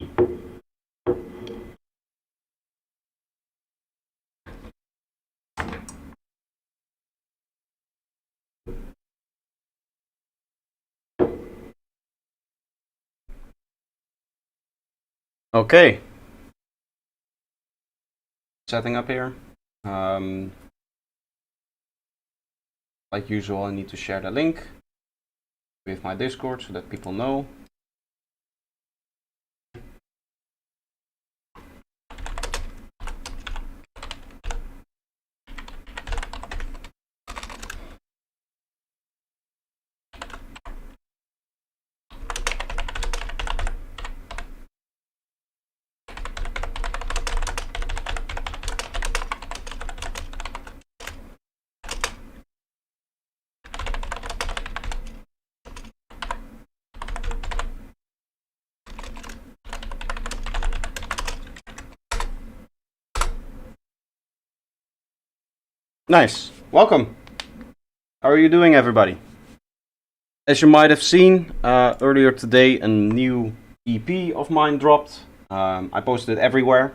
Okay, setting up here. Like usual, I need to share the link with my Discord so that people know. Nice. Welcome. How are you doing, everybody? As you might have seen earlier today, a new EP of mine dropped. I posted it everywhere.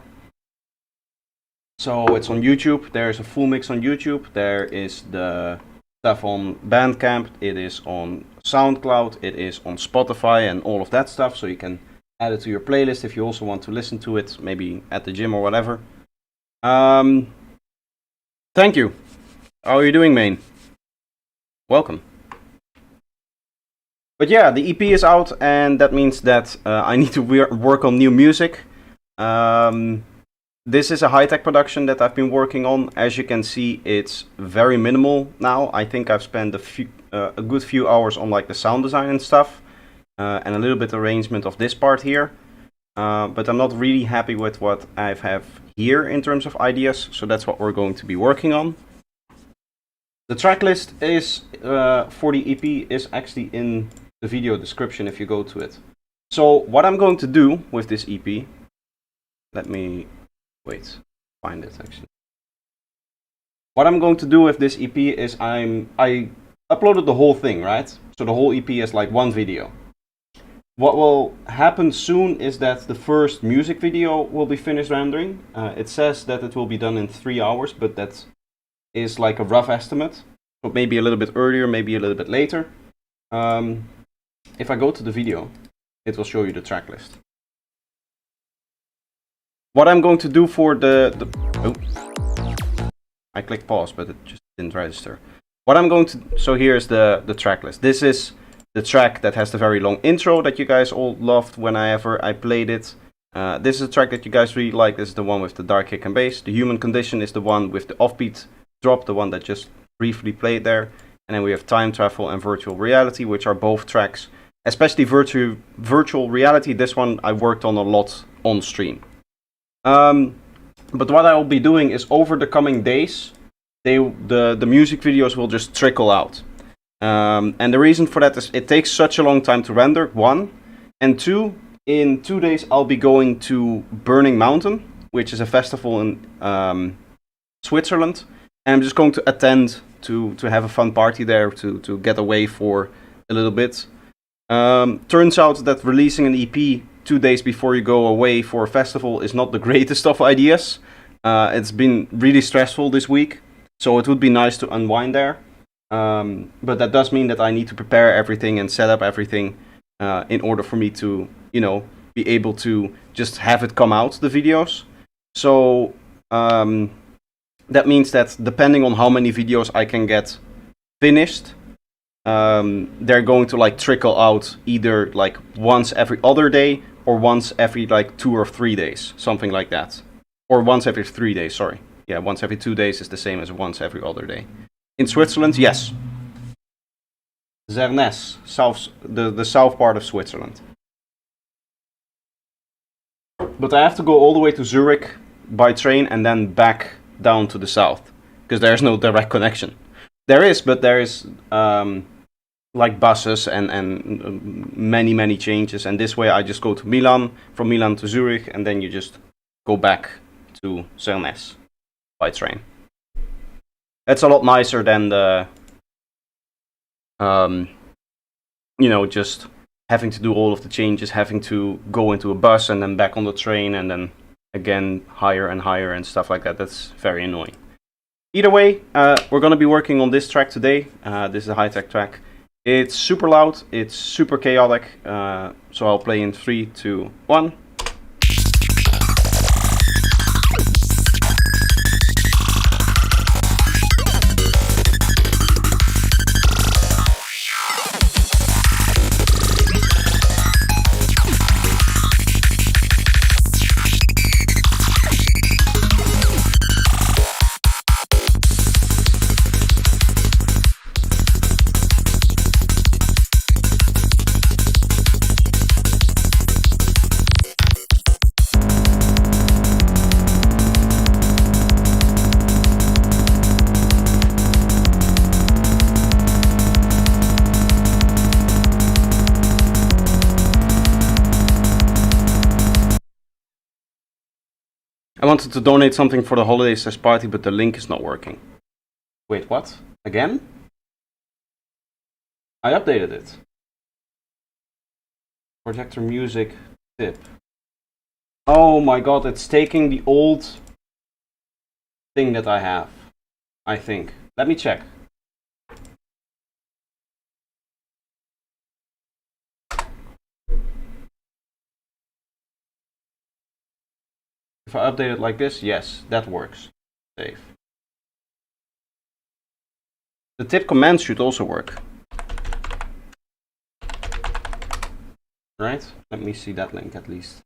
So it's on YouTube. There's a full mix on YouTube. There is the stuff on Bandcamp. It is on SoundCloud. It is on Spotify and all of that stuff. So you can add it to your playlist if you also want to listen to it, maybe at the gym or whatever. Thank you. How are you doing, Maine? Welcome. But yeah, the EP is out, and that means that I need to work on new music. This is a high-tech production that I've been working on. As you can see, it's very minimal now. I think I've spent a good few hours on like the sound design and stuff, and a little bit arrangement of this part here. But I'm not really happy with what I have here in terms of ideas, so that's what we're going to be working on. The tracklist is for the EP is actually in the video description if you go to it. So what I'm going to do with this EP, let me find it actually. What I'm going to do with this EP is I uploaded the whole thing, right? So the whole EP is like one video. What will happen soon is that the first music video will be finished rendering. It says that it will be done in 3 hours, but that is like a rough estimate. So maybe a little bit earlier, maybe a little bit later. If I go to the video, it will show you the track list. What I'm going to do for I clicked pause, but it just didn't register. What I'm going to, so here's the track list. This is the track that has the very long intro that you guys all loved whenever I played it. This is a track that you guys really like. This is the one with the dark kick and bass. The Human Condition is the one with the offbeat drop, the one that just briefly played there. And then we have Time Travel and Virtual Reality, which are both tracks. Especially Virtual Reality, this one I worked on a lot on stream. But what I will be doing is over the coming days, the music videos will just trickle out. And the reason for that is it takes such a long time to render, one. And two, in 2 days I'll be going to Burning Mountain, which is a festival in Switzerland. And I'm just going to attend to have a fun party there, to get away for a little bit. Turns out that releasing an EP 2 days before you go away for a festival is not the greatest of ideas. It's been really stressful this week, so it would be nice to unwind there. But that does mean that I need to prepare everything and set up everything in order for me to, be able to just have it come out, the videos. So that means that depending on how many videos I can get finished, they're going to like trickle out either like once every other day or once every like 2 or 3 days, something like that. Or once every 3 days, sorry. Yeah, once every 2 days is the same as once every other day. In Switzerland, yes. Zernes, the south part of Switzerland. But I have to go all the way to Zurich by train and then back down to the south, because there's no direct connection. There is, but there is like buses and many changes, and this way I just go to Milan, from Milan to Zurich, and then you just go back to Zernes by train. It's a lot nicer than the just having to do all of the changes, having to go into a bus and then back on the train and then again higher and higher and stuff like that. That's very annoying. Either way, we're going to be working on this track today. This is a high-tech track. It's super loud, it's super chaotic, so I'll play in 3, 2, 1. I wanted to donate something for the holidays as party, but the link is not working. Wait, what? Again? I updated it. Projector music tip. Oh my god, it's taking the old thing that I have, I think. Let me check. If I update it like this, yes, that works. Save. The tip command should also work. Right? Let me see that link at least.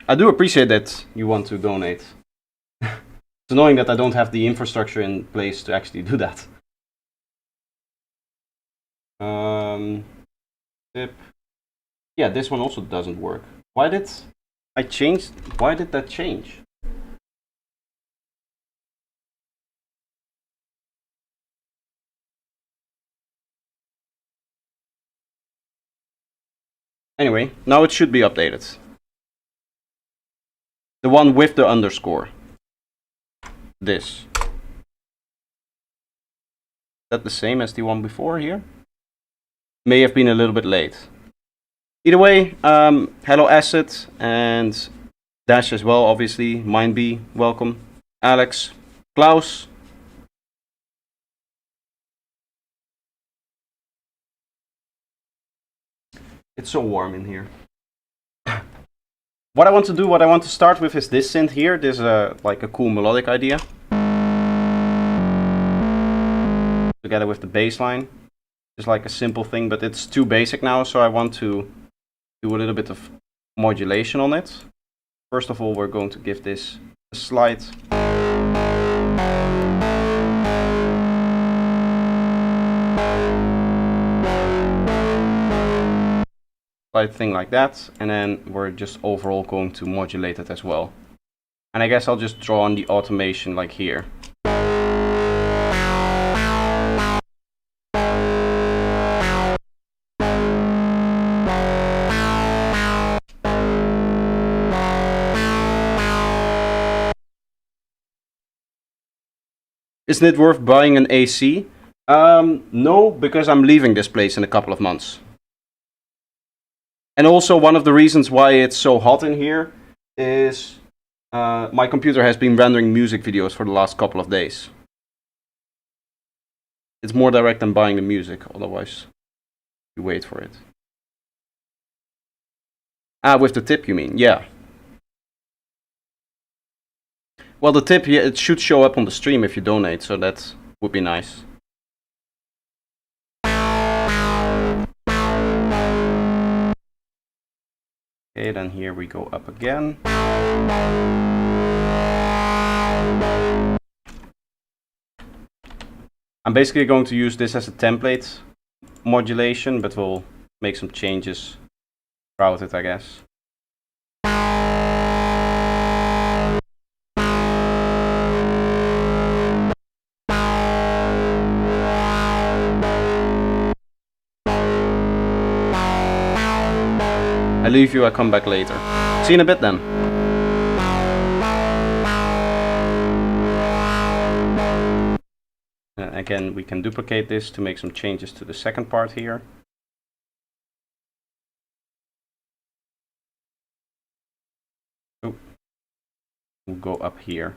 I do appreciate that you want to donate. It's annoying that I don't have the infrastructure in place to actually do that. Tip. Yeah, this one also doesn't work. Why did I change? Why did that change? Anyway, now it should be updated. The one with the underscore. This. Is that the same as the one before here? May have been a little bit late. Either way, hello Acid and Dash as well, obviously. Mindbee, welcome. Alex, Klaus. It's so warm in here. What I want to start with is this synth here. This is like a cool melodic idea. Together with the bass line. It's like a simple thing, but it's too basic now, so I want to do a little bit of modulation on it. First of all, we're going to give this a slight thing like that, and then we're just overall going to modulate it as well. And I guess I'll just draw on the automation like here. Isn't it worth buying an AC? No, because I'm leaving this place in a couple of months. And also one of the reasons why it's so hot in here is my computer has been rendering music videos for the last couple of days. It's more direct than buying the music, otherwise you wait for it. Ah, with the tip you mean? Yeah. Well, the tip, yeah, it should show up on the stream if you donate, so that would be nice. Okay, then here we go up again. I'm basically going to use this as a template modulation, but we'll make some changes throughout it, I guess. I leave you, I come back later. See you in a bit then. again, we can duplicate this to make some changes to the second part here. Oh. We'll go up here.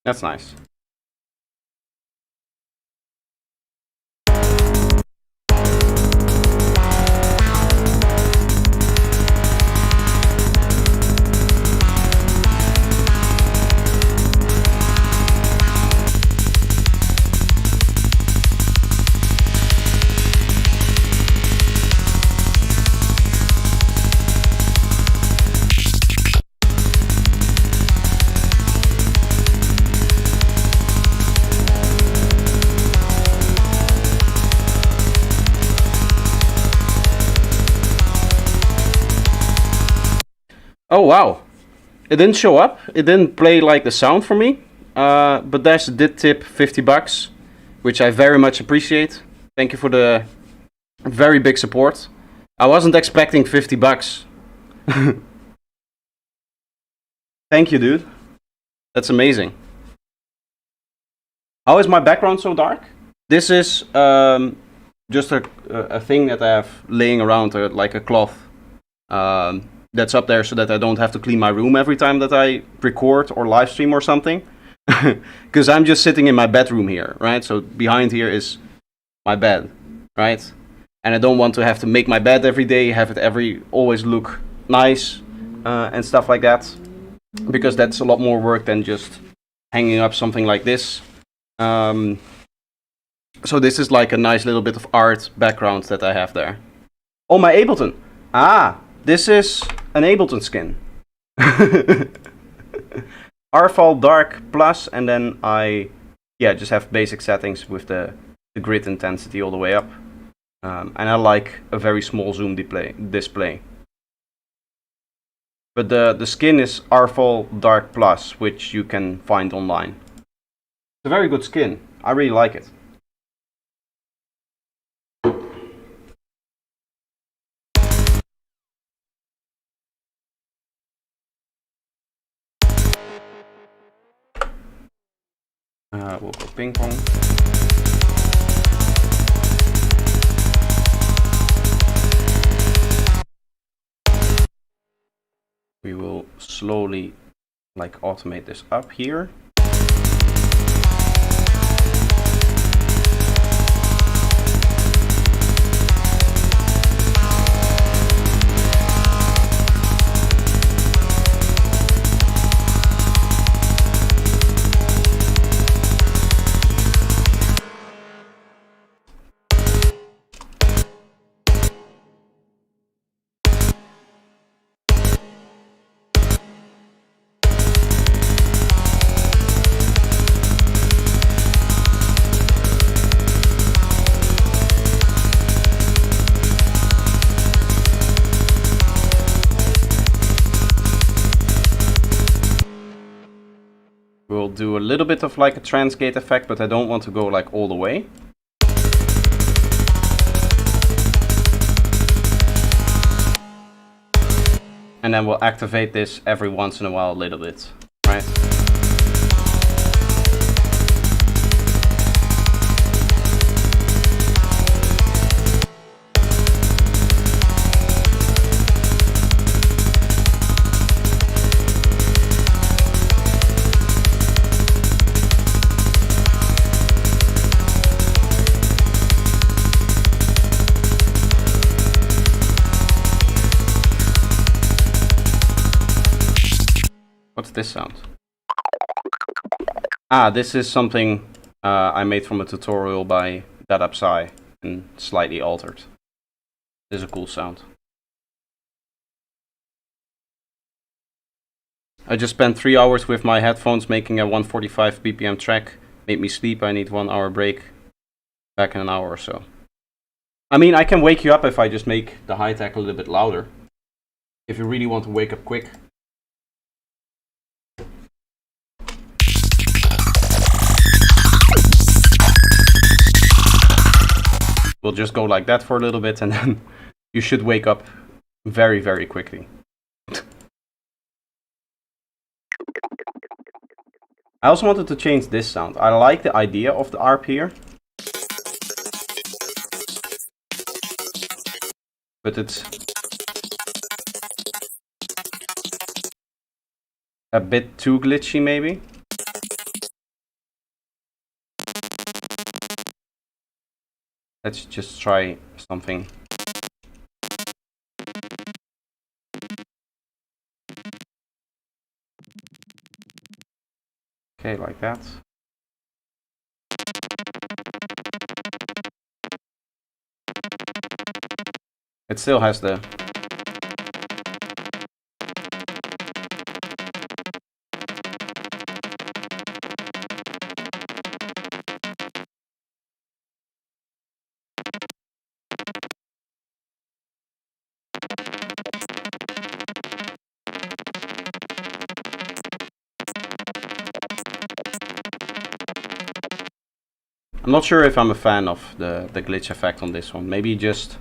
That's nice. Oh wow, it didn't show up. It didn't play like the sound for me. But Dash did tip $50, which I very much appreciate. Thank you for the very big support. I wasn't expecting $50. Thank you, dude. That's amazing. How is my background so dark? This is just a thing that I have laying around, like a cloth. That's up there so that I don't have to clean my room every time that I record or live stream or something. Because I'm just sitting in my bedroom here, right? So behind here is my bed, right? And I don't want to have to make my bed every day, have it always look nice and stuff like that. Because that's a lot more work than just hanging up something like this. So this is like a nice little bit of art background that I have there. Oh, my Ableton. Ah, this is an Ableton skin. RFall Dark Plus, and then I just have basic settings with the grid intensity all the way up. And I like a very small zoom display. But the skin is RFall Dark Plus, which you can find online. It's a very good skin. I really like it. We'll go ping pong. We will slowly automate this up here. We'll do a little bit of a trans gate effect, but I don't want to go all the way. And then we'll activate this every once in a while a little bit, right? What's this sound? Ah, this is something I made from a tutorial by Dadapsai and slightly altered. This is a cool sound. I just spent 3 hours with my headphones making a 145 BPM track. Made me sleep. I need 1 hour break. Back in an hour or so. I mean, I can wake you up if I just make the high tech a little bit louder. If you really want to wake up quick. We'll just go like that for a little bit and then you should wake up very, very quickly. I also wanted to change this sound. I like the idea of the ARP here. But it's a bit too glitchy maybe. Let's just try something. Okay, like that. It still has the... I'm not sure if I'm a fan of the glitch effect on this one. Maybe just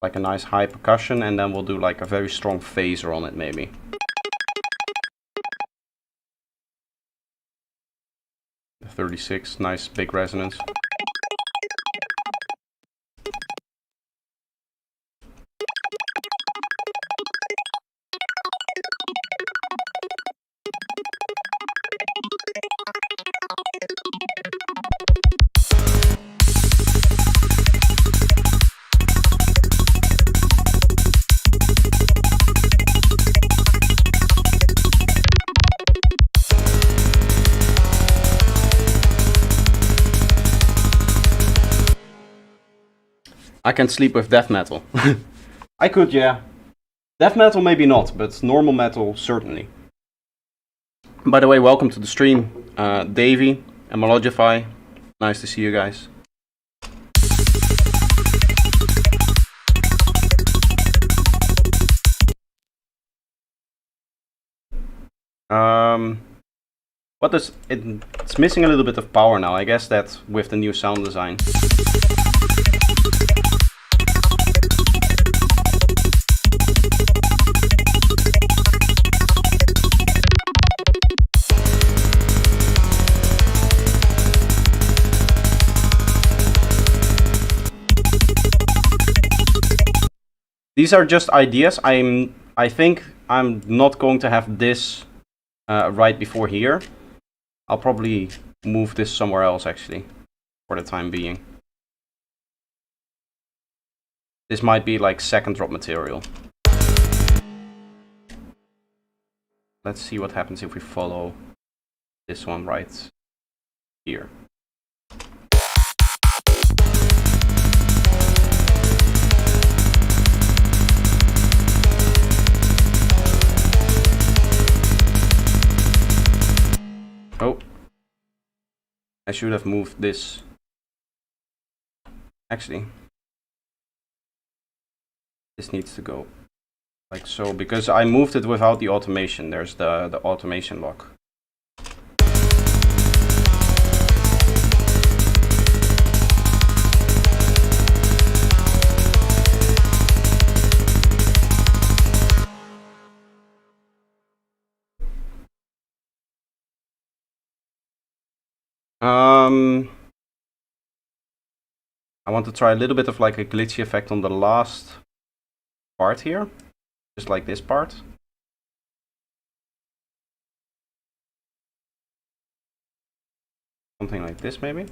like a nice high percussion, and then we'll do like a very strong phaser on it maybe. The 36, nice big resonance. I can sleep with death metal. I could, yeah. Death metal maybe not, but normal metal certainly. By the way, welcome to the stream, Davey and Melodify. Nice to see you guys. What does it's missing a little bit of power now. I guess that's with the new sound design. These are just ideas. I think I'm not going to have this right before here. I'll probably move this somewhere else actually, for the time being. This might be like second drop material. Let's see what happens if we follow this one right here. Oh, I should have moved this. Actually, this needs to go like so, because I moved it without the automation. There's the automation lock. I want to try a little bit of like a glitchy effect on the last part here, just like this part. Something like this maybe.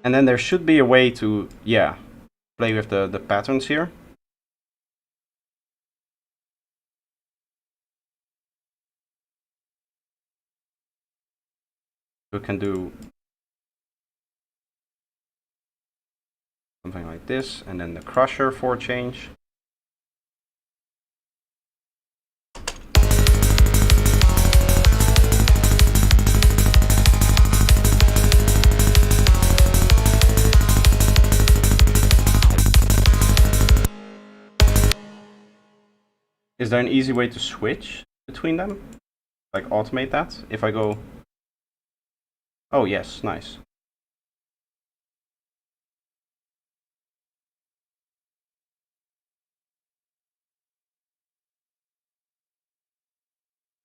And then there should be a way to, yeah, play with the patterns here. We can do something like this, and then the crusher for a change. Is there an easy way to switch between them? Like automate that? If I go... Oh yes, nice.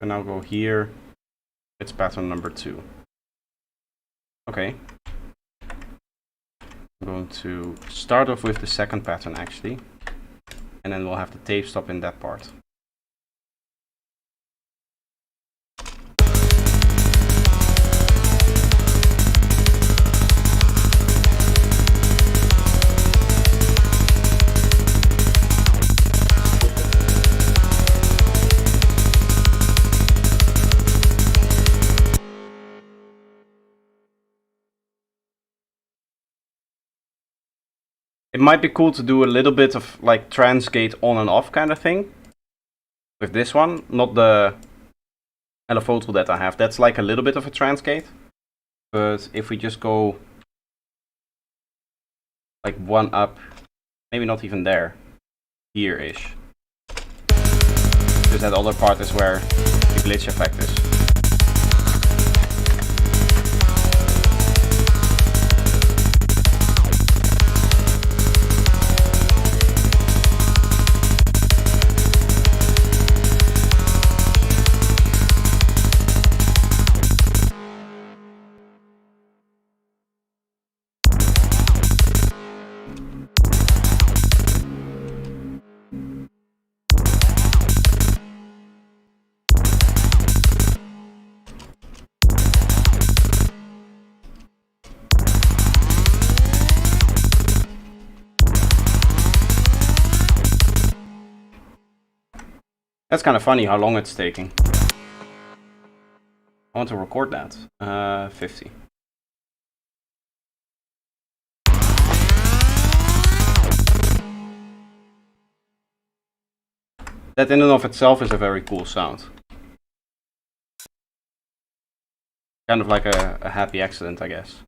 I now go here. It's pattern number 2. Okay. I'm going to start off with the second pattern actually. And then we'll have the tape stop in that part. It might be cool to do a little bit of like trans gate on and off kind of thing with this one, not the LFO tool that I have. That's like a little bit of a trans gate, but if we just go like one up, maybe not even there, here-ish, because that other part is where the glitch effect is. That's kind of funny how long it's taking. I want to record that. 50. That in and of itself is a very cool sound. Kind of like a happy accident, I guess.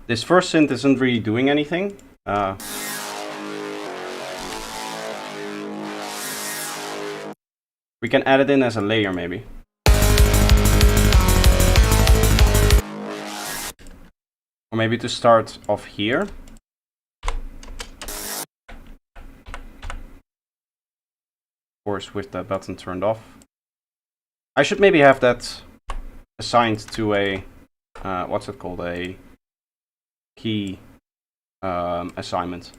This first synth isn't really doing anything. We can add it in as a layer maybe. Or maybe to start off here. Of course, with the button turned off. I should maybe have that assigned to a, what's it called, a key assignment.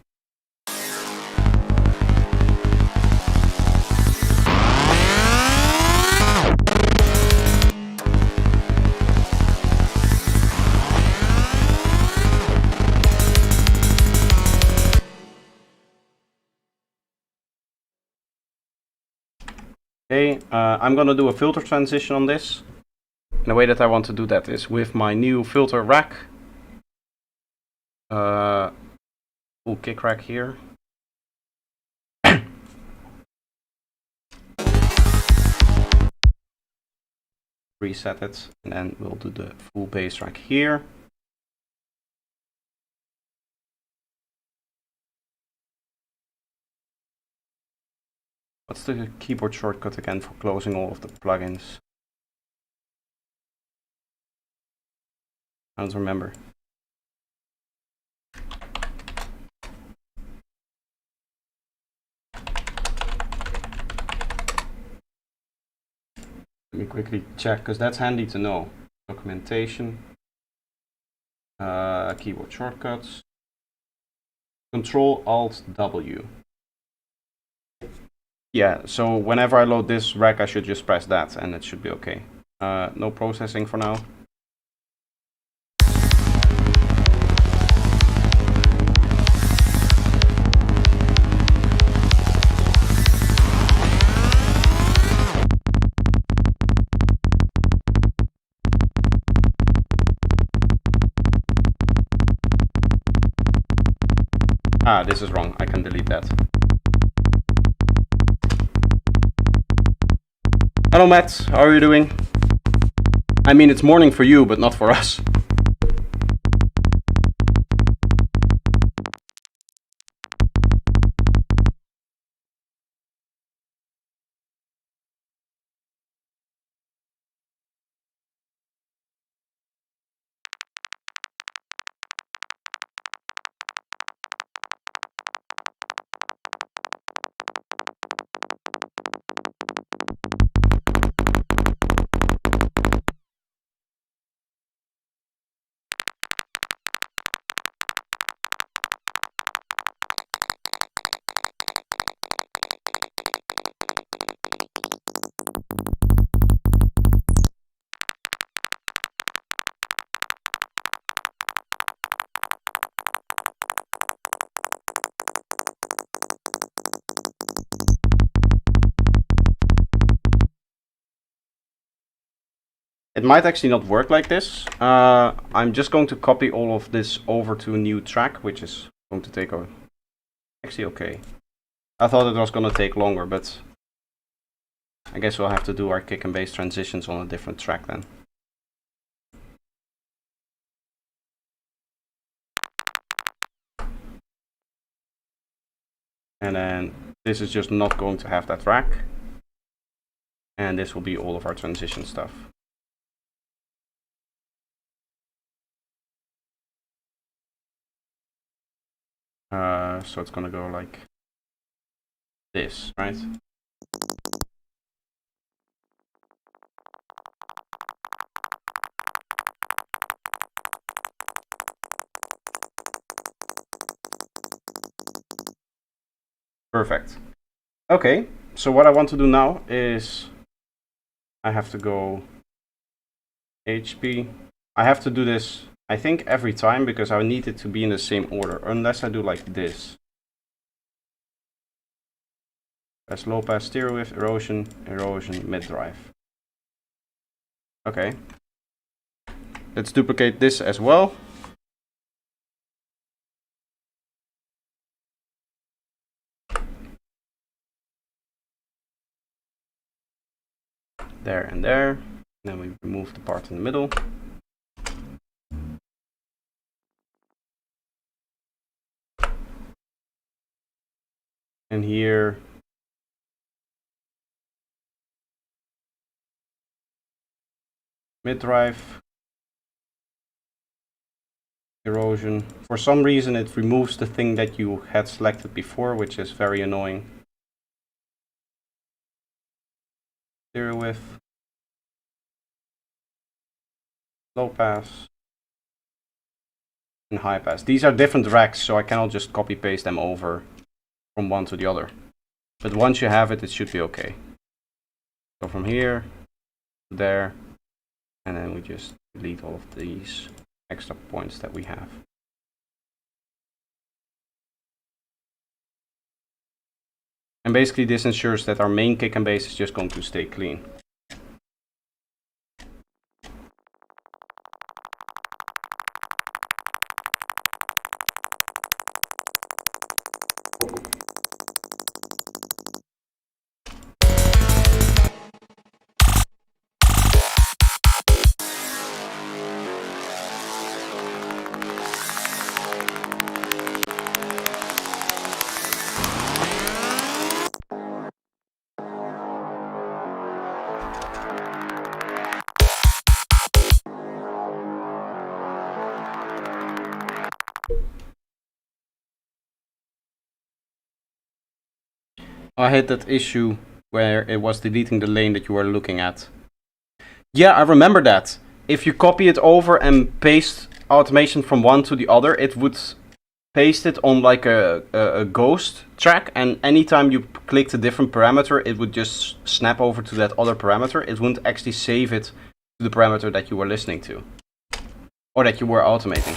Okay, I'm gonna do a filter transition on this. And the way that I want to do that is with my new filter rack. Full kick rack here. Reset it, and then we'll do the full bass rack here. What's the keyboard shortcut again for closing all of the plugins? I don't remember. Let me quickly check, because that's handy to know. Documentation, keyboard shortcuts, Control-Alt-W. Yeah, so whenever I load this rack, I should just press that, and it should be okay. No processing for now. Ah, this is wrong. I can delete that. Hello, Matt. How are you doing? I mean, it's morning for you, but not for us. It might actually not work like this. I'm just going to copy all of this over to a new track, which is going to take actually okay. I thought it was going to take longer, but I guess we'll have to do our kick and bass transitions on a different track then. And then this is just not going to have that rack. And this will be all of our transition stuff. So it's gonna go like this, right? Perfect. Okay, so what I want to do now is I have to go HP. I have to do this, I think, every time because I need it to be in the same order, unless I do like this. Press low pass, stereo with erosion, erosion, mid drive. Okay. Let's duplicate this as well. There and there. Then we remove the part in the middle. And here mid drive, erosion. For some reason it removes the thing that you had selected before, which is very annoying. Stereo width, low pass, and high pass. These are different racks, so I cannot just copy paste them over from one to the other. But once you have it, it should be okay. So from here to there, and then we just delete all of these extra points that we have. And basically this ensures that our main kick and bass is just going to stay clean. I had that issue where it was deleting the lane that you were looking at. Yeah, I remember that. If you copy it over and paste automation from one to the other, it would paste it on like a ghost track, and anytime you clicked a different parameter, it would just snap over to that other parameter. It wouldn't actually save it to the parameter that you were listening to, or that you were automating.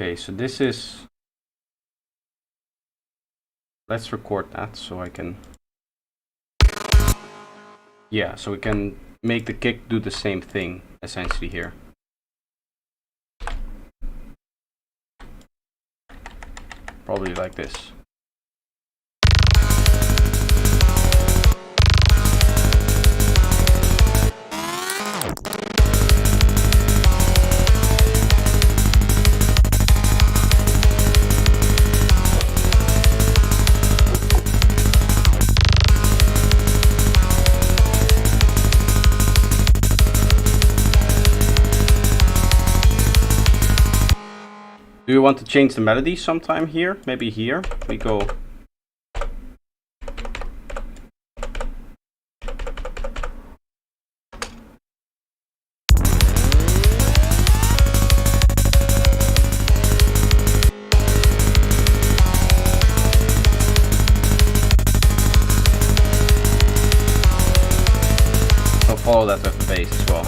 Okay, so this is... Let's record that so I can... Yeah, so we can make the kick do the same thing, essentially, here. Probably like this. Do you want to change the melody sometime here? Maybe here we go. I'll follow that with the bass as well.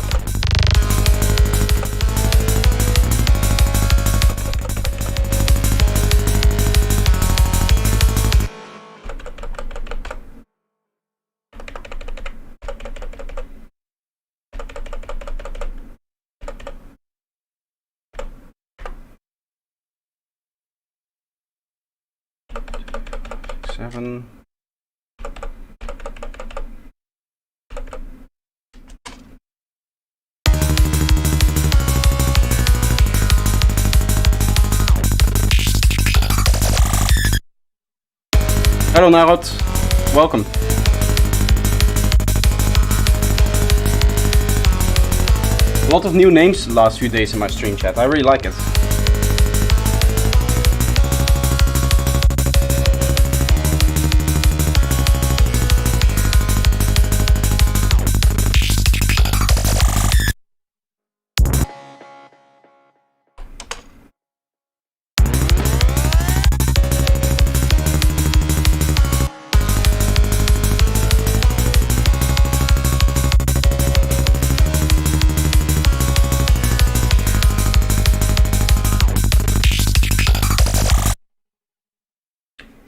Seven. Hello Narod, welcome. A lot of new names the last few days in my stream chat, I really like it.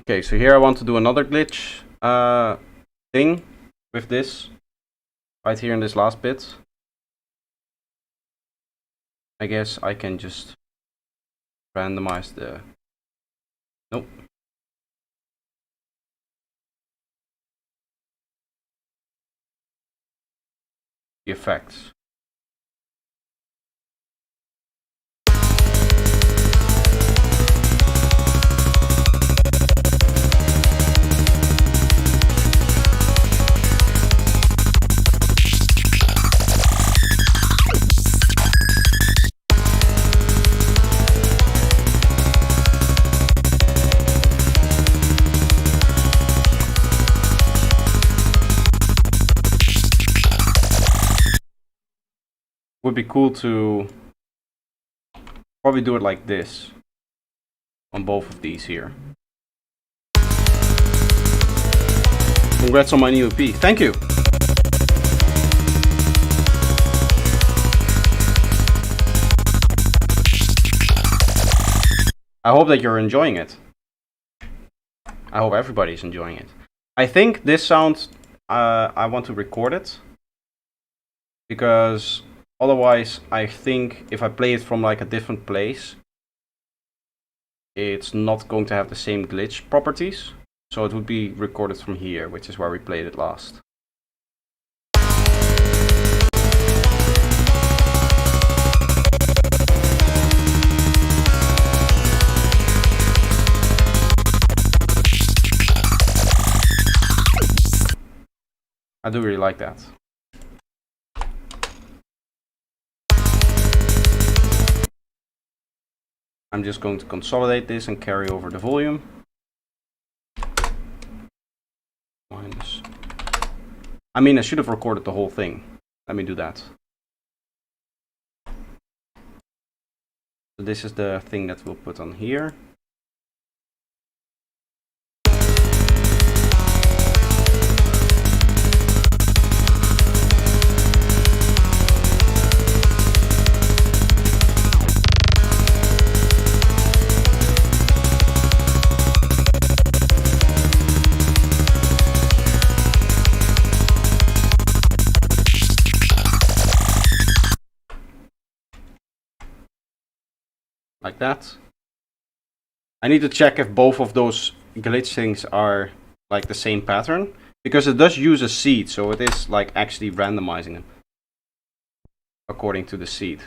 Okay, so here I want to do another glitch thing with this, right here in this last bit. I guess I can just randomize the... Nope. The effects. would be cool to probably do it like this on both of these here. Congrats on my new EP. Thank you. I hope that you're enjoying it. I hope everybody's enjoying it. I think this sound, I want to record it. Because otherwise, I think if I play it from like a different place, it's not going to have the same glitch properties. So it would be recorded from here, which is where we played it last. I do really like that. I'm just going to consolidate this and carry over the volume. Minus. I mean, I should have recorded the whole thing. Let me do that. So this is the thing that we'll put on here. Like that. I need to check if both of those glitch things are like the same pattern, because it does use a seed, so it is like actually randomizing them according to the seed.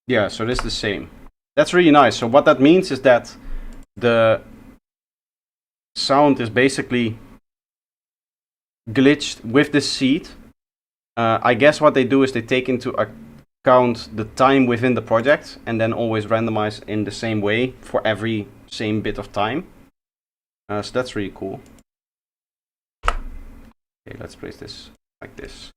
Yeah, so this is the same. That's really nice. So what that means is that the sound is basically glitched with the seed. I guess what they do is they take into account the time within the project and then always randomize in the same way for every same bit of time. So that's really cool. Okay, let's place this like this.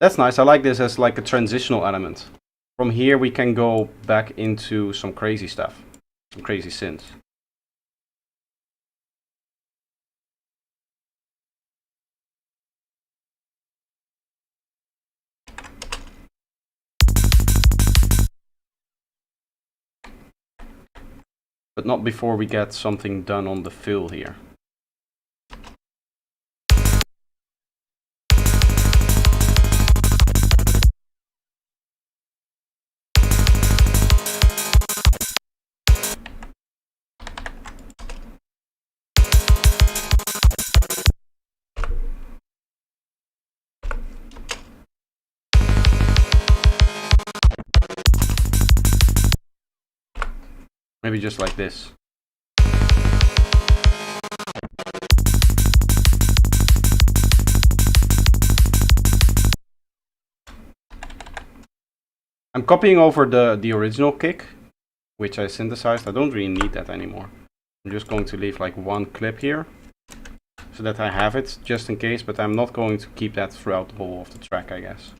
That's nice. I like this as like a transitional element. From here we can go back into some crazy stuff, some crazy synths. But not before we get something done on the fill here. Maybe just like this. I'm copying over the original kick, which I synthesized. I don't really need that anymore. I'm just going to leave like one clip here, so that I have it just in case, but I'm not going to keep that throughout the whole of the track, I guess.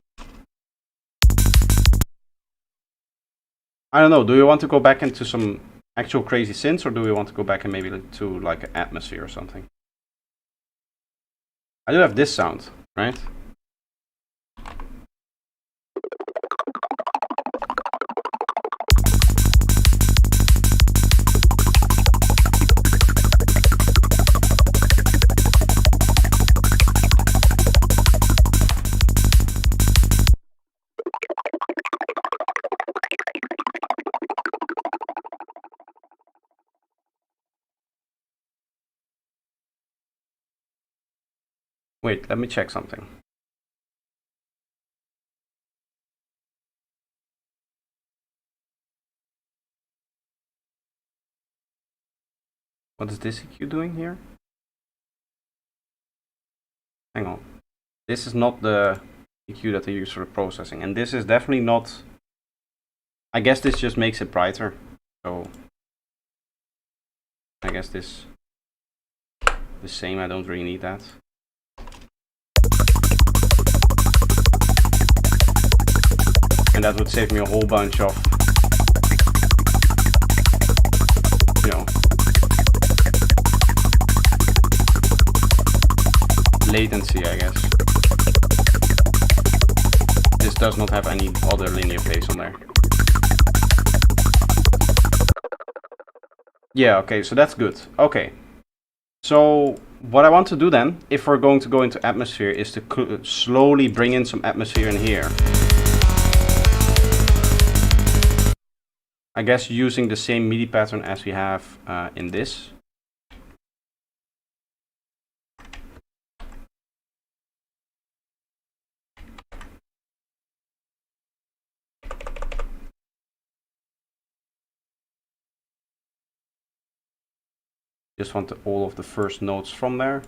I don't know. Do you want to go back into some actual crazy synths, or do we want to go back and maybe to like an atmosphere or something? I do have this sound, right? Wait, let me check something. What is this EQ doing here? Hang on. This is not the EQ that they use for the processing, and this is definitely not. I guess this just makes it brighter. So I guess this the same. I don't really need that. And that would save me a whole bunch of, you know, latency, I guess. This does not have any other linear bass on there. Yeah, okay, so that's good. Okay. So what I want to do then, if we're going to go into atmosphere, is to slowly bring in some atmosphere in here. I guess using the same MIDI pattern as we have in this. Just want all of the first notes from there.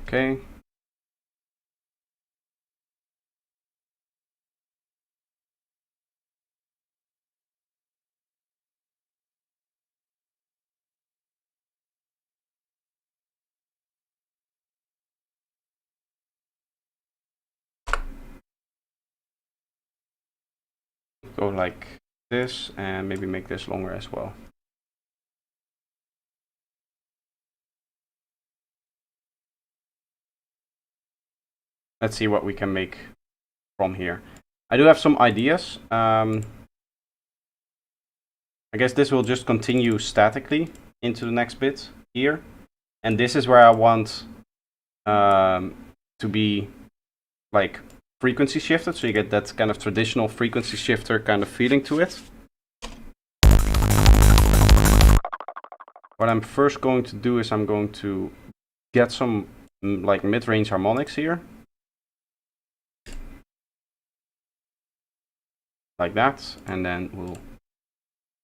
Okay. Go like this and maybe make this longer as well. Let's see what we can make from here. I do have some ideas. I guess this will just continue statically into the next bit here. And this is where I want to be like frequency shifted, so you get that kind of traditional frequency shifter kind of feeling to it. What I'm first going to do is I'm going to get some like mid-range harmonics here. Like that, and then we'll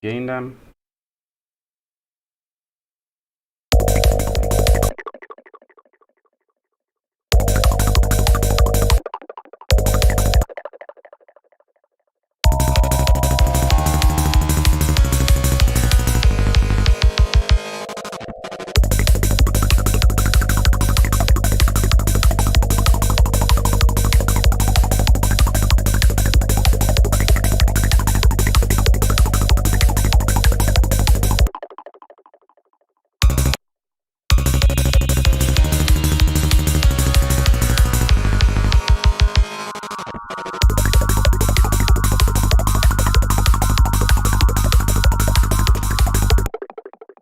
gain them.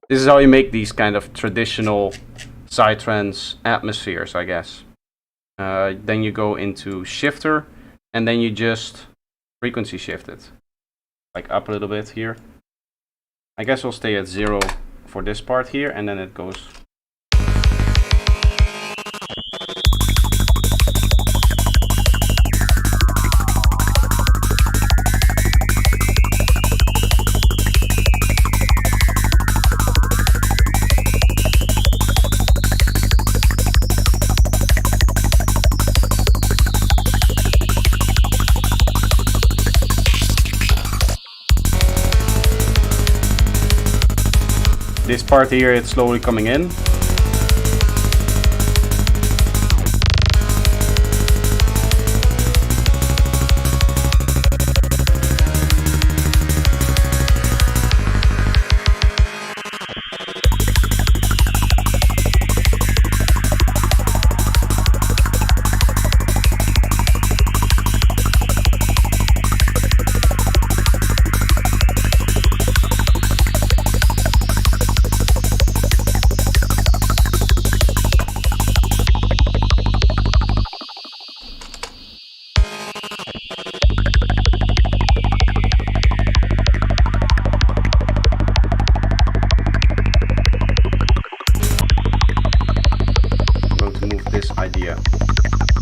This is how you make these kind of traditional psytrance atmospheres, I guess. Then you go into shifter, and then you just frequency shift it. Like up a little bit here. I guess we'll stay at 0 for this part here, and then it goes. part here, it's slowly coming in.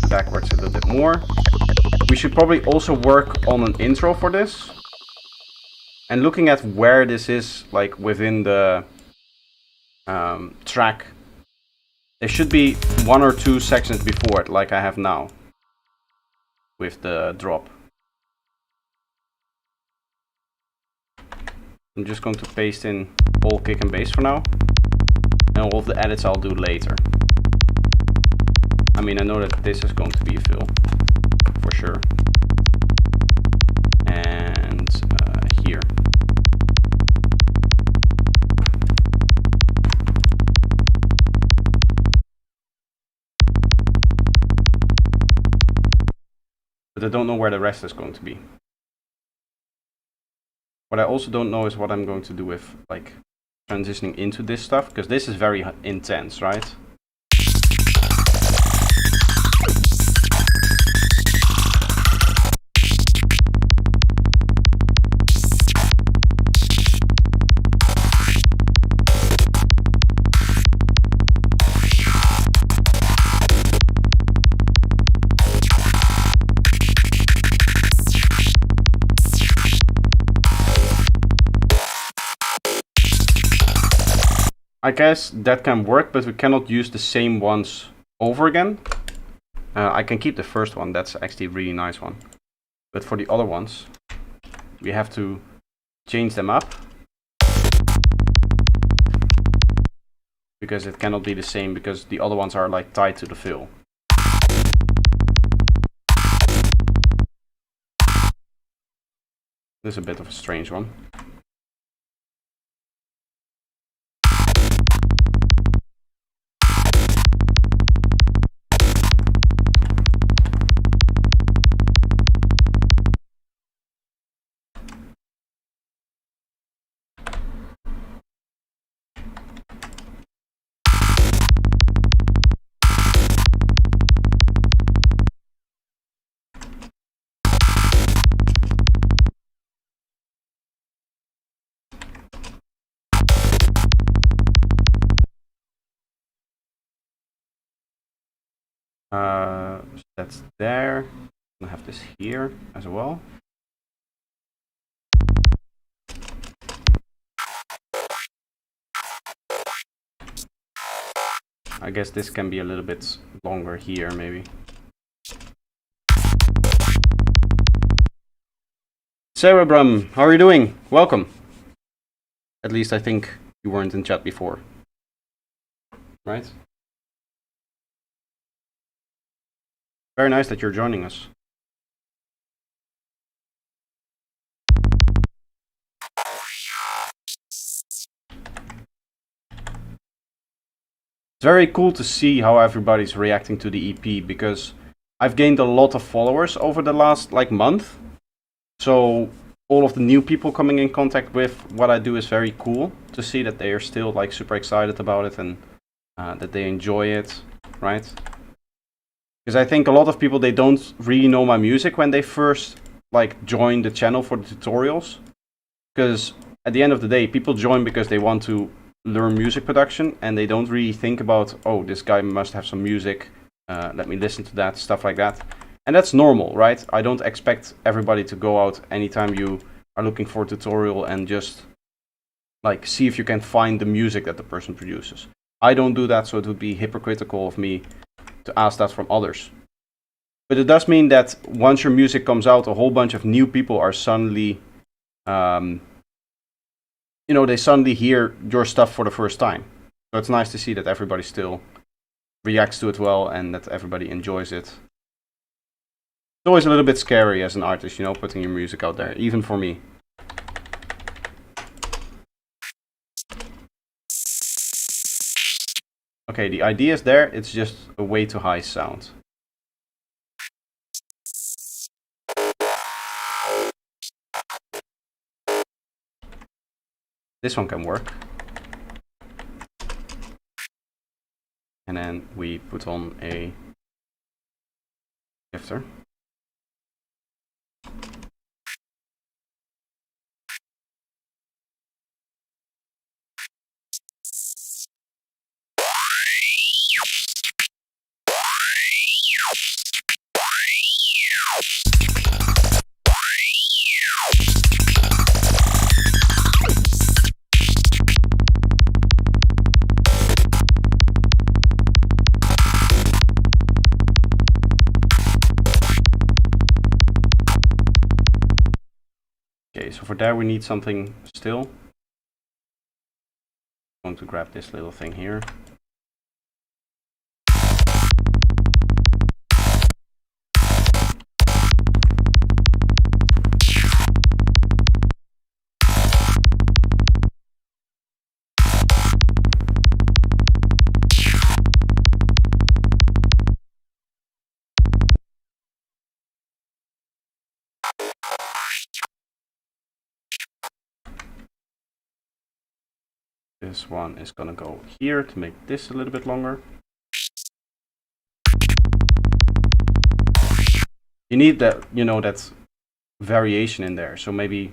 Backwards a little bit more. We should probably also work on an intro for this. And looking at where this is, like within the track, there should be 1 or 2 sections before it, like I have now with the drop. I'm just going to paste in all kick and bass for now, and all of the edits I'll do later. I mean, I know that this is going to be a fill, for sure. And here. But I don't know where the rest is going to be. What I also don't know is what I'm going to do with, like, transitioning into this stuff, because this is very intense, right? I guess that can work, but we cannot use the same ones over again. I can keep the first one, that's actually a really nice one. But for the other ones, we have to change them up. Because it cannot be the same, because the other ones are like tied to the fill. This is a bit of a strange one. So that's there. I have this here as well. I guess this can be a little bit longer here, maybe. Cerebrum, how are you doing? Welcome. At least I think you weren't in chat before. Right? Very nice that you're joining us. It's very cool to see how everybody's reacting to the EP, because I've gained a lot of followers over the last month. So all of the new people coming in contact with what I do is very cool to see that they are still super excited about it, and that they enjoy it, right? Because I think a lot of people, they don't really know my music when they first join the channel for the tutorials. Because at the end of the day, people join because they want to learn music production, and they don't really think about, oh, this guy must have some music, let me listen to that, stuff like that. And that's normal, right? I don't expect everybody to go out anytime you are looking for a tutorial and just see if you can find the music that the person produces. I don't do that, so it would be hypocritical of me to ask that from others. But it does mean that once your music comes out, a whole bunch of new people are suddenly you know, they suddenly hear your stuff for the first time. So it's nice to see that everybody still reacts to it well and that everybody enjoys it. It's always a little bit scary as an artist, you know, putting your music out there, even for me. Okay, the idea is there, it's just a way too high sound. This one can work. And then we put on a shifter. Okay, so for that we need something still. I'm going to grab this little thing here. This one is gonna go here to make this a little bit longer. You need that, you know, that variation in there. So maybe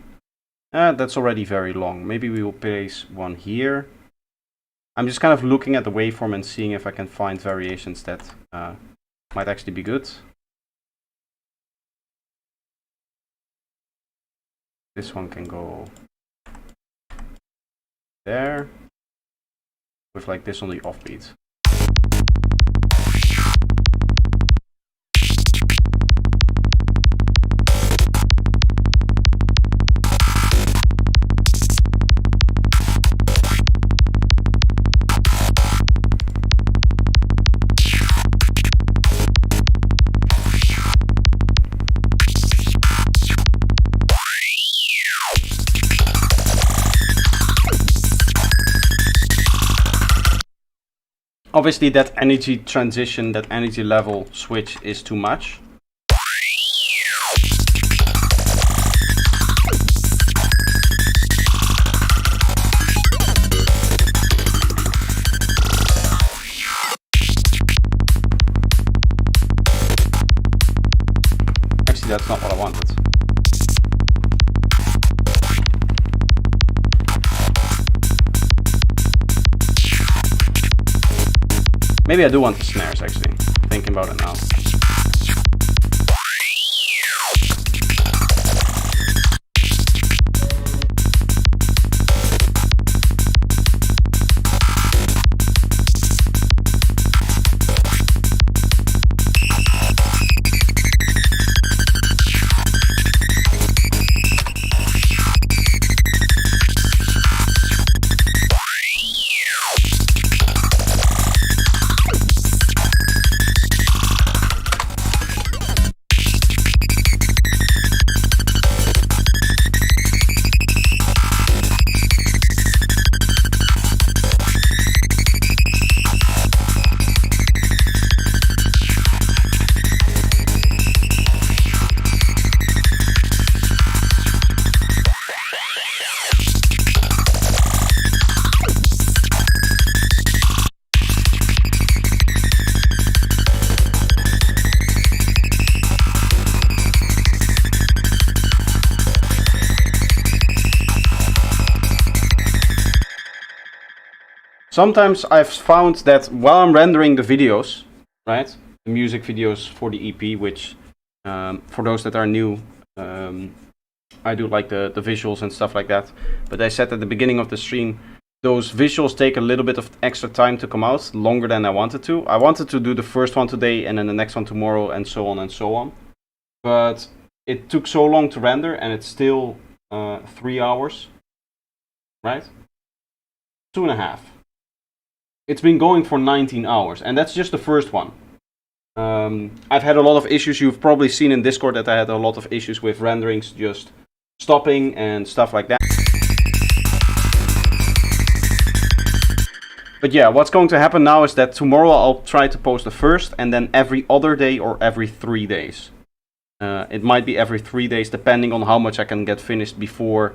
that's already very long. Maybe we will place one here. I'm just kind of looking at the waveform and seeing if I can find variations that might actually be good. This one can go there with like this on the offbeat. Obviously that energy transition, that energy level switch is too much. Actually, that's not what I wanted. Maybe I do want the snares, actually, thinking about it now. Sometimes I've found that while I'm rendering the videos, right, the music videos for the EP, which for those that are new, I do like the visuals and stuff like that. But I said at the beginning of the stream, those visuals take a little bit of extra time to come out, longer than I wanted to. I wanted to do the first one today and then the next one tomorrow and so on and so on. But it took so long to render and it's still 3 hours. right? 2.5. It's been going for 19 hours, and that's just the first one. I've had a lot of issues. You've probably seen in Discord that I had a lot of issues with renderings just stopping and stuff like that. But yeah, what's going to happen now is that tomorrow I'll try to post the first, and then every other day or every 3 days. It might be every 3 days, depending on how much I can get finished before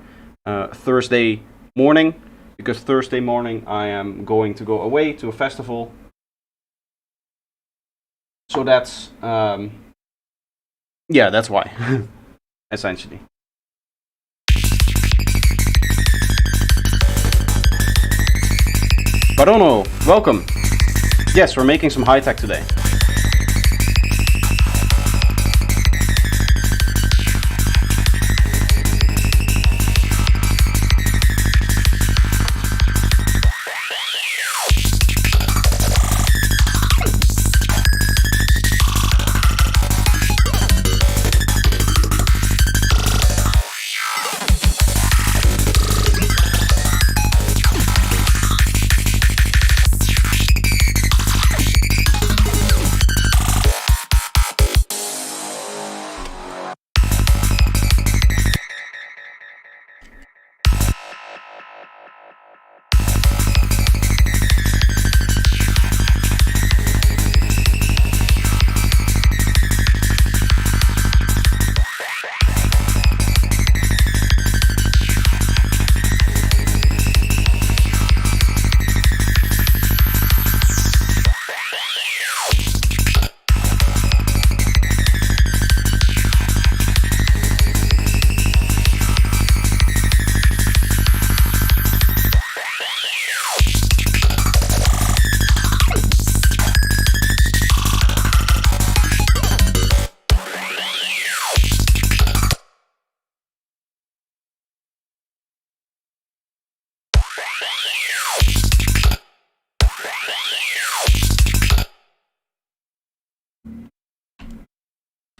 Thursday morning. Because Thursday morning I am going to go away to a festival. So that's, yeah, that's why, essentially. Barono, welcome. Yes, we're making some high tech today.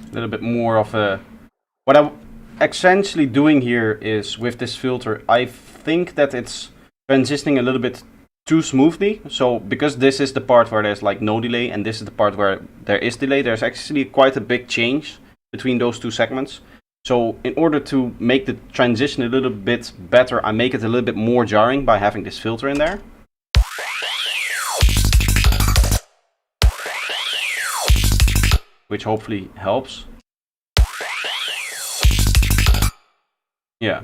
A little bit more of a... What I'm essentially doing here is, with this filter, I think that it's transitioning a little bit too smoothly. So, because this is the part where there's like no delay, and this is the part where there is delay, there's actually quite a big change between those two segments. So, in order to make the transition a little bit better, I make it a little bit more jarring by having this filter in there. Which hopefully helps. Yeah.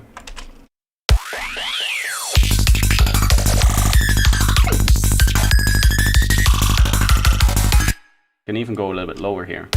Can even go a little bit lower here.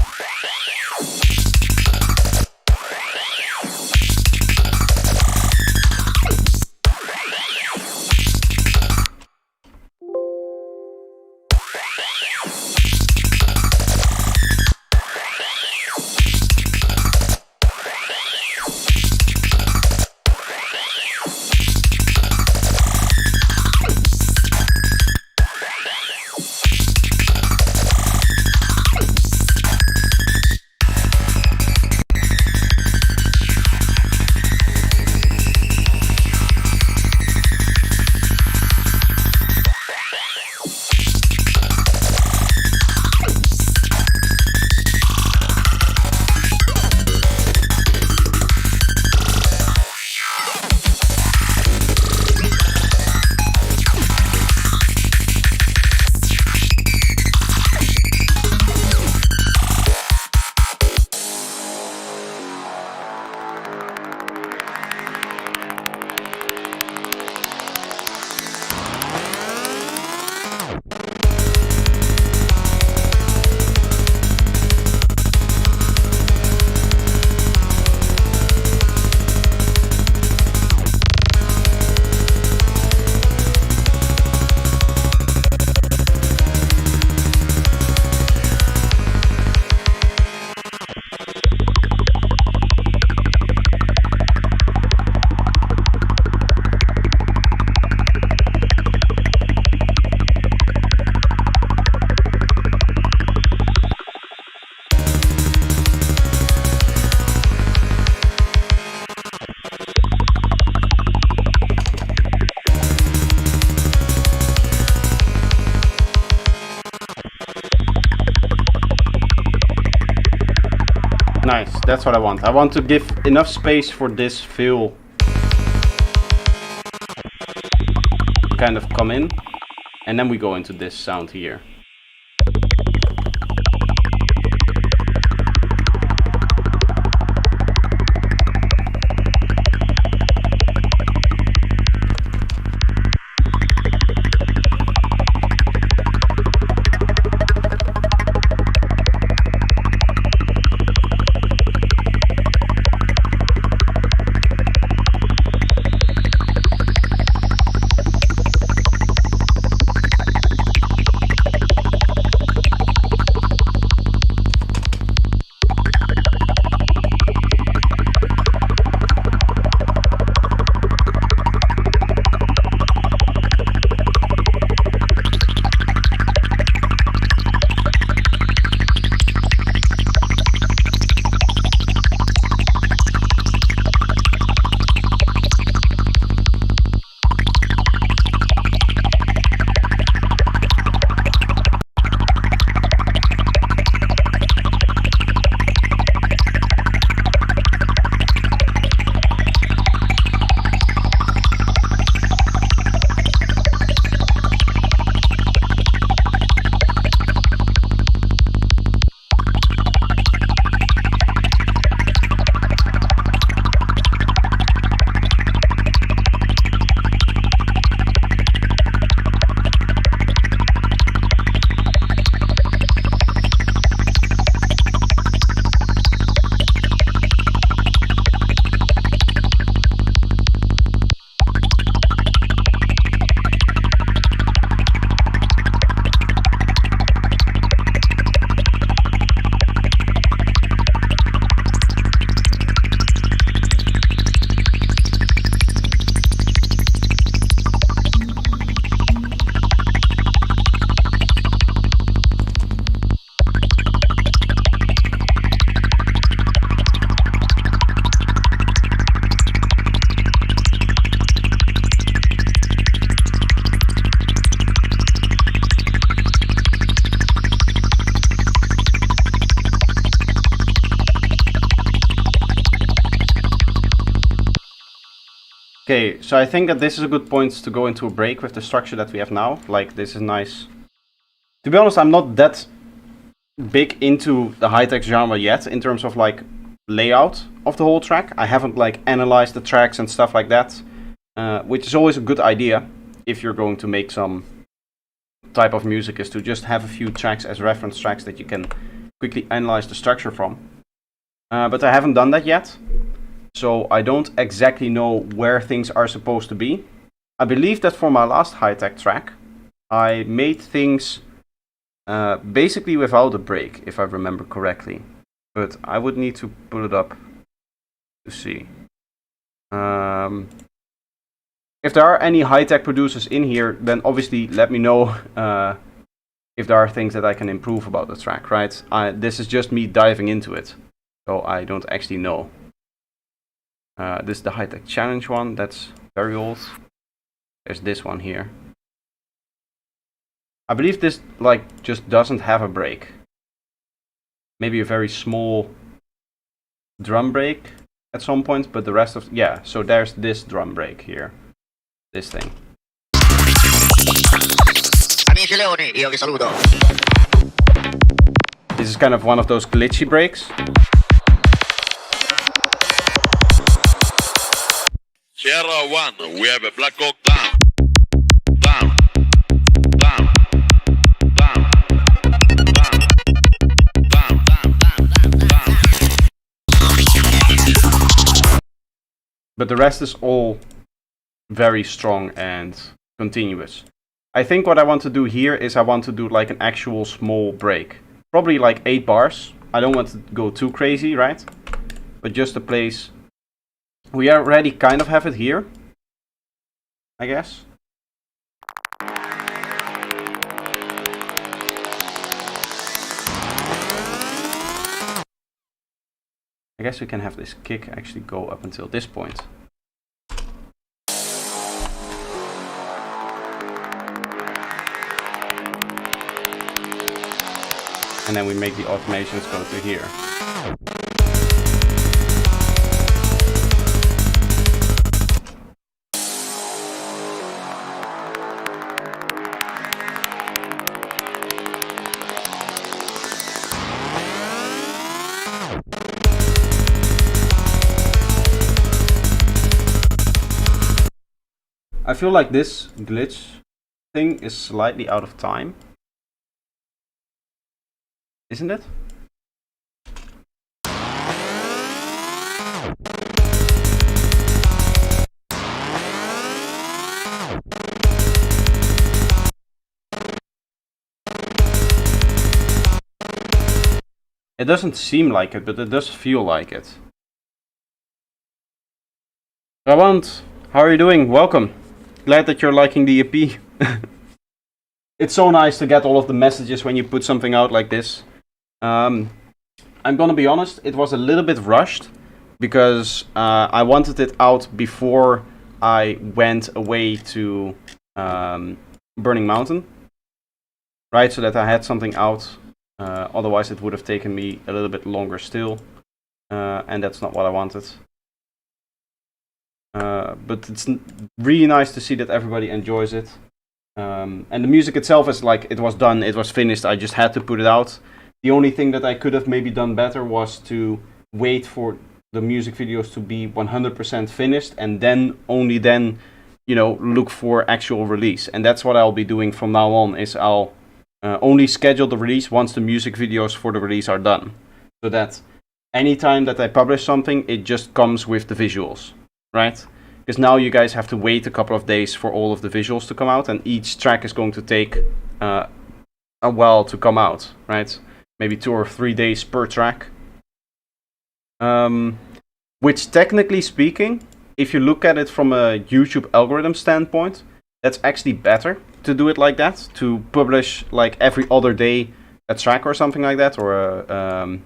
Nice, that's what I want. I want to give enough space for this fill to kind of come in, and then we go into this sound here. Okay, so I think that this is a good point to go into a break with the structure that we have now. Like, this is nice. To be honest, I'm not that big into the high-tech genre yet in terms of like layout of the whole track. I haven't like analyzed the tracks and stuff like that, which is always a good idea if you're going to make some type of music, is to just have a few tracks as reference tracks that you can quickly analyze the structure from. But I haven't done that yet. So I don't exactly know where things are supposed to be. I believe that for my last high-tech track, I made things basically without a break, if I remember correctly. But I would need to pull it up to see. If there are any high-tech producers in here, then obviously let me know if there are things that I can improve about the track, right? This is just me diving into it, so I don't actually know. This is the high-tech challenge one, that's very old. There's this one here. I believe this like just doesn't have a break. Maybe a very small drum break at some point, but the rest of, yeah, so there's this drum break here. This thing. Amici Leoni, io vi saluto. This is kind of one of those glitchy breaks. Sierra 1, we have a Black Hawk down. Down. Down. Down. Down. Down. Down. But the rest is all very strong and continuous. I think what I want to do here is I want to do like an actual small break. Probably like 8 bars. I don't want to go too crazy, right? But just a place. We already kind of have it here, I guess. I guess we can have this kick actually go up until this point. And then we make the automations go to here. I feel like this glitch thing is slightly out of time. Isn't it? It doesn't seem like it, but it does feel like it. Rawant, how are you doing? Welcome. Glad that you're liking the EP. It's so nice to get all of the messages when you put something out like this. I'm gonna be honest, it was a little bit rushed because I wanted it out before I went away to Burning Mountain, right? So that I had something out. Otherwise, it would have taken me a little bit longer still, and that's not what I wanted. But it's really nice to see that everybody enjoys it. And the music itself is like, it was done, it was finished, I just had to put it out. The only thing that I could have maybe done better was to wait for the music videos to be 100% finished, and then, only then, you know, look for actual release. And that's what I'll be doing from now on, is I'll only schedule the release once the music videos for the release are done. So that anytime that I publish something, it just comes with the visuals, right? Because now you guys have to wait a couple of days for all of the visuals to come out, and each track is going to take a while to come out, right? Maybe 2 or 3 days per track. Which, technically speaking, if you look at it from a YouTube algorithm standpoint, that's actually better to do it like that, to publish like every other day a track or something like that, or a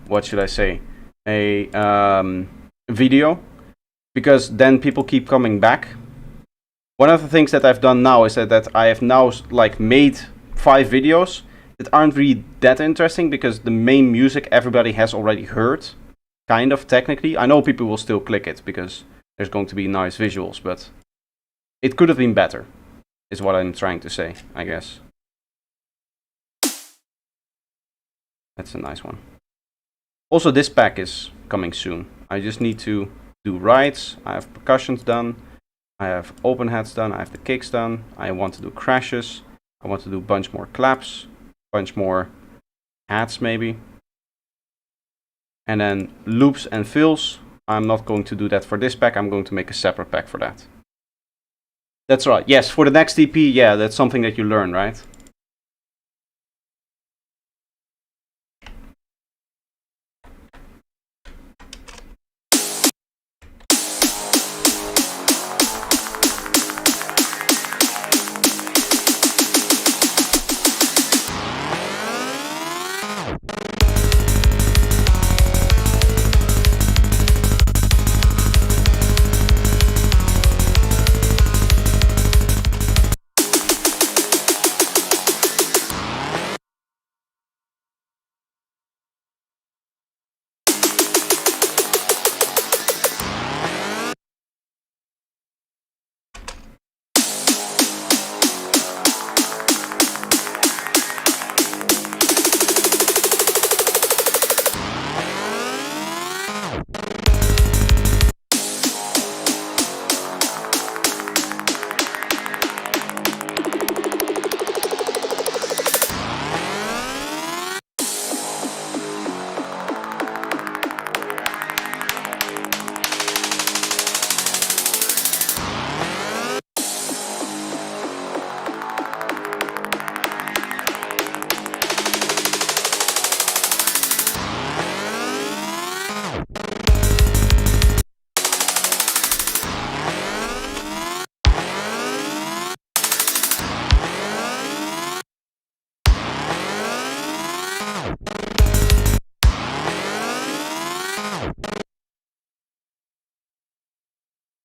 what should I say, a video, because then people keep coming back. One of the things that I've done now is that I have now like made 5 videos that aren't really that interesting, because the main music everybody has already heard, kind of, technically. I know people will still click it because there's going to be nice visuals, but it could have been better, is what I'm trying to say, I guess. That's a nice one. Also, this pack is coming soon. I just need to do rides. I have percussions done. I have open hats done. I have the kicks done. I want to do crashes. I want to do a bunch more claps. Bunch more hats, maybe. And then loops and fills. I'm not going to do that for this pack. I'm going to make a separate pack for that. That's right. Yes, for the next EP, yeah, that's something that you learn, right?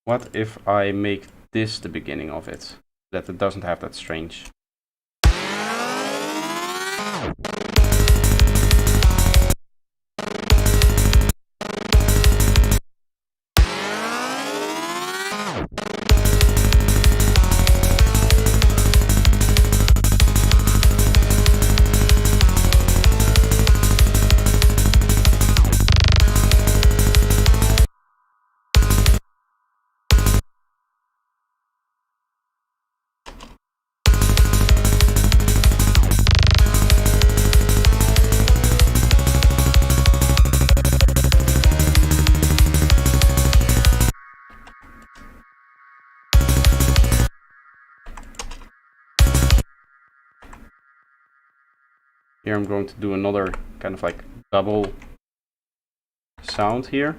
What if I make this the beginning of it, that it doesn't have that strange? Here I'm going to do another kind of like double sound here.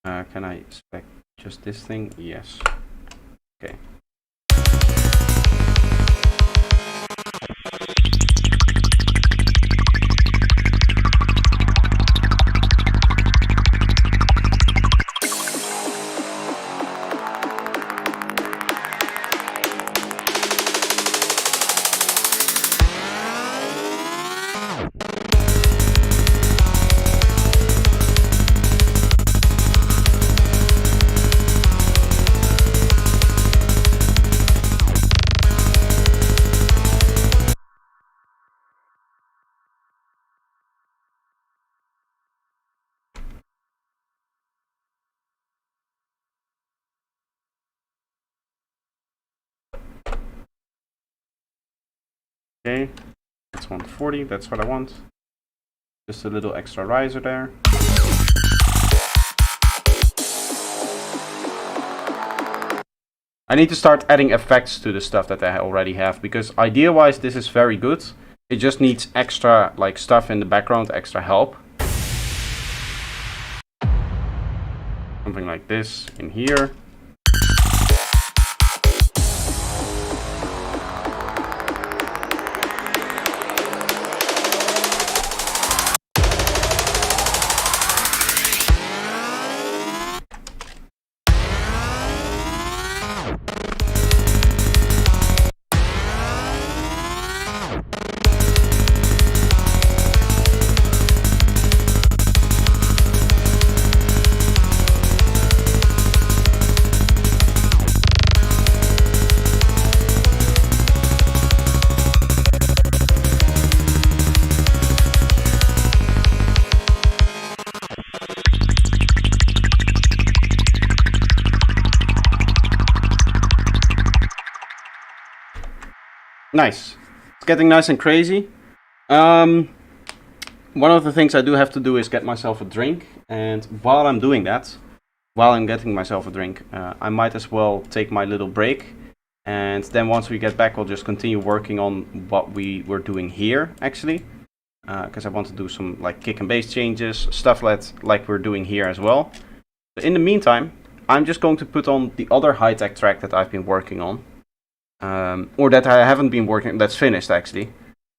Can I select just this thing? Yes. Okay. Okay, that's 140, that's what I want. Just a little extra riser there. I need to start adding effects to the stuff that I already have, because idea-wise this is very good. It just needs extra like stuff in the background, extra help. Something like this in here. Nice. It's getting nice and crazy. One of the things I do have to do is get myself a drink, and while I'm doing that, while I'm getting myself a drink, I might as well take my little break, and then once we get back I'll just continue working on what we were doing here actually, because I want to do some like kick and bass changes, stuff like we're doing here as well. But in the meantime, I'm just going to put on the other high-tech track that I've been working on. Or that I haven't been working, that's finished actually.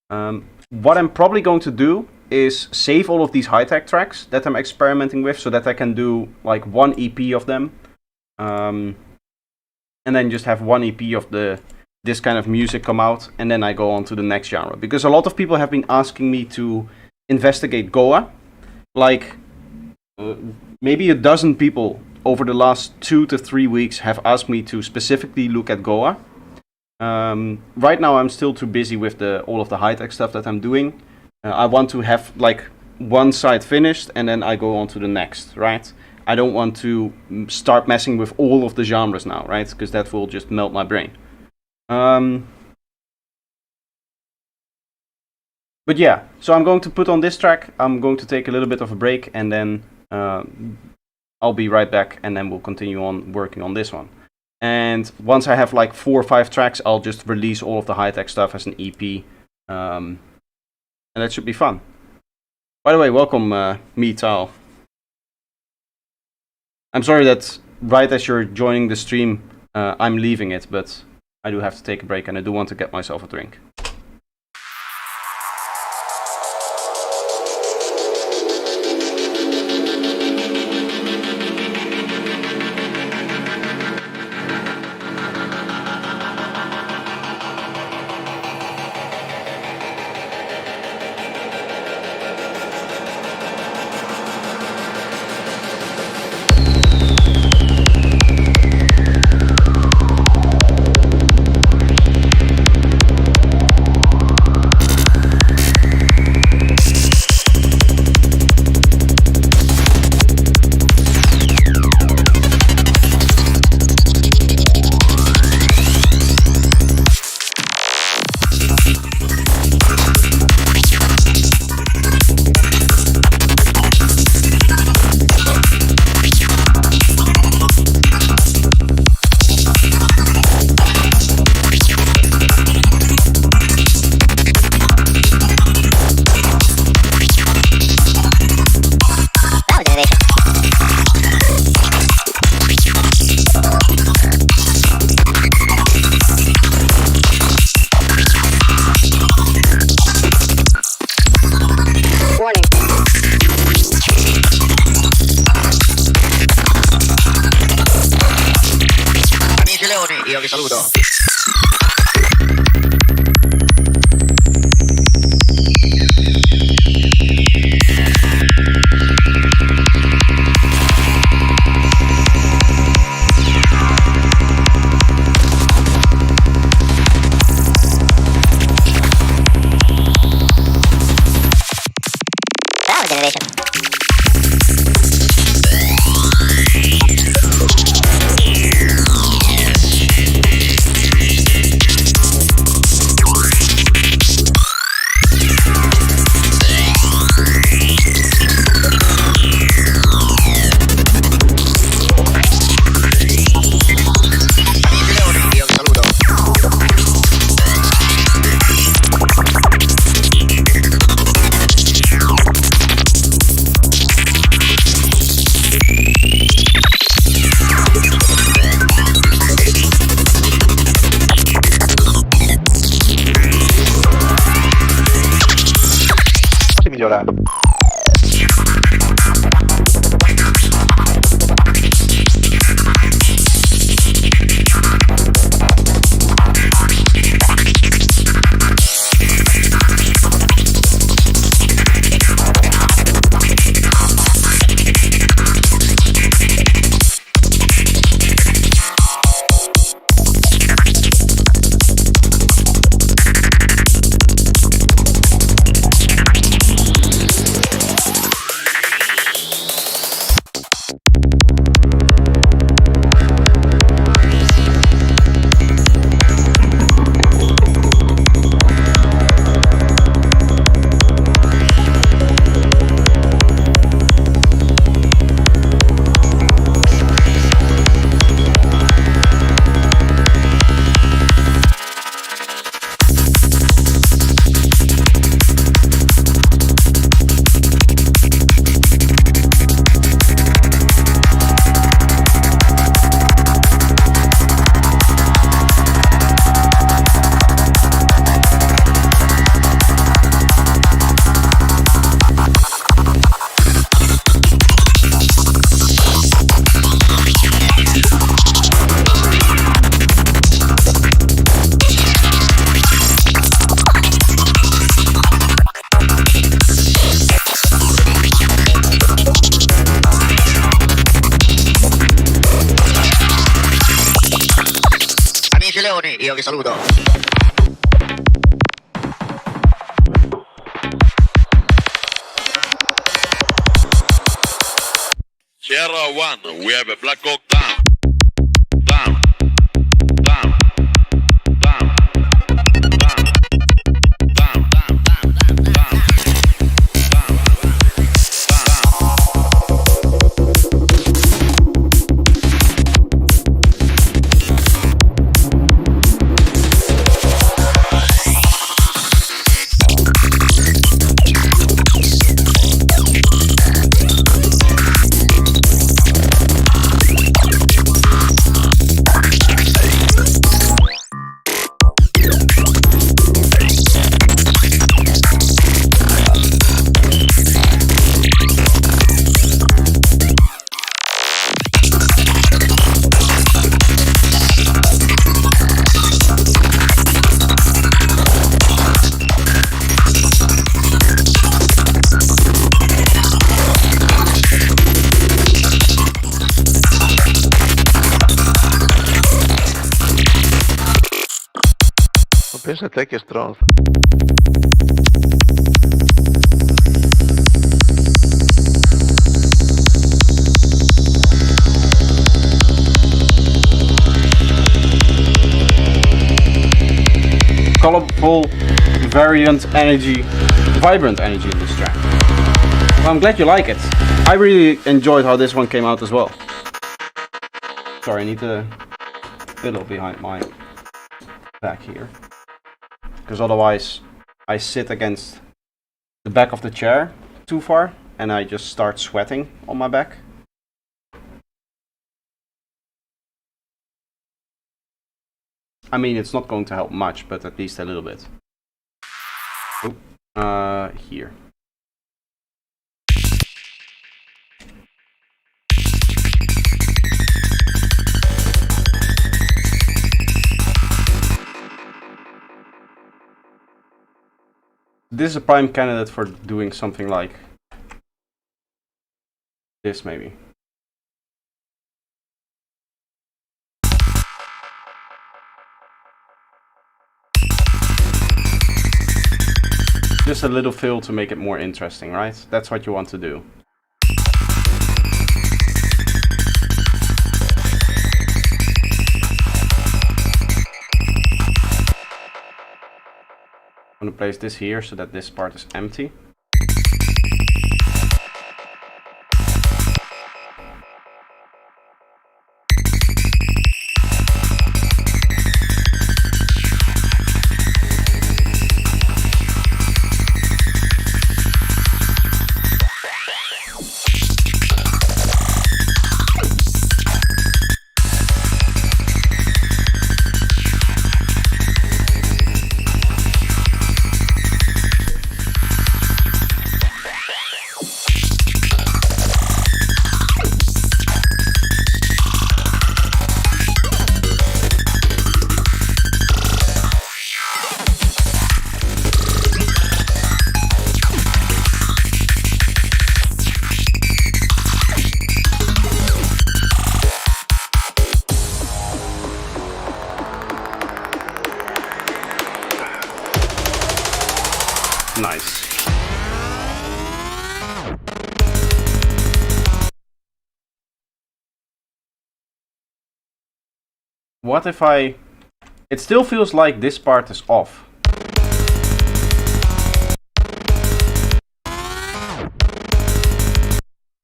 What I'm probably going to do is save all of these high-tech tracks that I'm experimenting with so that I can do like one EP of them. And then just have one EP of this kind of music come out, and then I go on to the next genre. Because a lot of people have been asking me to investigate Goa. Like maybe a dozen people over the last 2 to 3 weeks have asked me to specifically look at Goa. Right now I'm still too busy with all of the high-tech stuff that I'm doing. I want to have like one side finished and then I go on to the next, right? I don't want to start messing with all of the genres now, right? Because that will just melt my brain. But yeah, so I'm going to put on this track. I'm going to take a little bit of a break, and then I'll be right back, and then we'll continue on working on this one. And once I have like 4 or 5 tracks, I'll just release all of the high-tech stuff as an EP. And that should be fun. By the way, welcome, Me Tal. I'm sorry that right as you're joining the stream, I'm leaving it, but I do have to take a break, and I do want to get myself a drink. Leoni, io vi saluto. Power generation. Amici Leoni, io vi saluto. Posso migliorare? Amici Leoni, io vi saluto. Sierra 1, we have a Black Hawk down. Down. Down. Down. Down. Down. Down. Down. Down. Ma pensa a te che stronzo. Colorful, vibrant energy in this track. Well, I'm glad you like it. I really enjoyed how this one came out as well. Sorry, I need to fiddle behind my back here, because otherwise I sit against the back of the chair too far and I just start sweating on my back. I mean, it's not going to help much, but at least a little bit. Oh, here. This is a prime candidate for doing something like this, maybe. Just a little fill to make it more interesting, right? That's what you want to do. I'm going to place this here so that this part is empty. Nice. What if I... It still feels like this part is off.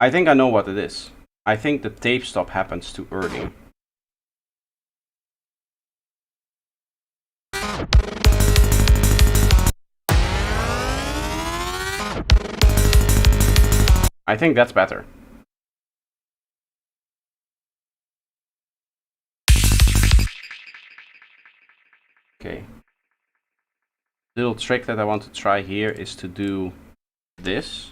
I think I know what it is. I think the tape stop happens too early. I think that's better. Okay. Little trick that I want to try here is to do this.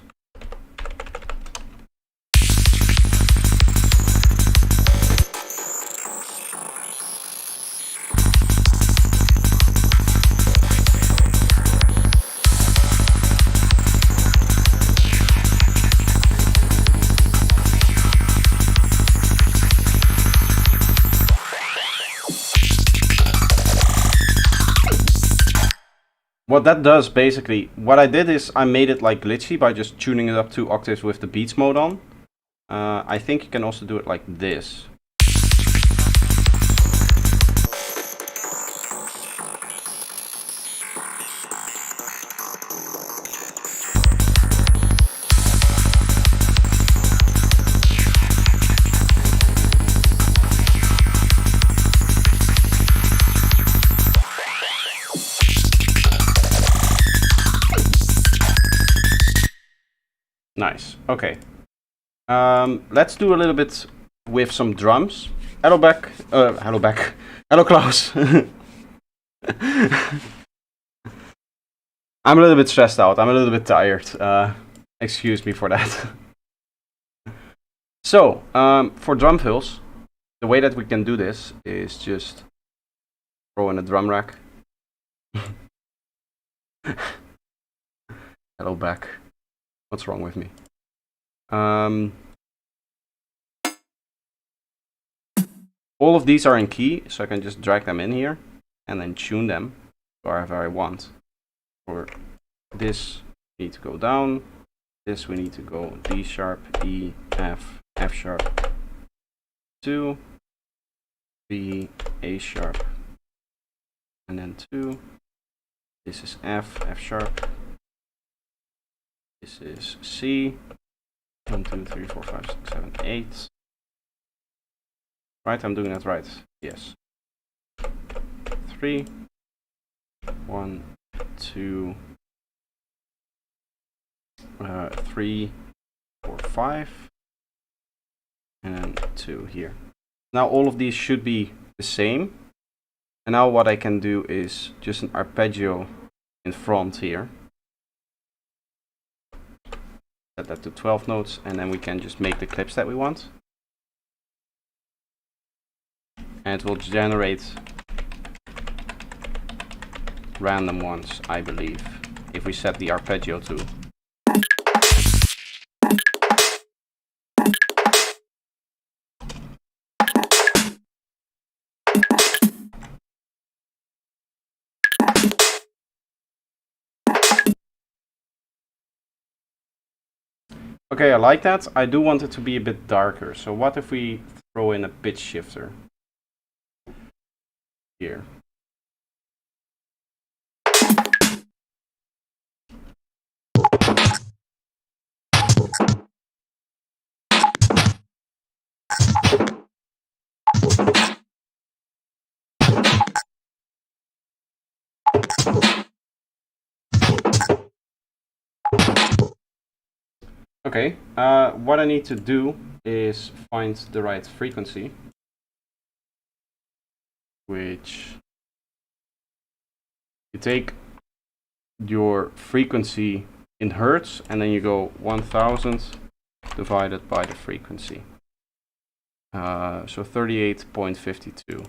What that does basically, what I did is I made it like glitchy by just tuning it up 2 octaves with the beats mode on. I think you can also do it like this. Nice. Okay. Let's do a little bit with some drums. Hello back. Hello back. Hello Klaus. I'm a little bit stressed out. I'm a little bit tired. Excuse me for that. So, for drum fills, the way that we can do this is just throw in a drum rack. Hello back. What's wrong with me? All of these are in key, so I can just drag them in here and then tune them wherever I want. For this, we need to go down. This, we need to go D sharp, E, F, F sharp, 2, B, A sharp, and then 2. This is F, F sharp. This is C. 1, 2, 3, 4, 5, 6, 7, 8. Right, I'm doing that right. Yes. 3. 1, 2, 3, 4, 5. And then 2 here. Now all of these should be the same. And now what I can do is just an arpeggio in front here. Set that to 12 notes, and then we can just make the clips that we want. And it will generate random ones, I believe. if we set the arpeggio to. Okay, I like that. I do want it to be a bit darker. So what if we throw in a pitch shifter here? Okay, what I need to do is find the right frequency, which you take your frequency in hertz and then you go 1000 divided by the frequency. So 38.52.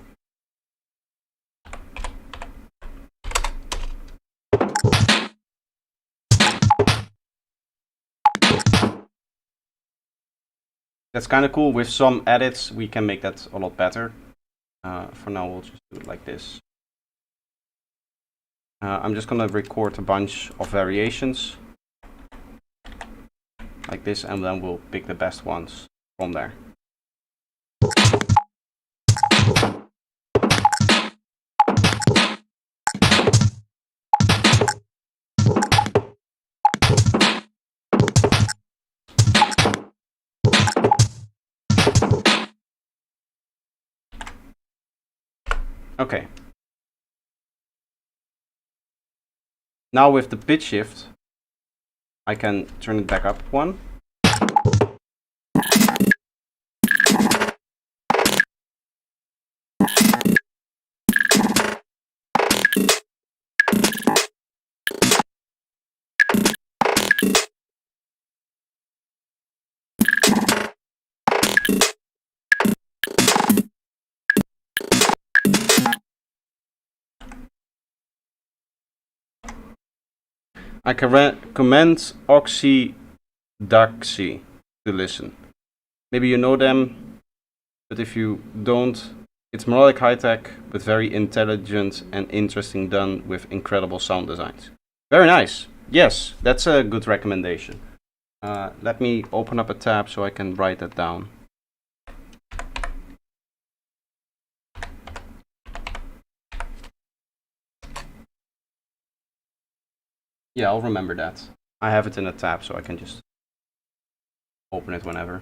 That's kind of cool. With some edits, we can make that a lot better. For now, we'll just do it like this. I'm just going to record a bunch of variations like this, and then we'll pick the best ones from there. Okay. Now with the pitch shift, I can turn it back up one. I can recommend Oxy Daxi to listen. Maybe you know them, but if you don't, it's melodic high-tech, but very intelligent and interesting, done with incredible sound designs. Very nice. Yes, that's a good recommendation. Let me open up a tab so I can write that down. Yeah, I'll remember that. I have it in a tab so I can just open it whenever.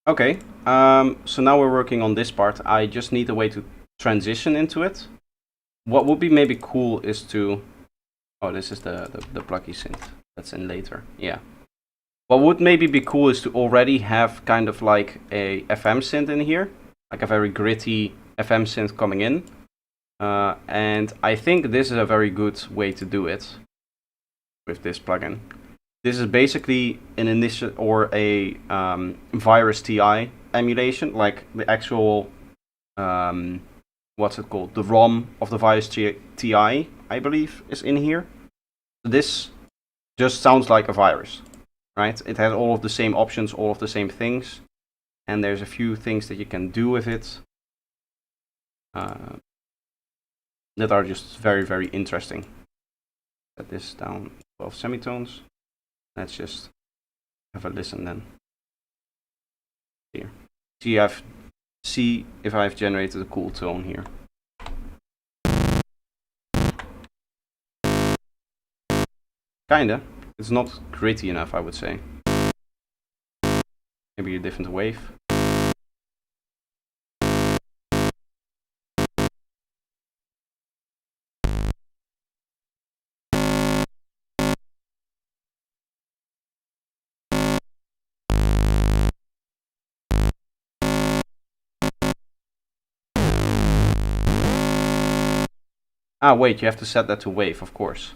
Okay, so now we're working on this part. I just need a way to transition into it. What would be maybe cool is to... Oh, this is the plucky synth. That's in later, yeah. What would maybe be cool is to already have kind of like a FM synth in here. Like a very gritty FM synth coming in. And I think this is a very good way to do it with this plugin. This is basically an initial or a Virus TI emulation, like the actual what's it called? The ROM of the Virus TI, I believe, is in here. This just sounds like a virus, right? It has all of the same options, all of the same things, and there's a few things that you can do with it that are just very, very interesting. Set this down 12 semitones. Let's just have a listen then. Here. See if I've generated a cool tone here. Kinda. It's not gritty enough, I would say. Maybe a different wave. Ah, wait, you have to set that to wave, of course.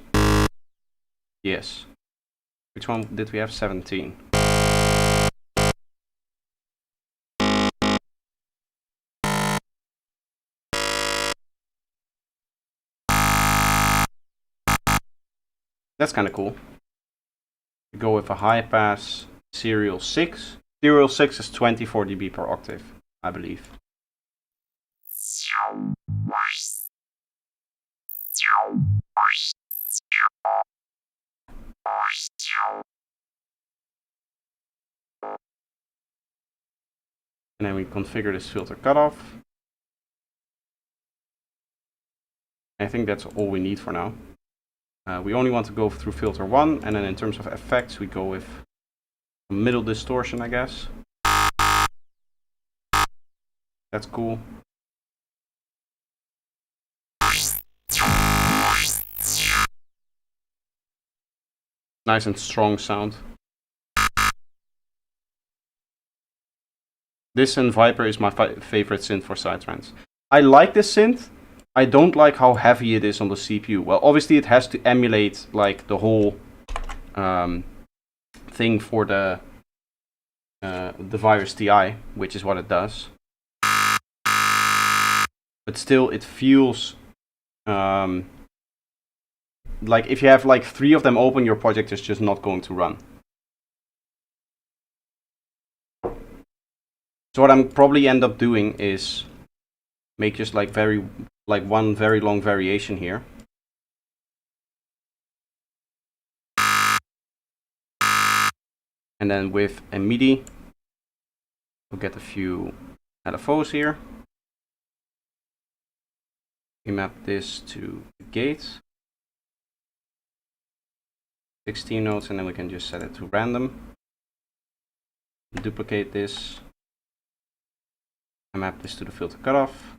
Yes. Which one did we have? 17. That's kind of cool. We go with a high pass serial 6. Serial 6 is 24 dB per octave, I believe. And then we configure this filter cutoff. I think that's all we need for now. We only want to go through filter 1, and then in terms of effects, we go with middle distortion, I guess. That's cool. Nice and strong sound. This and Viper is my favorite synth for psytrance. I like this synth. I don't like how heavy it is on the CPU. Well, obviously it has to emulate like the whole thing for the Virus TI, which is what it does. But still, it feels like if you have like 3 of them open, your project is just not going to run. So what I'm probably end up doing is make just like one very long variation here. And then with a MIDI, we'll get a few LFOs here. We map this to the gate. 16 notes, and then we can just set it to random. Duplicate this. I map this to the filter cutoff.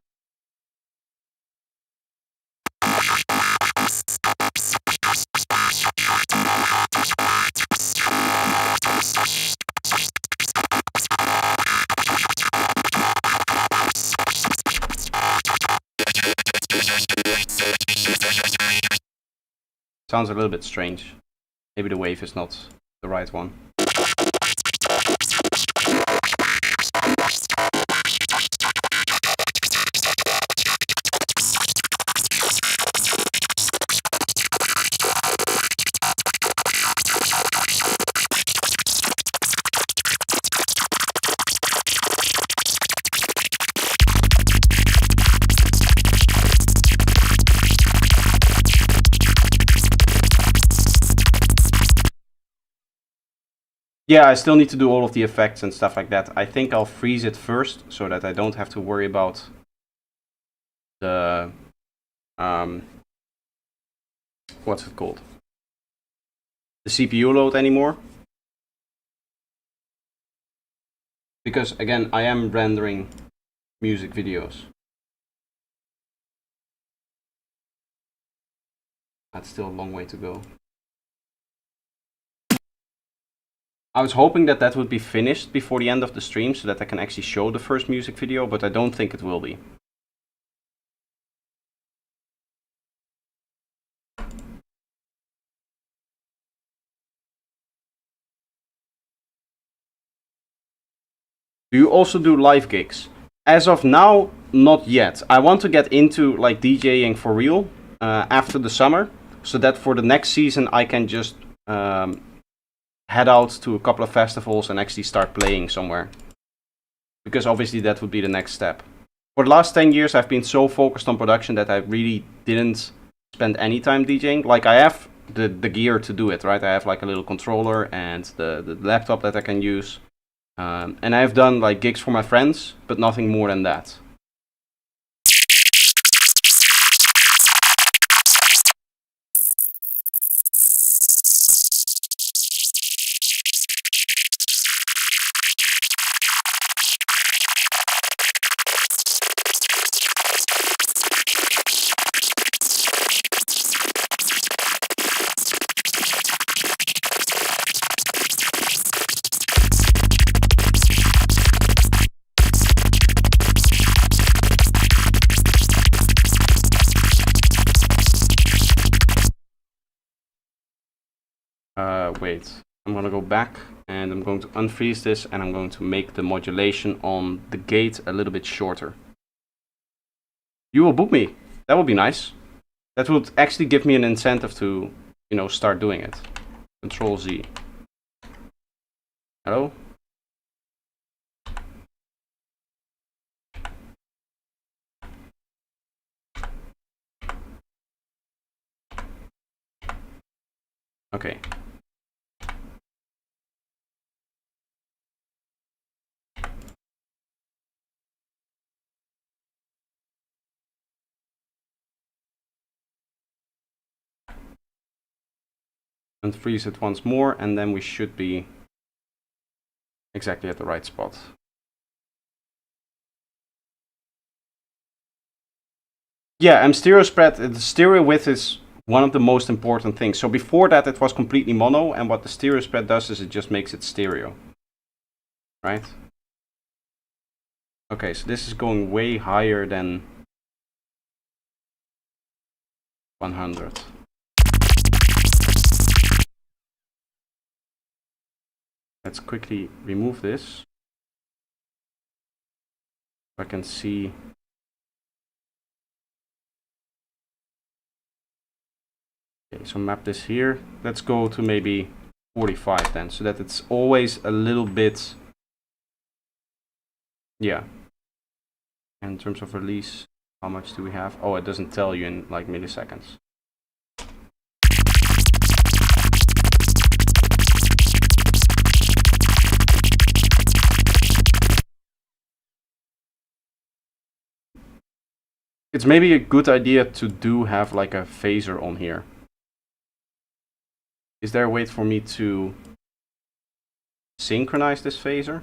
Sounds a little bit strange. Maybe the wave is not the right one. Yeah, I still need to do all of the effects and stuff like that. I think I'll freeze it first so that I don't have to worry about the what's it called? The CPU load anymore. Because again, I am rendering music videos. That's still a long way to go. I was hoping that that would be finished before the end of the stream so that I can actually show the first music video, but I don't think it will be. Do you also do live gigs? As of now, not yet. I want to get into like DJing for real after the summer, so that for the next season I can just head out to a couple of festivals and actually start playing somewhere. Because obviously that would be the next step. For the last 10 years I've been so focused on production that I really didn't spend any time DJing. Like I have the gear to do it, right? I have like a little controller and the laptop that I can use. And I've done like gigs for my friends, but nothing more than that. wait. I'm gonna go back and I'm going to unfreeze this and I'm going to make the modulation on the gate a little bit shorter. You will book me. That would be nice. That would actually give me an incentive to, you know, start doing it. Control Z. Hello? Okay. Unfreeze it once more and then we should be exactly at the right spot. Yeah, stereo spread, the stereo width is one of the most important things. So before that it was completely mono, and what the stereo spread does is it just makes it stereo. Right? Okay, so this is going way higher than 100. Let's quickly remove this. I can see. Okay, so map this here. Let's go to maybe 45 then, so that it's always a little bit. Yeah. In terms of release, how much do we have? Oh, it doesn't tell you in like milliseconds. It's maybe a good idea to have like a phaser on here. Is there a way for me to synchronize this phaser?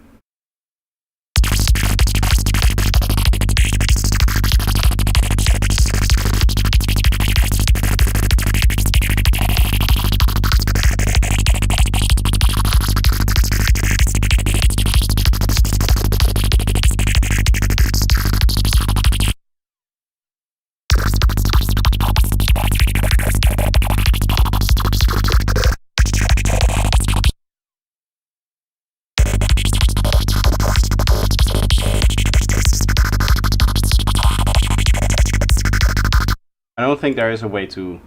I don't think there is a way to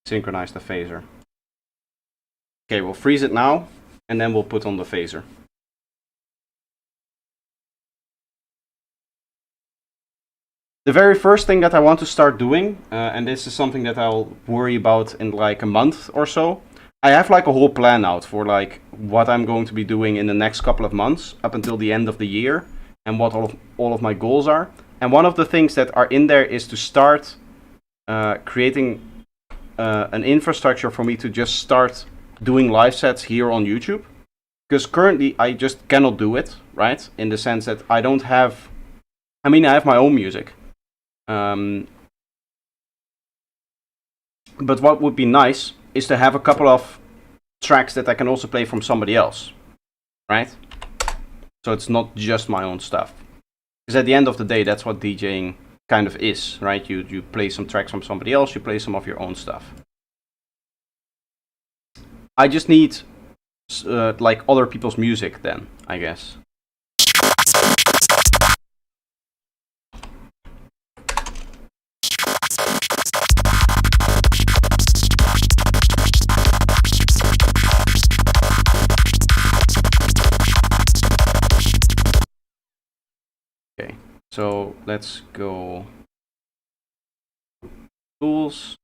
synchronize the phaser. Okay, we'll freeze it now, and then we'll put on the phaser. The very first thing that I want to start doing, and this is something that I'll worry about in like a month or so, I have like a whole plan out for like what I'm going to be doing in the next couple of months up until the end of the year, and what all of my goals are. And one of the things that are in there is to start creating an infrastructure for me to just start doing live sets here on YouTube. Because currently I just cannot do it, right? In the sense that I don't have, I mean, I have my own music. But what would be nice is to have a couple of tracks that I can also play from somebody else, right? So it's not just my own stuff. Because at the end of the day, that's what DJing kind of is, right? You play some tracks from somebody else, you play some of your own stuff. I just need like other people's music then, I guess. Okay, so let's go tools.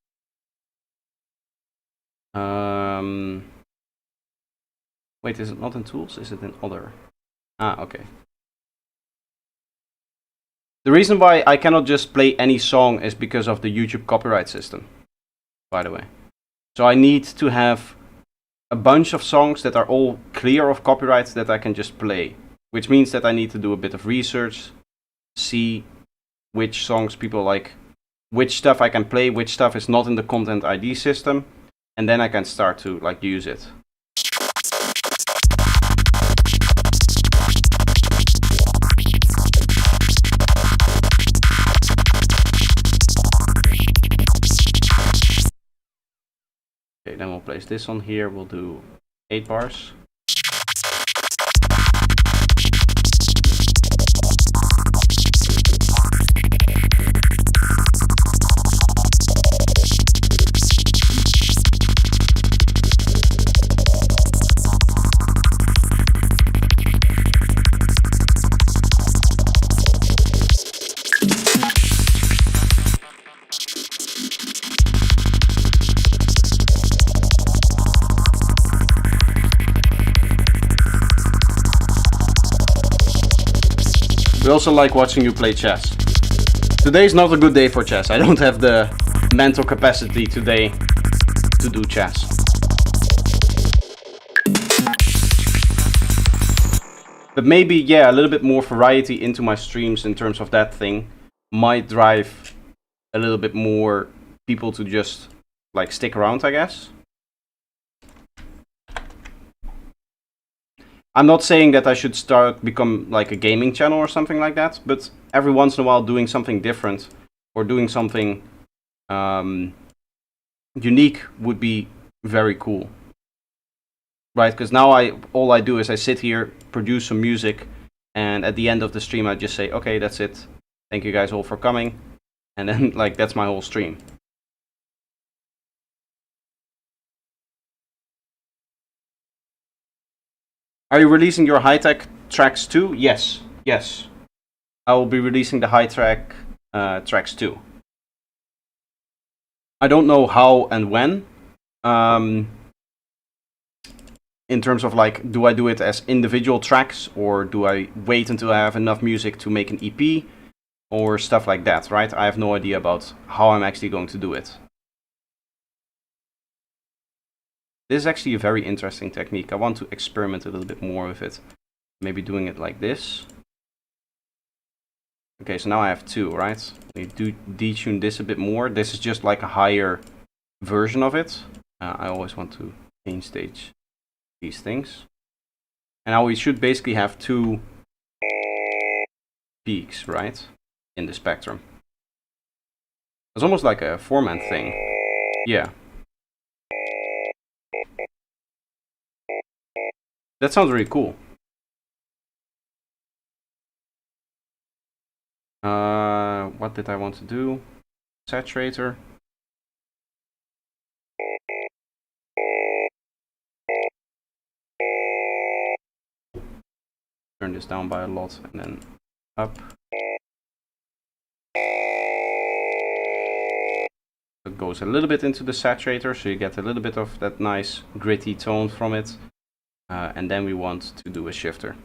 Wait, is it not in tools? Is it in other? Ah, okay. The reason why I cannot just play any song is because of the YouTube copyright system, by the way. So I need to have a bunch of songs that are all clear of copyrights that I can just play, which means that I need to do a bit of research, see which songs people like, which stuff I can play, which stuff is not in the content ID system, and then I can start to like use it. Okay, then we'll place this on here. We'll do 8 bars. We also like watching you play chess. Today's not a good day for chess. I don't have the mental capacity today to do chess. But maybe, yeah, a little bit more variety into my streams in terms of that thing might drive a little bit more people to just like stick around, I guess. I'm not saying that I should become like a gaming channel or something like that, but every once in a while doing something different or doing something unique would be very cool. Right, because now all I do is I sit here, produce some music, and at the end of the stream I just say, okay, that's it. Thank you guys all for coming. And then like that's my whole stream. Are you releasing your high-tech tracks too? Yes, yes. I will be releasing the high-tech tracks too. I don't know how and when. In terms of like, do I do it as individual tracks, or do I wait until I have enough music to make an EP, or stuff like that, right? I have no idea about how I'm actually going to do it. This is actually a very interesting technique. I want to experiment a little bit more with it. Maybe doing it like this. Okay, so now I have 2, right? We do detune this a bit more. This is just like a higher version of it. I always want to main stage these things. And now we should basically have 2 peaks, right? In the spectrum. It's almost like a 4-man thing. Yeah. That sounds really cool. What did I want to do? Saturator. Turn this down by a lot and then up. It goes a little bit into the saturator, so you get a little bit of that nice gritty tone from it. And then we want to do a shifter.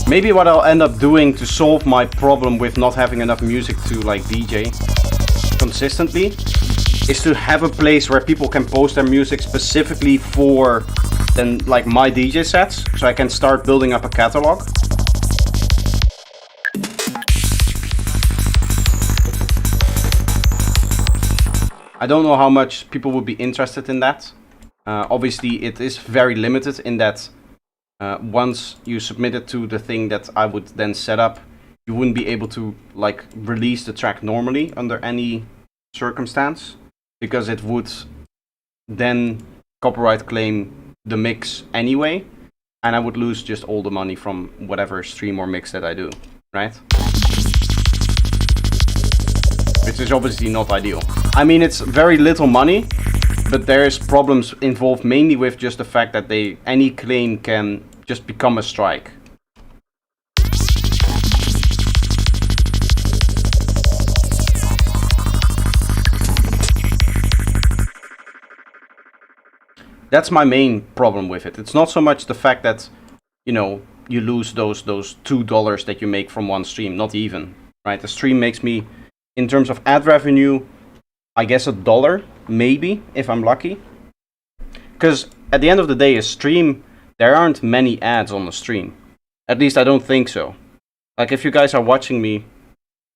Maybe what I'll end up doing to solve my problem with not having enough music to like DJ consistently is to have a place where people can post their music specifically for then like my DJ sets, so I can start building up a catalog. I don't know how much people would be interested in that. Obviously it is very limited in that once you submit it to the thing that I would then set up, you wouldn't be able to like release the track normally under any circumstance, because it would then copyright claim the mix anyway, and I would lose just all the money from whatever stream or mix that I do, right? which is obviously not ideal. I mean, it's very little money, but there's problems involved mainly with just the fact that any claim can just become a strike. That's my main problem with it. It's not so much the fact that, you know, you lose those $2 that you make from one stream, not even, right? The stream makes me, in terms of ad revenue, I guess $1, maybe, if I'm lucky. Because at the end of the day, a stream, there aren't many ads on the stream. At least I don't think so. Like, if you guys are watching me,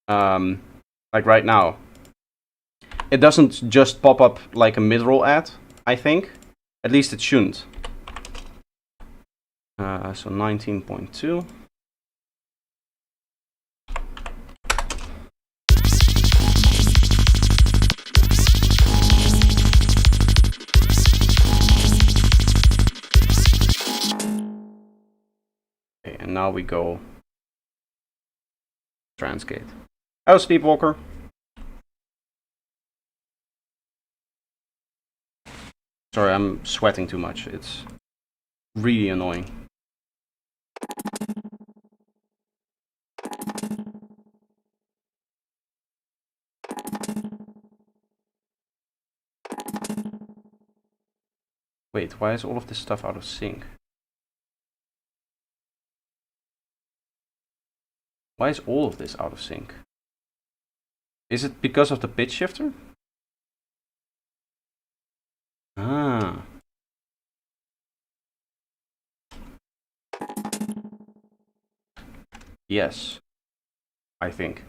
like right now, it doesn't just pop up like a mid-roll ad, I think. At least it shouldn't. So 19.2. Okay, and now we go Transgate. Oh, Sleepwalker. Sorry, I'm sweating too much. It's really annoying. Wait, why is all of this stuff out of sync? Why is all of this out of sync? Is it because of the pitch shifter? Ah. Yes, I think.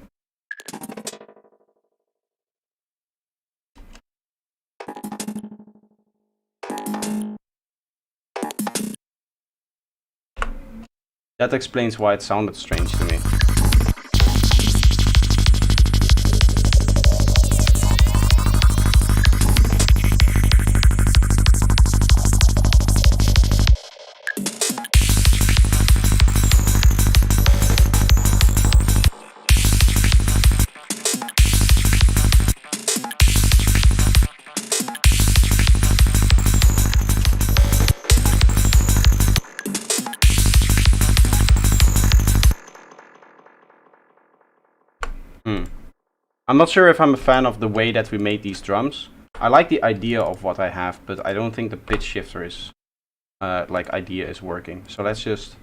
That explains why it sounded strange to me. I'm not sure if I'm a fan of the way that we made these drums. I like the idea of what I have, but I don't think the pitch shifter is idea is working. So let's just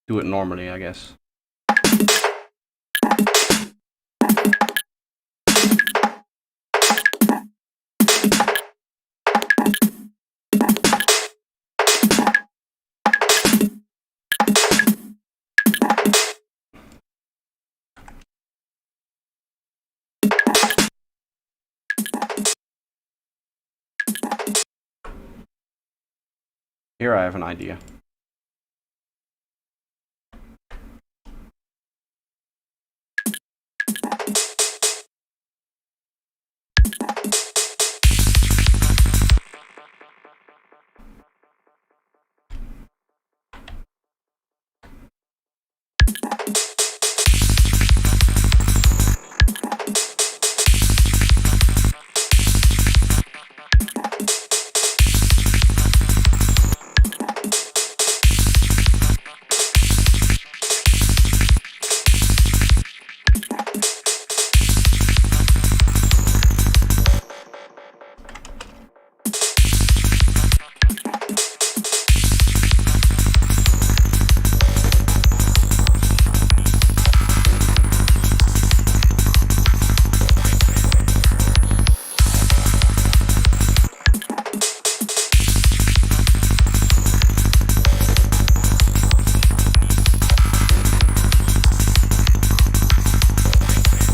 do it normally, I guess. Here I have an idea.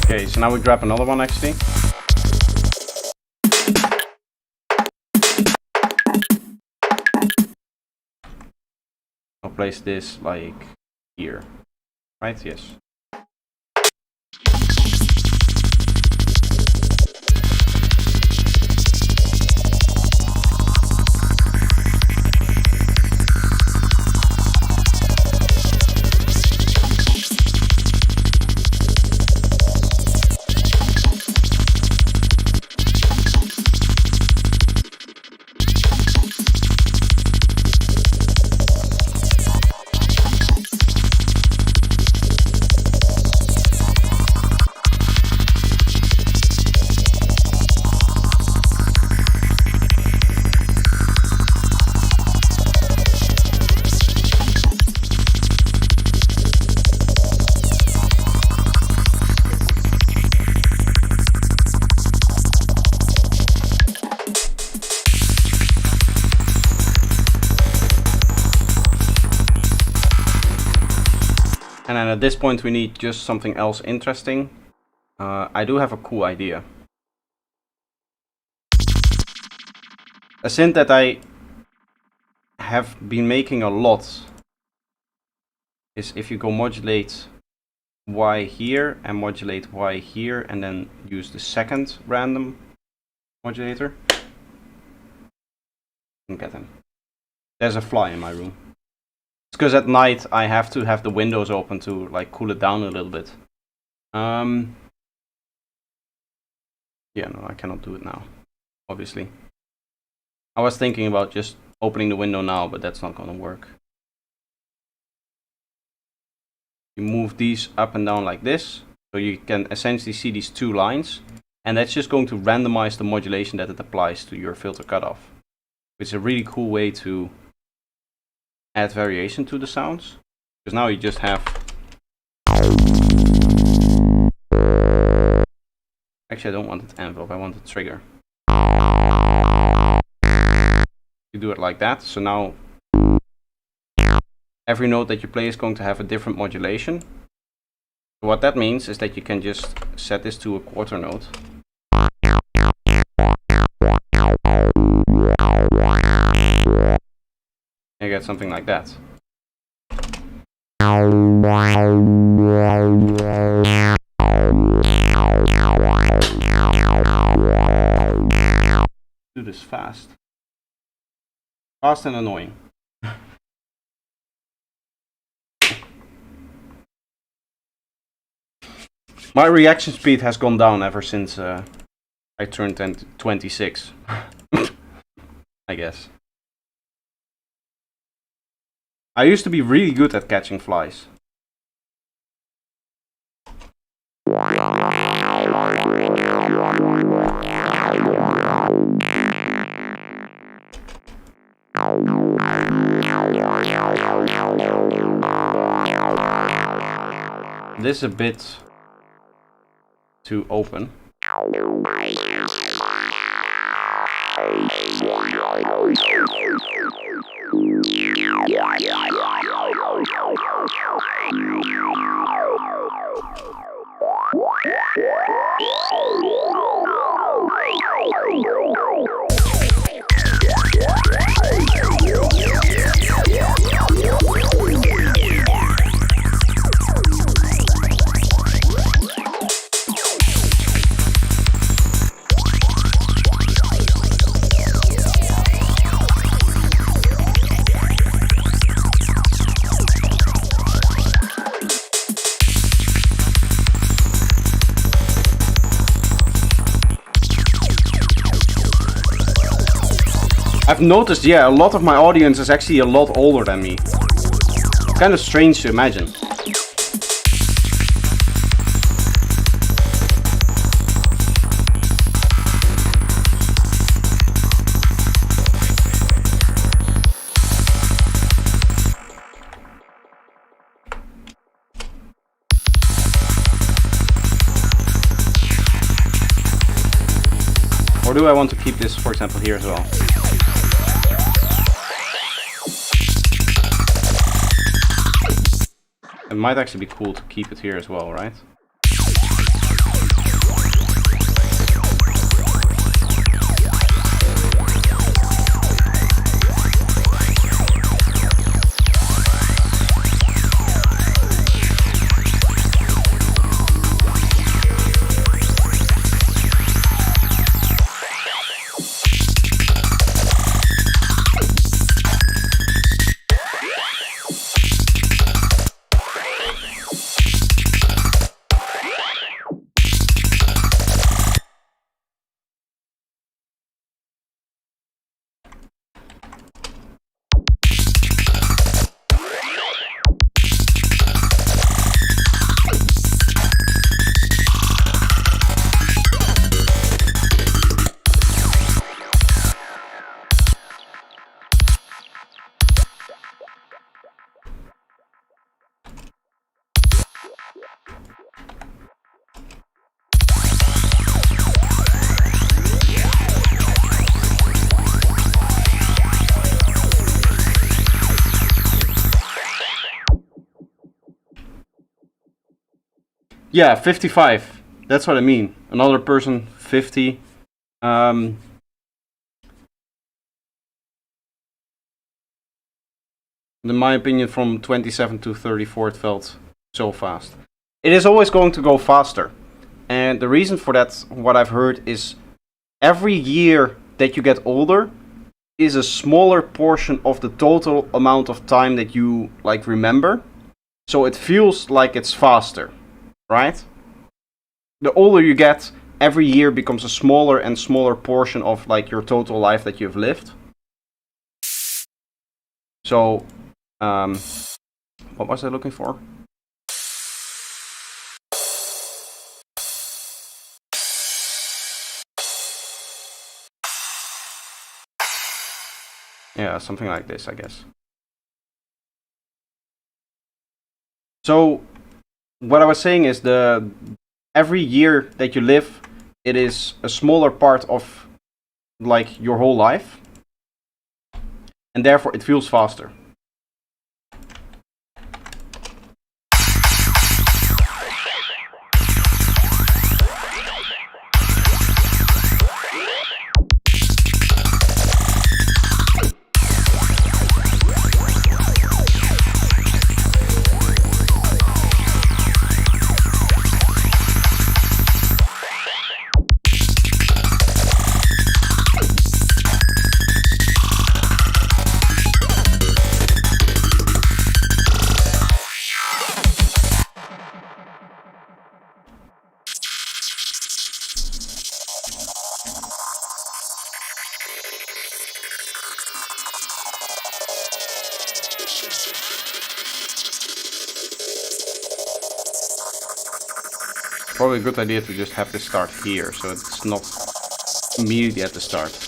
Okay, so now we grab another one actually. I'll place this like here. Right? Yes. And at this point we need just something else interesting. I do have a cool idea. A synth that I have been making a lot is if you go modulate Y here and modulate Y here and then use the second random modulator. Look at him. There's a fly in my room. It's because at night I have to have the windows open to like cool it down a little bit. Yeah, no, I cannot do it now, obviously. I was thinking about just opening the window now, but that's not gonna work. You move these up and down like this, so you can essentially see these two lines, and that's just going to randomize the modulation that it applies to your filter cutoff. Which is a really cool way to add variation to the sounds, because now you just have... Actually, I don't want it envelope, I want the trigger. You do it like that, so now every note that you play is going to have a different modulation. So what that means is that you can just set this to a quarter note. You get something like that. Do this fast. Fast and annoying. My reaction speed has gone down ever since I turned 26. I guess. I used to be really good at catching flies. This is a bit too open. I've noticed, yeah, a lot of my audience is actually a lot older than me. Kind of strange to imagine. Or do I want to keep this, for example, here as well? It might actually be cool to keep it here as well, right? Yeah, 55. That's what I mean. Another person, 50. In my opinion, from 27 to 34, it felt so fast. It is always going to go faster. And the reason for that, what I've heard, is every year that you get older is a smaller portion of the total amount of time that you like remember. So it feels like it's faster, right? The older you get, every year becomes a smaller and smaller portion of like your total life that you've lived. So, what was I looking for? Yeah, something like this, I guess. So, what I was saying is every year that you live, it is a smaller part of like your whole life, and therefore it feels faster. Probably a good idea to just have this start here, so it's not immediately at the start.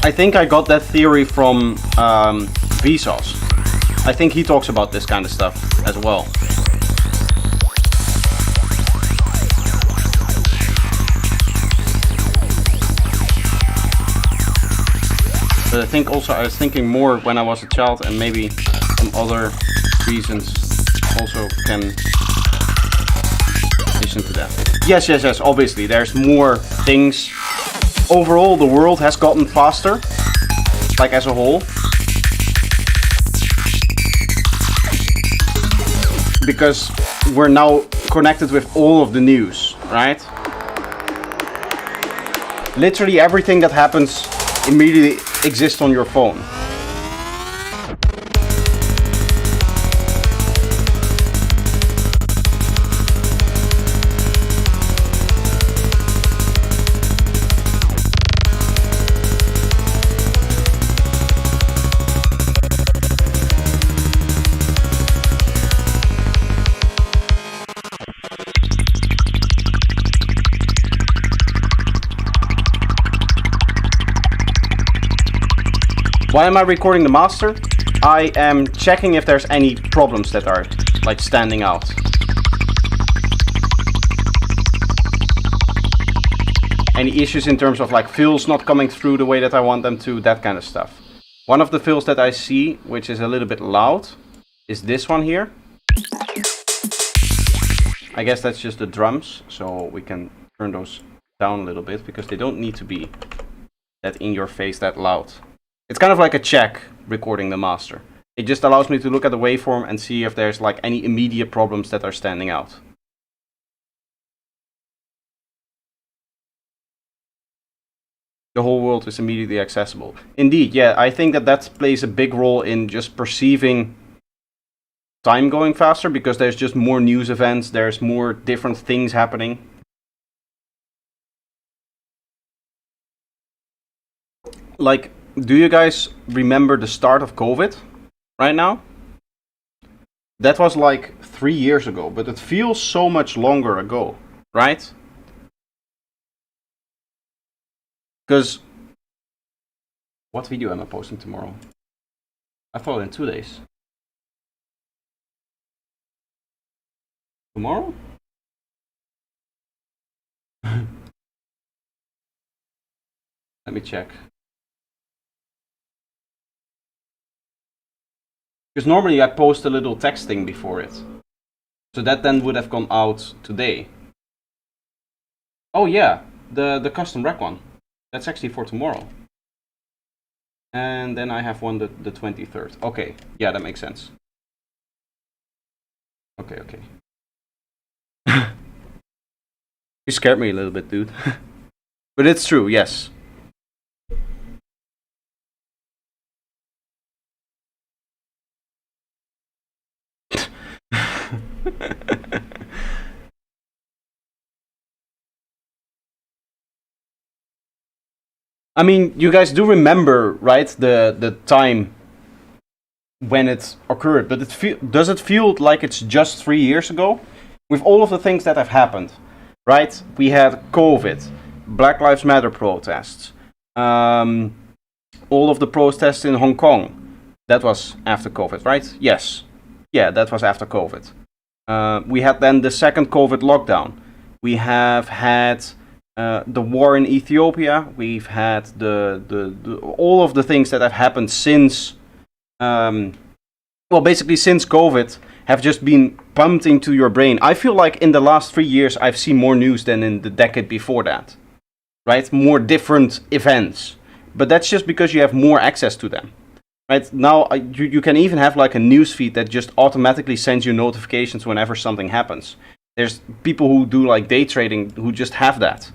I think I got that theory from Vsauce. I think he talks about this kind of stuff as well. But I think also I was thinking more when I was a child, and maybe some other reasons also can listen to that. Yes, obviously there's more things. Overall, the world has gotten faster, like as a whole. Because we're now connected with all of the news, right? Literally everything that happens immediately exists on your phone. Why am I recording the master? I am checking if there's any problems that are like standing out. Any issues in terms of like fills not coming through the way that I want them to, that kind of stuff. One of the fills that I see, which is a little bit loud, is this one here. I guess that's just the drums, so we can turn those down a little bit because they don't need to be that in your face, that loud. It's kind of like a check recording the master. It just allows me to look at the waveform and see if there's like any immediate problems that are standing out. The whole world is immediately accessible. Indeed, yeah, I think that plays a big role in just perceiving time going faster because there's just more news events, there's more different things happening. Like, do you guys remember the start of COVID right now? That was like 3 years ago, but it feels so much longer ago, right? Because What video am I posting tomorrow? I thought in 2 days. Tomorrow? Let me check. Because normally I post a little text thing before it. So that then would have gone out today. Oh yeah, the custom rack one. That's actually for tomorrow. And then I have one the 23rd. Okay, yeah, that makes sense. Okay. You scared me a little bit, dude. But it's true, yes. I mean, you guys do remember, right, the time when it occurred, but does it feel like it's just 3 years ago? With all of the things that have happened, right? We had COVID, Black Lives Matter protests, all of the protests in Hong Kong. That was after COVID, right? Yes. Yeah, that was after COVID. We had then the second COVID lockdown. We have had the war in Ethiopia. We've had the all of the things that have happened since, well, basically since COVID, have just been pumped into your brain. I feel like in the last 3 years I've seen more news than in the decade before that, right? More different events, but that's just because you have more access to them. Right now, you can even have like a news feed that just automatically sends you notifications whenever something happens. There's people who do like day trading who just have that.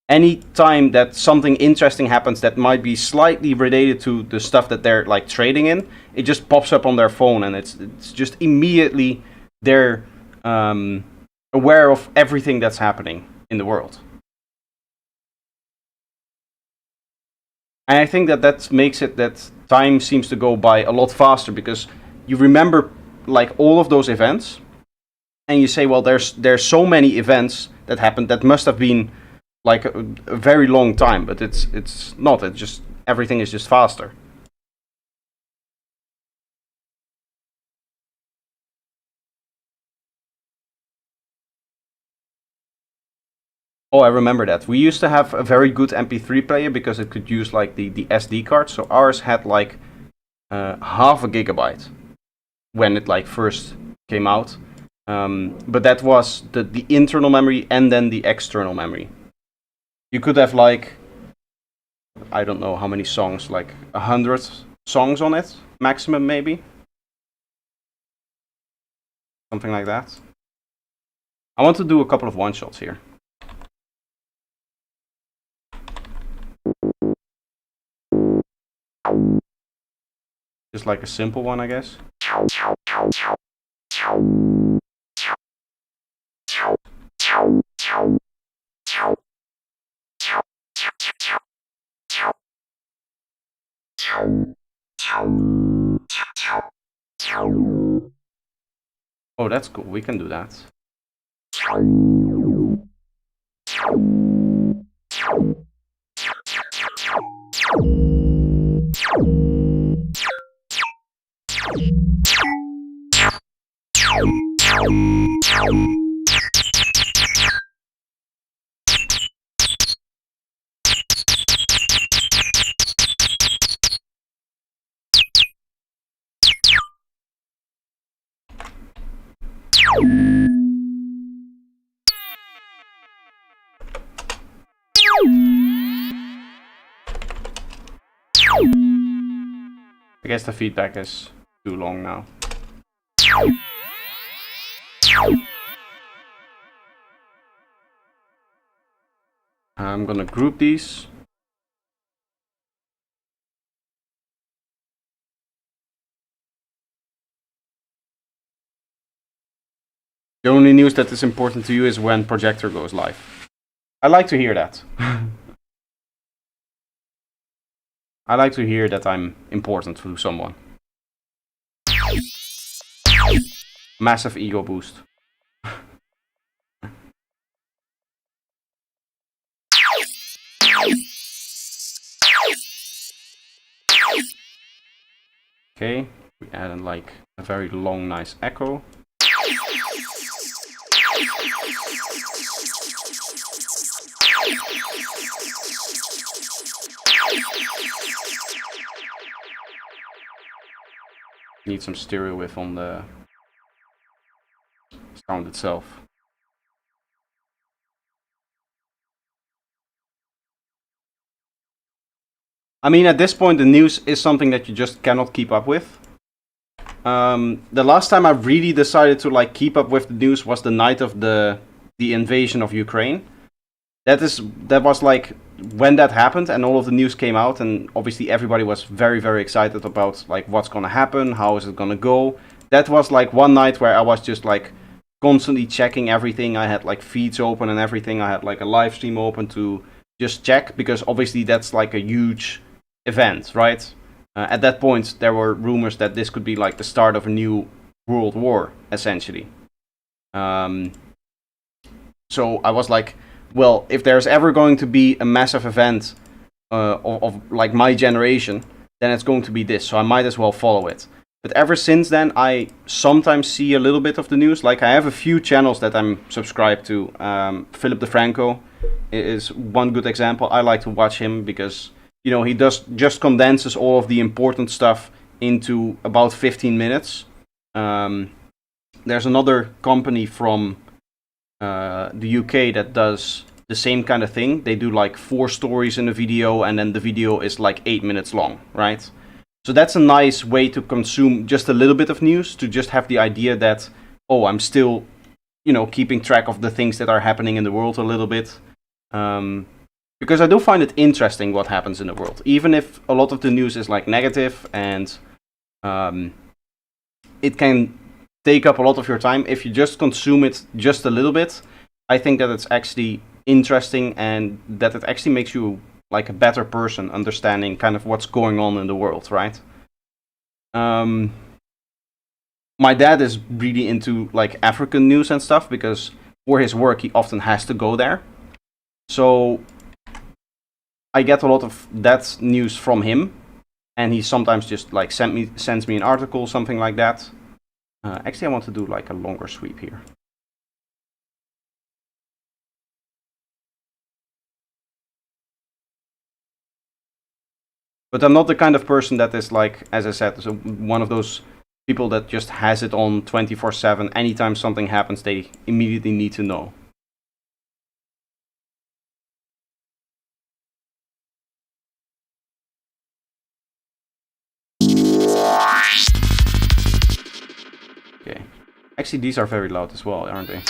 Any time that something interesting happens that might be slightly related to the stuff that they're like trading in, it just pops up on their phone, and it's just immediately they're aware of everything that's happening in the world. And I think that makes it that time seems to go by a lot faster, because you remember like all of those events, and you say, well, there's so many events that happened that must have been like a very long time, but it's not. It's just everything is just faster. Oh, I remember that. We used to have a very good MP3 player because it could use like the SD card. So ours had like half a gigabyte when it like first came out. But that was the internal memory and then the external memory. You could have like, I don't know how many songs, like 100 songs on it, maximum maybe. Something like that. I want to do a couple of one-shots here. Just like a simple one, I guess. Oh, that's cool. We can do that. I guess the feedback is too long now. I'm gonna group these. The only news that is important to you is when Projector goes live. I like to hear that. I like to hear that I'm important to someone. Massive ego boost. okay. We added like a very long, nice echo. Need some stereo width on the sound itself. I mean, at this point, the news is something that you just cannot keep up with. The last time I really decided to like keep up with the news was the night of the invasion of Ukraine. That was like when that happened and all of the news came out, and obviously everybody was very, very excited about like what's gonna happen, how is it gonna go. That was like one night where I was just like constantly checking everything. I had like feeds open and everything. I had like a live stream open to just check, because obviously that's like a huge event, right? At that point, there were rumors that this could be like the start of a new world war, essentially. So I was like, well, if there's ever going to be a massive event of like my generation, then it's going to be this. So I might as well follow it. But ever since then, I sometimes see a little bit of the news. Like I have a few channels that I'm subscribed to. Philip DeFranco is one good example. I like to watch him because, you know, he just condenses all of the important stuff into about 15 minutes. There's another company from the UK that does the same kind of thing. They do like 4 stories in a video, and then the video is like 8 minutes long, right? So that's a nice way to consume just a little bit of news, to just have the idea that, oh, I'm still, you know, keeping track of the things that are happening in the world a little bit. Because I do find it interesting what happens in the world, even if a lot of the news is like negative and it can take up a lot of your time. If you just consume it just a little bit, I think that it's actually interesting and that it actually makes you like a better person, understanding kind of what's going on in the world, right? My dad is really into like African news and stuff, because for his work he often has to go there. So I get a lot of that news from him, and he sometimes just like sends me an article, something like that. Actually, I want to do like a longer sweep here. But I'm not the kind of person that is like, as I said, one of those people that just has it on 24/7. Anytime something happens, they immediately need to know. Okay. Actually, these are very loud as well, aren't they?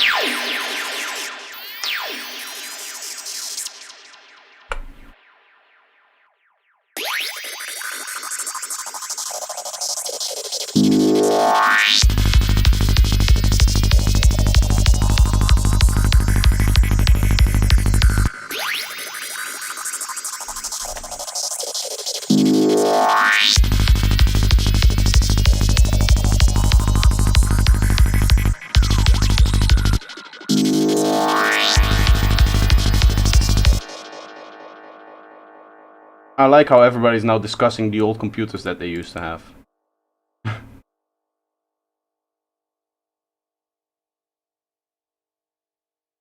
I like how everybody's now discussing the old computers that they used to have.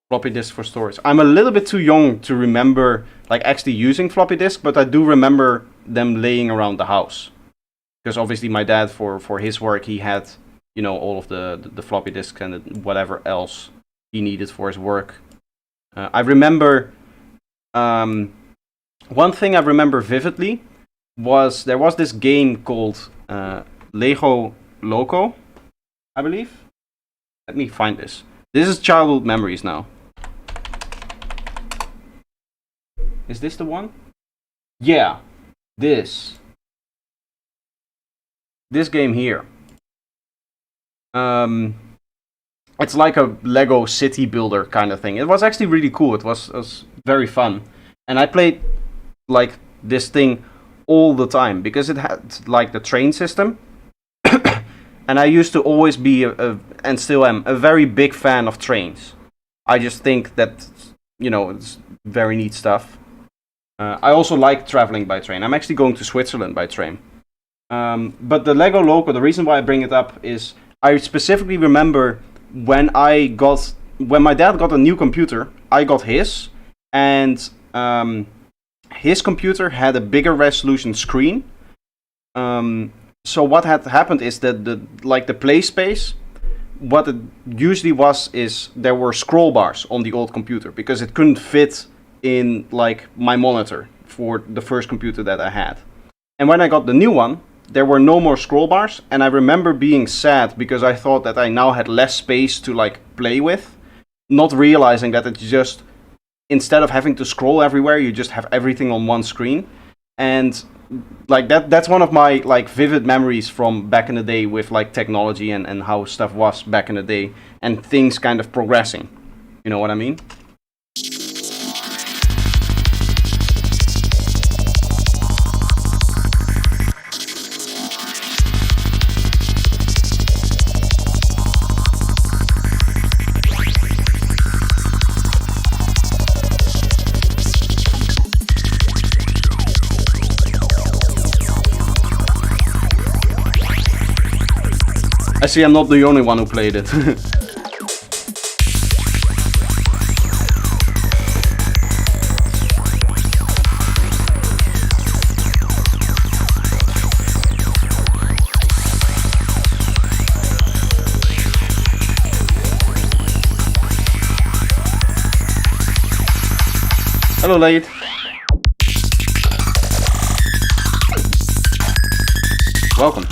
Floppy disk for storage. I'm a little bit too young to remember like actually using floppy disk, but I do remember them laying around the house. Because obviously my dad, for his work, he had, you know, all of the floppy disks and whatever else he needed for his work. I remember... one thing I remember vividly was there was this game called Lego Loco, I believe. Let me find this. This is childhood memories now. Is this the one? Yeah, this game here. It's like a Lego city builder kind of thing. It was actually really cool. It was very fun, and I played like this thing all the time because it had like the train system. And I used to always be and still am a very big fan of trains. I just think that, you know, it's very neat stuff. I also like traveling by train. I'm actually going to Switzerland by train. But the Lego Loco, the reason why I bring it up is I specifically remember when my dad got a new computer, I got his, and his computer had a bigger resolution screen. So what had happened is that the play space, what it usually was is there were scroll bars on the old computer because it couldn't fit in like my monitor for the first computer that I had. And when I got the new one, there were no more scroll bars, and I remember being sad because I thought that I now had less space to like play with, not realizing that it's just, instead of having to scroll everywhere, you just have everything on one screen. And like that's one of my like vivid memories from back in the day with like technology and how stuff was back in the day and things kind of progressing. You know what I mean? I see I'm not the only one who played it. Hello, Lade. Welcome.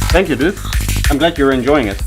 Thank you, dude. I'm glad you're enjoying it.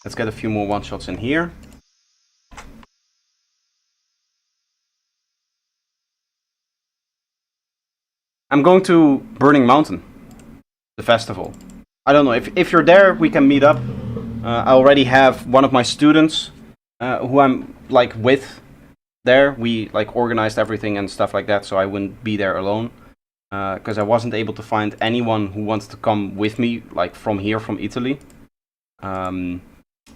Let's get a few more one-shots in here. I'm going to Burning Mountain, the festival. I don't know, if you're there, we can meet up. I already have one of my students who I'm like with there. We like organized everything and stuff like that, so I wouldn't be there alone. Because I wasn't able to find anyone who wants to come with me, like from here, from Italy.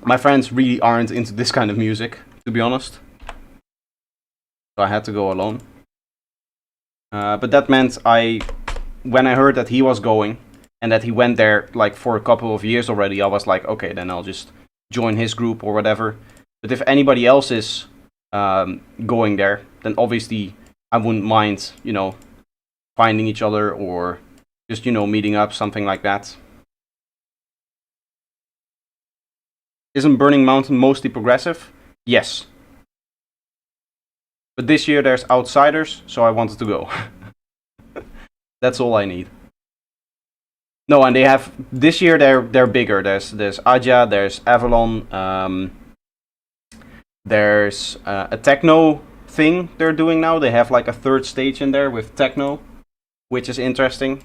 My friends really aren't into this kind of music, to be honest. So I had to go alone. But that meant when I heard that he was going, and that he went there like for a couple of years already, I was like, okay, then I'll just join his group or whatever. But if anybody else is going there, then obviously I wouldn't mind, you know, finding each other or just, you know, meeting up, something like that. Isn't Burning Mountain mostly progressive? Yes. But this year there's Outsiders, so I wanted to go. That's all I need. No, and they have this year they're bigger. There's Aja, there's Avalon, there's a techno thing they're doing now. They have like a third stage in there with techno, which is interesting.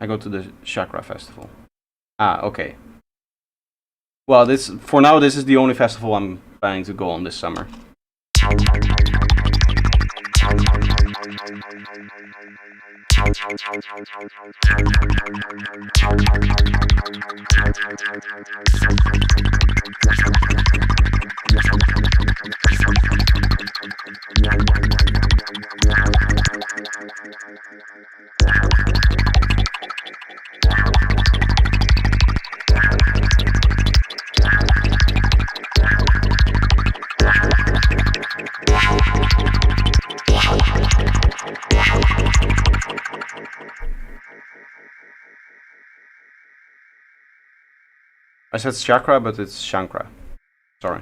I go to the Chakra Festival. Ah, okay. Well, for now this is the only festival I'm planning to go on this summer. I said chakra, but it's Shankra. Sorry.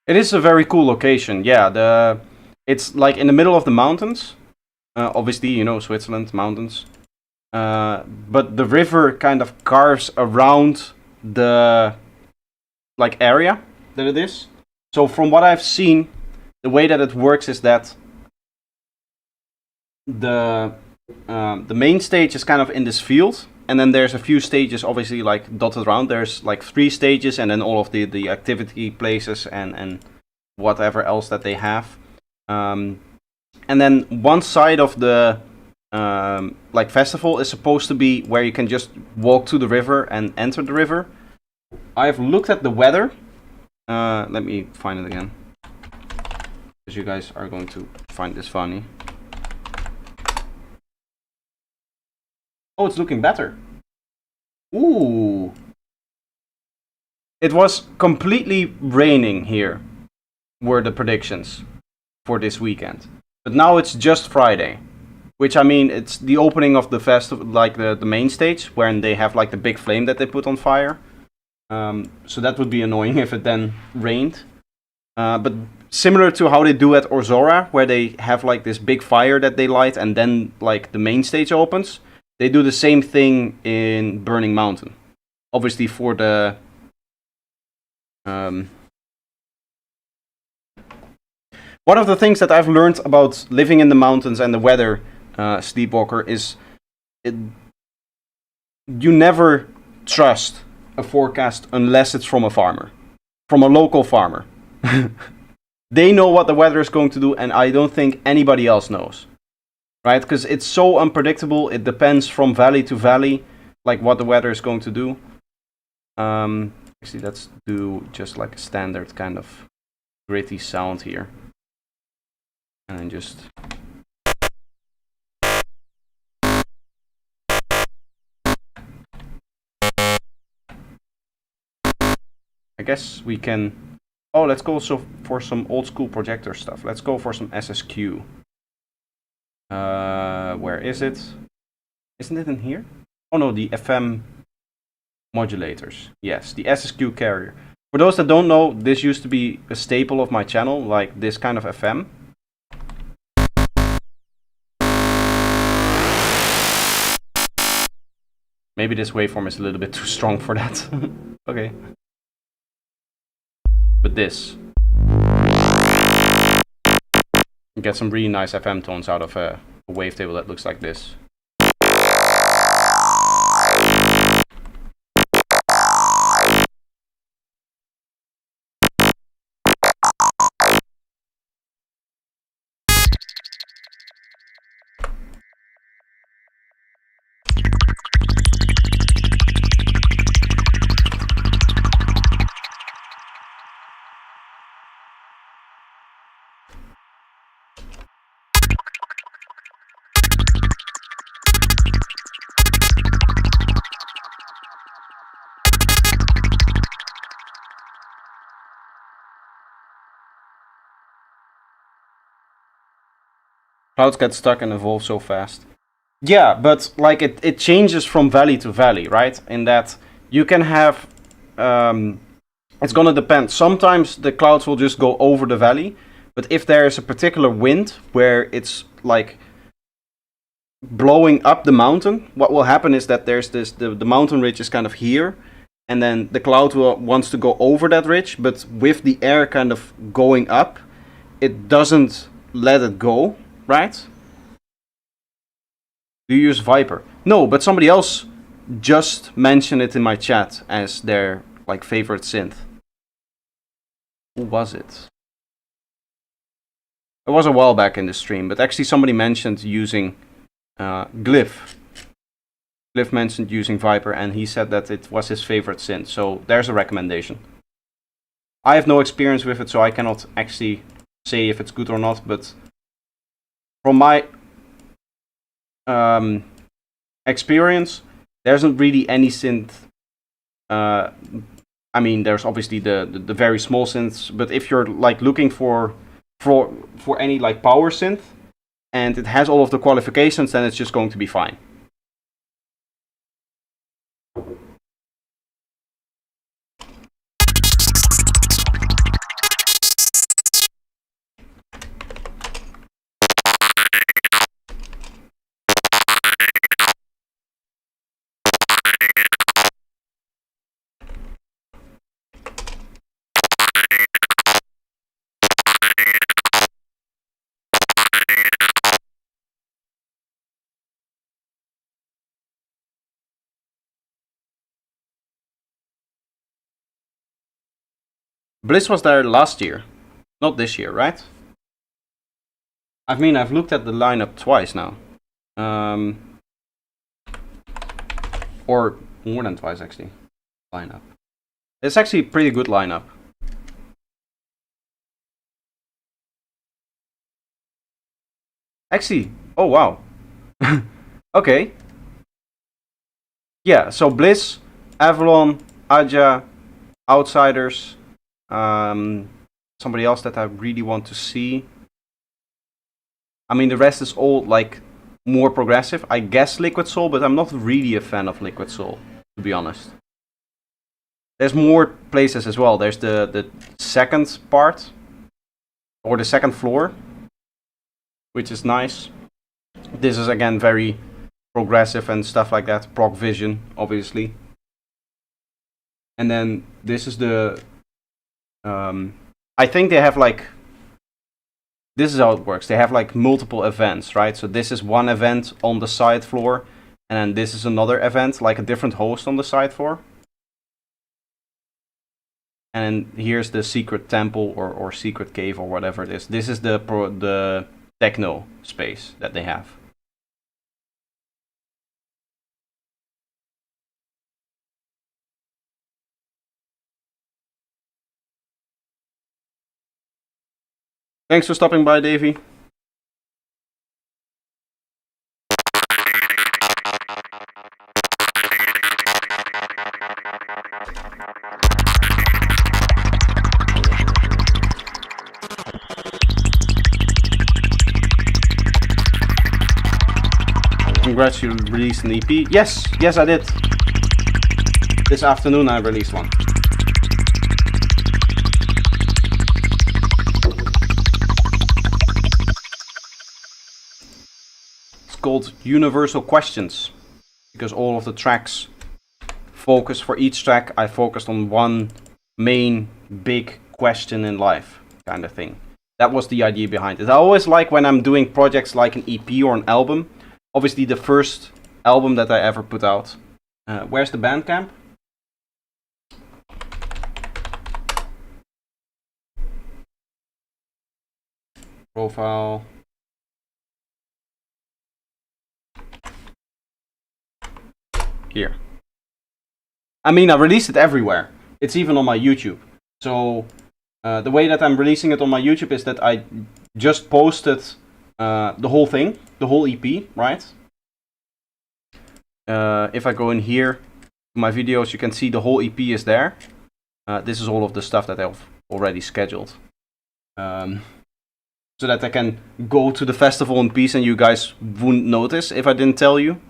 It is a very cool location. Yeah, it's like in the middle of the mountains. Obviously, you know, Switzerland, mountains. But the river kind of carves around the like area that it is. So from what I've seen, the way that it works is that the main stage is kind of in this field, and then there's a few stages obviously like dotted around. There's like 3 stages, and then all of the activity places and whatever else that they have. And then one side of the like festival is supposed to be where you can just walk to the river and enter the river. I've looked at the weather. Let me find it again, because you guys are going to find this funny. Oh, it's looking better. Ooh. It was completely raining here, were the predictions for this weekend. But now it's just Friday. Which, I mean, it's the opening of the festival, like the main stage, where they have like the big flame that they put on fire. So that would be annoying if it then rained. But similar to how they do at Orzora, where they have like this big fire that they light and then like the main stage opens, they do the same thing in Burning Mountain. Obviously for the... One of the things that I've learned about living in the mountains and the weather, Sleepwalker, is you never trust a forecast unless it's from a farmer. From a local farmer. They know what the weather is going to do, and I don't think anybody else knows. Right? Because it's so unpredictable. It depends from valley to valley, like what the weather is going to do. Actually, let's do just like a standard kind of gritty sound here. And then just... I guess we can... Oh, let's go also for some old school projector stuff. Let's go for some SSQ. Where is it? Isn't it in here? Oh no, the FM modulators. Yes, the SSQ carrier. For those that don't know, this used to be a staple of my channel, like this kind of FM. Maybe this waveform is a little bit too strong for that. Okay. But this. You get some really nice FM tones out of a wavetable that looks like this. Clouds get stuck and evolve so fast. Yeah, but like it changes from valley to valley, right? In that you can have... it's gonna depend. Sometimes the clouds will just go over the valley, but if there is a particular wind where it's like blowing up the mountain, what will happen is that there's this... The mountain ridge is kind of here, and then the cloud wants to go over that ridge, but with the air kind of going up, it doesn't let it go. Right? Do you use Viper? No, but somebody else just mentioned it in my chat as their like favorite synth. Who was it? It was a while back in the stream, but actually somebody mentioned using Glyph. Cliff mentioned using Viper, and he said that it was his favorite synth. So there's a recommendation. I have no experience with it, so I cannot actually say if it's good or not. But from my experience, there isn't really any synth. I mean, there's obviously the very small synths, but if you're like looking for any like power synth, and it has all of the qualifications, then it's just going to be fine. Bliss was there last year, not this year, right? I mean, I've looked at the lineup twice now. Or more than twice, actually. Lineup. It's actually a pretty good lineup. Actually, oh wow. Okay. Yeah, so Bliss, Avalon, Aja, Outsiders, somebody else that I really want to see. I mean, the rest is all like more progressive. I guess Liquid Soul, but I'm not really a fan of Liquid Soul, to be honest. There's more places as well. There's the second part, or the second floor, which is nice. This is again very progressive and stuff like that. Prog Vision, obviously. And then this is the I think they have like, this is how it works. They have like multiple events, right? So this is one event on the side floor, and then this is another event, like a different host on the side floor. And here's the secret temple or secret cave or whatever it is. This is the techno space that they have. Thanks for stopping by, Davey. Congrats, you released an EP. Yes, I did. This afternoon I released one. Called Universal Questions, because all of the tracks focus, for each track I focused on one main big question in life kind of thing. That was the idea behind it. I always like when I'm doing projects like an EP or an album. Obviously the first album that I ever put out. Where's the Bandcamp? Profile. Here. I mean, I released it everywhere. It's even on my YouTube. So the way that I'm releasing it on my YouTube is that I just posted the whole thing, the whole EP, right? If I go in here, my videos, you can see the whole EP is there. This is all of the stuff that I've already scheduled. So that I can go to the festival in peace and you guys wouldn't notice if I didn't tell you.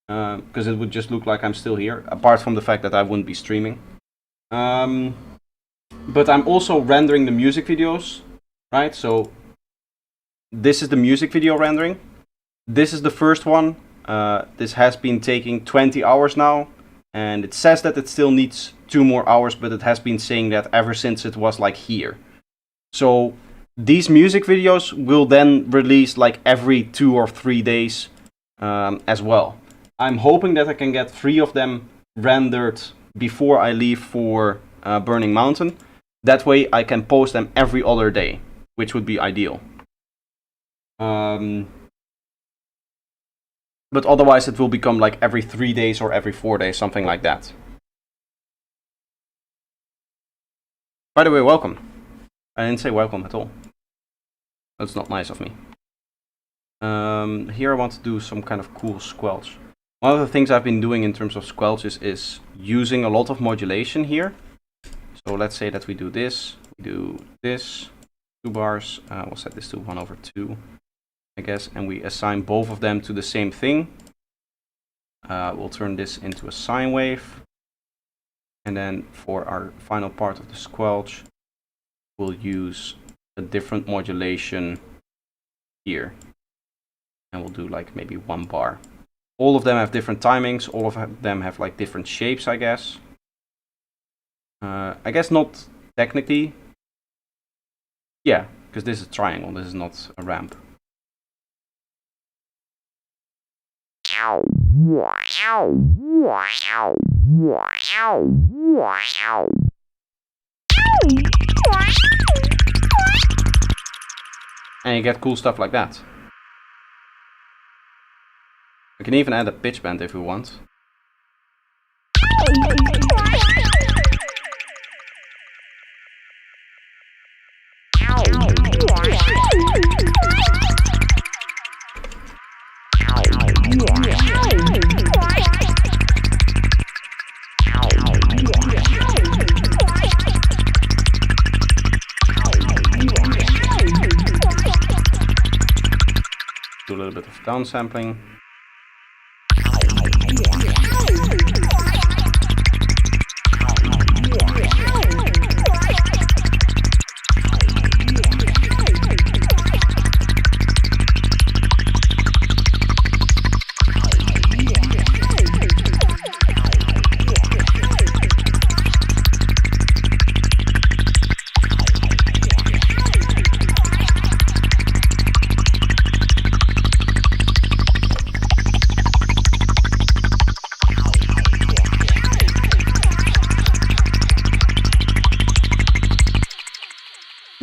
Because it would just look like I'm still here, apart from the fact that I wouldn't be streaming. But I'm also rendering the music videos, right? So this is the music video rendering. This is the first one. This has been taking 20 hours now, and it says that it still needs 2 more hours, but it has been saying that ever since it was like here. So these music videos will then release like every 2 or 3 days as well. I'm hoping that I can get 3 of them rendered before I leave for Burning Mountain. That way I can post them every other day, which would be ideal. But otherwise it will become like every 3 days or every 4 days, something like that. By the way, welcome. I didn't say welcome at all. That's not nice of me. Here I want to do some kind of cool squelch. One of the things I've been doing in terms of squelches is using a lot of modulation here. So let's say that we do this, 2 bars, we'll set this to 1/2, I guess, and we assign both of them to the same thing. We'll turn this into a sine wave. And then for our final part of the squelch, we'll use a different modulation here. And we'll do like maybe 1 bar. All of them have different timings, all of them have like different shapes, I guess. I guess not technically. Yeah, because this is a triangle, this is not a ramp. And you get cool stuff like that. We can even add a pitch bend if we want. Do a little bit of downsampling.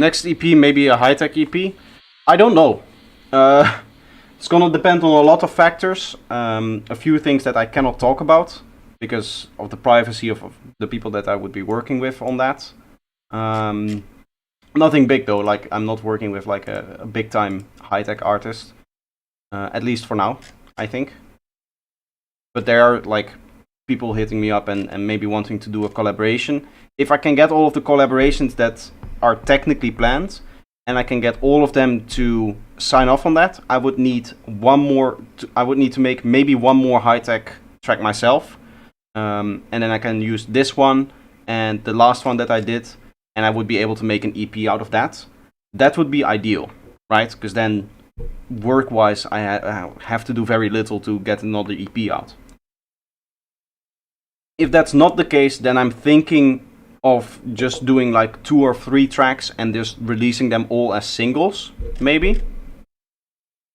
Next EP, maybe a high-tech EP. I don't know. It's gonna depend on a lot of factors. A few things that I cannot talk about because of the privacy of the people that I would be working with on that. Nothing big though. Like I'm not working with like a big-time high-tech artist, at least for now, I think. But there are like people hitting me up and maybe wanting to do a collaboration. If I can get all of the collaborations that are technically planned, and I can get all of them to sign off on that, I would need one more. I would need to make maybe one more high-tech track myself, and then I can use this one and the last one that I did, and I would be able to make an EP out of that. That would be ideal, right? Because then, work-wise, I have to do very little to get another EP out. If that's not the case, then I'm thinking of just doing like 2 or 3 tracks and just releasing them all as singles, maybe.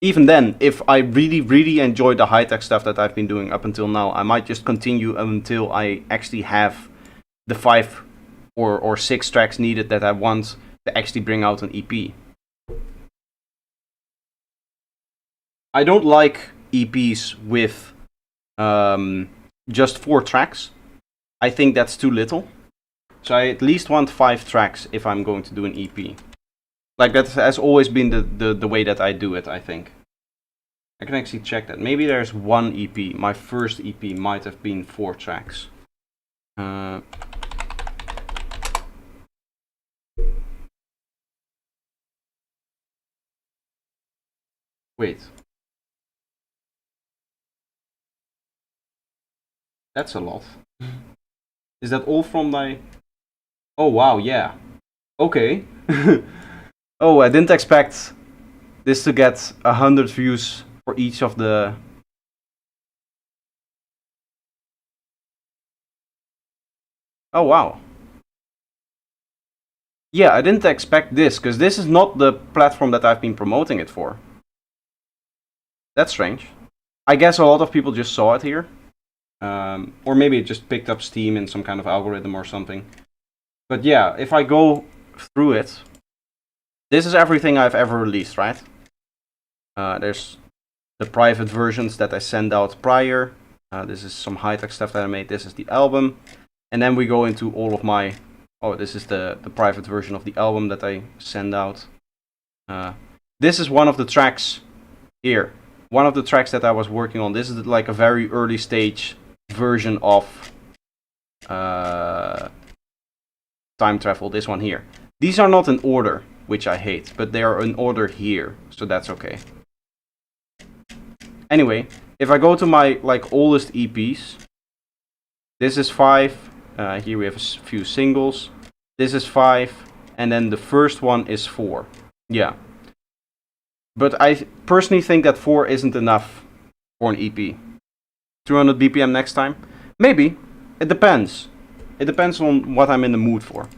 Even then, if I really enjoy the high-tech stuff that I've been doing up until now, I might just continue until I actually have the 5 or 6 tracks needed that I want to actually bring out an EP. I don't like EPs with just 4 tracks. I think that's too little. So I at least want 5 tracks if I'm going to do an EP. Like that has always been the way that I do it, I think. I can actually check that. Maybe there's 1 EP. My first EP might have been 4 tracks. Wait. That's a lot. Is that all from my... Oh wow, yeah. Okay. Oh, I didn't expect this to get 100 views for each of the... Oh wow. Yeah, I didn't expect this, because this is not the platform that I've been promoting it for. That's strange. I guess a lot of people just saw it here. Or maybe it just picked up steam in some kind of algorithm or something. But yeah, if I go through it, this is everything I've ever released, right? There's the private versions that I send out prior. This is some high-tech stuff that I made. This is the album. And then we go into all of my... Oh, this is the private version of the album that I send out. This is one of the tracks here. One of the tracks that I was working on. This is like a very early stage version of time travel. This one here. These are not in order, which I hate, but they are in order here, so that's okay. Anyway, if I go to my like oldest EPs, this is 5. Here we have a few singles. This is 5, and then the first one is 4. Yeah. But I personally think that 4 isn't enough for an EP. 200 BPM next time? Maybe. It depends. It depends on what I'm in the mood for.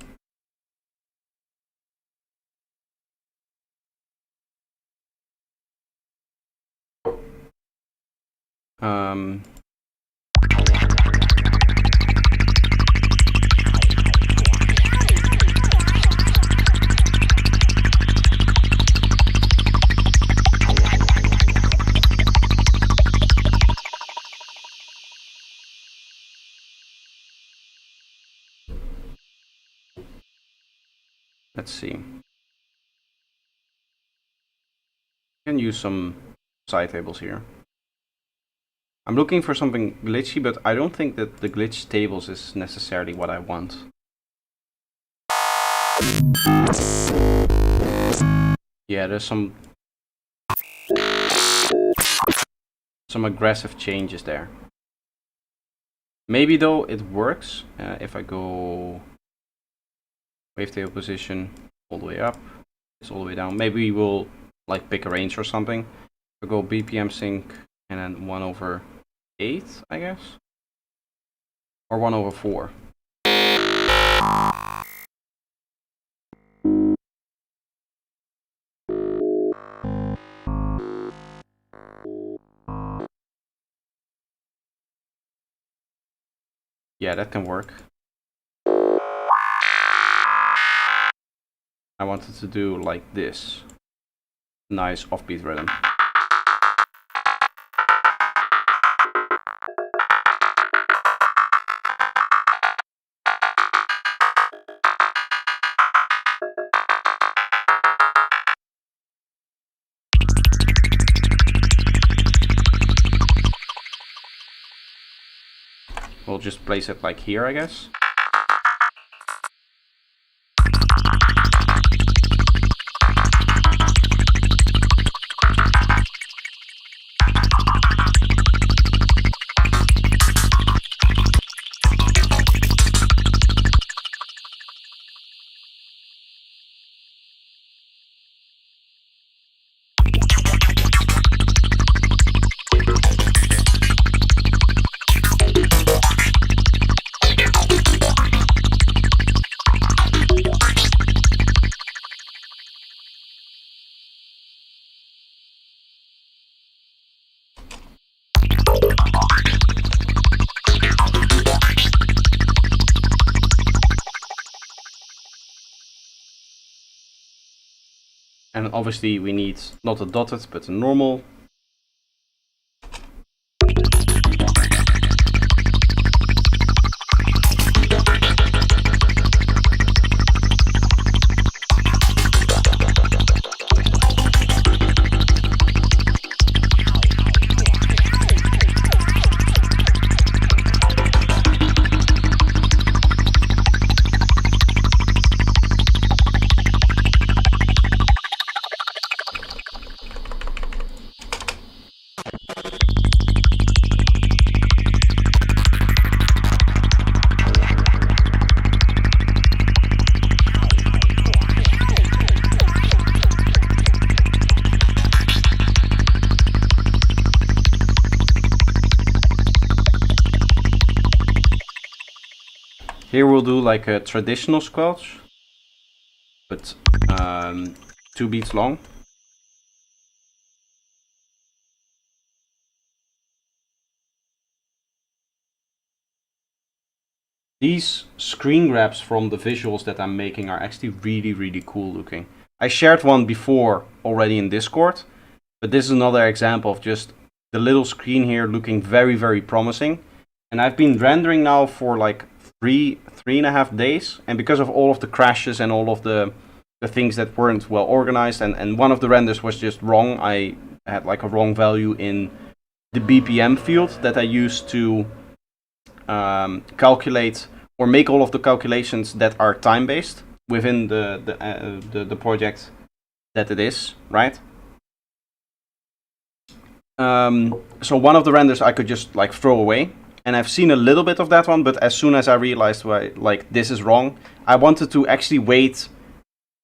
Let's see. I can use some side tables here. I'm looking for something glitchy, but I don't think that the glitch tables is necessarily what I want. Yeah, there's some aggressive changes there. Maybe though it works if I go wavetable position all the way up, it's all the way down. Maybe we'll like pick a range or something. I'll go BPM sync and then 1/8, I guess, or 1/4. Yeah, that can work. I wanted to do like this. Nice offbeat rhythm. We'll just place it like here, I guess. And obviously we need not a dotted, but a normal. Here we'll do like a traditional squelch, but 2 beats long. These screen grabs from the visuals that I'm making are actually really cool looking. I shared one before already in Discord, But this is another example of just the little screen here looking very, very promising. And I've been rendering now for like three and a half days. And because of all of the crashes and all of the things that weren't well organized, and one of the renders was just wrong. I had like a wrong value in the BPM field that I used to calculate or make all of the calculations that are time-based within the project that it is, right? So one of the renders I could just like throw away, and I've seen a little bit of that one, but as soon as I realized like this is wrong, I wanted to actually wait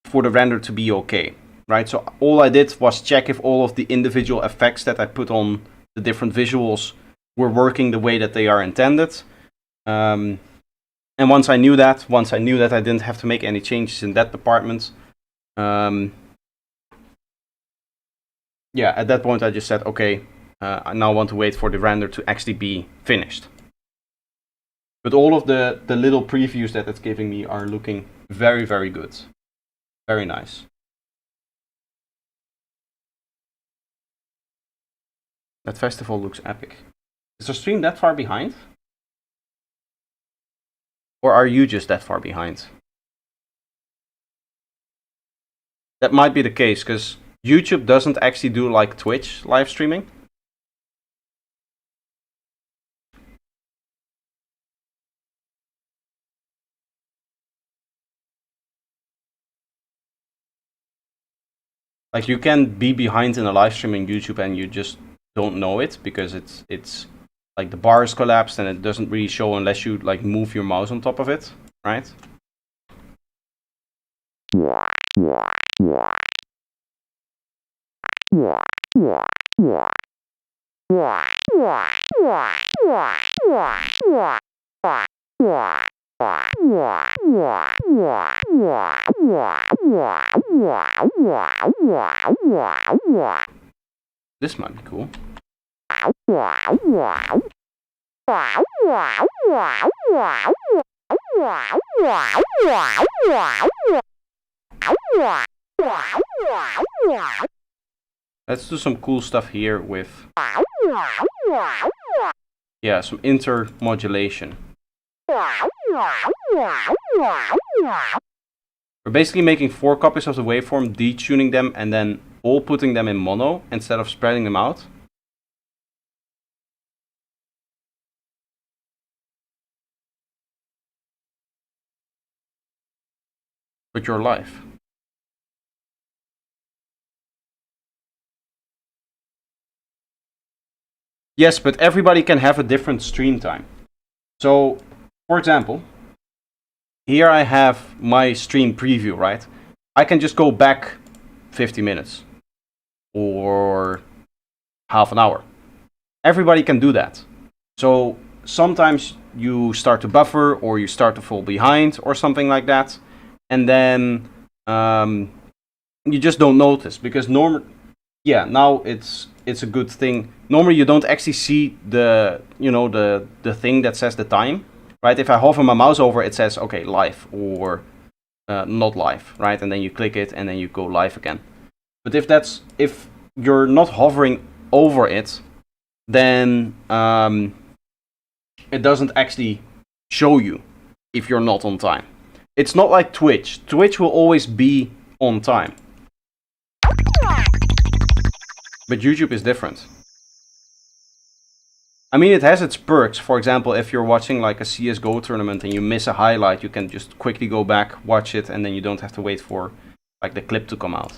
for the render to be okay, right? So all I did was check if all of the individual effects that I put on the different visuals were working the way that they are intended. And once I knew that I didn't have to make any changes in that department, yeah, at that point I just said, okay, I now want to wait for the render to actually be finished. But all of the little previews that it's giving me are looking very, very good. Very nice. That festival looks epic. Is the stream that far behind? Or are you just that far behind? That might be the case, because YouTube doesn't actually do like Twitch live streaming. Like you can be behind in a live stream in YouTube and you just don't know it because it's like the bar is collapsed and it doesn't really show unless you like move your mouse on top of it, right? This might be cool. Let's do some cool stuff here with, yeah, some intermodulation. We're basically making 4 copies of the waveform, detuning them, and then all putting them in mono instead of spreading them out. But you're live. Yes, but everybody can have a different stream time. So, for example, here I have my stream preview, right? I can just go back 50 minutes or half an hour. Everybody can do that. So sometimes you start to buffer or you start to fall behind or something like that. And then you just don't notice because now it's a good thing. Normally you don't actually see the thing that says the time, right? If I hover my mouse over, it says okay, live or not live, right? And then you click it and then you go live again. But if you're not hovering over it, then it doesn't actually show you if you're not on time. It's not like Twitch. Twitch will always be on time. But YouTube is different. I mean, it has its perks. For example, if you're watching like a CSGO tournament and you miss a highlight, you can just quickly go back, watch it, and then you don't have to wait for like the clip to come out.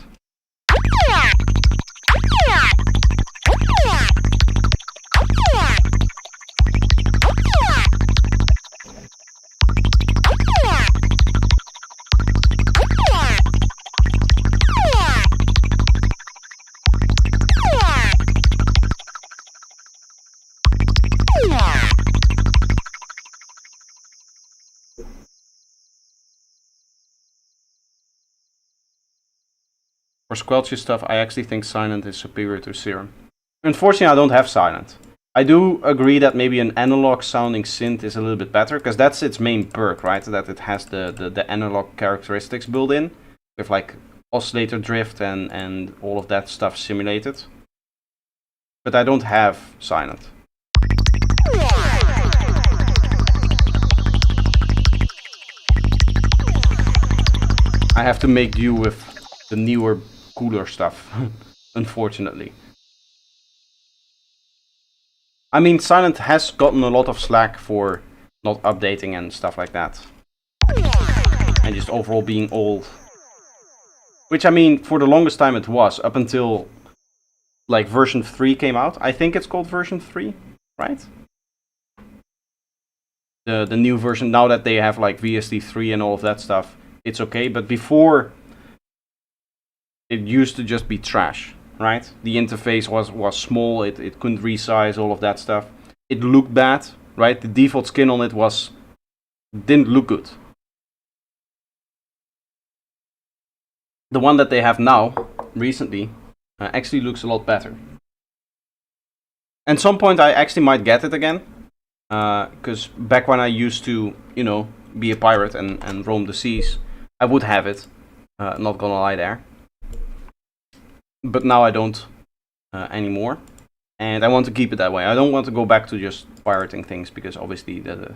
For squelchy stuff, I actually think Silent is superior to Serum. Unfortunately, I don't have Silent. I do agree that maybe an analog sounding synth is a little bit better, because that's its main perk, right? That it has the analog characteristics built in, with like oscillator drift and all of that stuff simulated. but I don't have silent. I have to make do with the newer, cooler stuff, unfortunately. I mean, silent has gotten a lot of slack for not updating and stuff like that. And just overall being old. Which, I mean, for the longest time it was, up until like version 3 came out. I think it's called version 3, right? The new version, now that they have like VST3 and all of that stuff, it's okay. But before, it used to just be trash, right? The interface was small, it couldn't resize, all of that stuff. It looked bad, right? The default skin on it didn't look good. The one that they have now, recently, actually looks a lot better. At some point I actually might get it again. Because back when I used to, you know, be a pirate and roam the seas, I would have it. Not gonna lie there. But now I don't anymore. And I want to keep it that way. I don't want to go back to just pirating things, because obviously the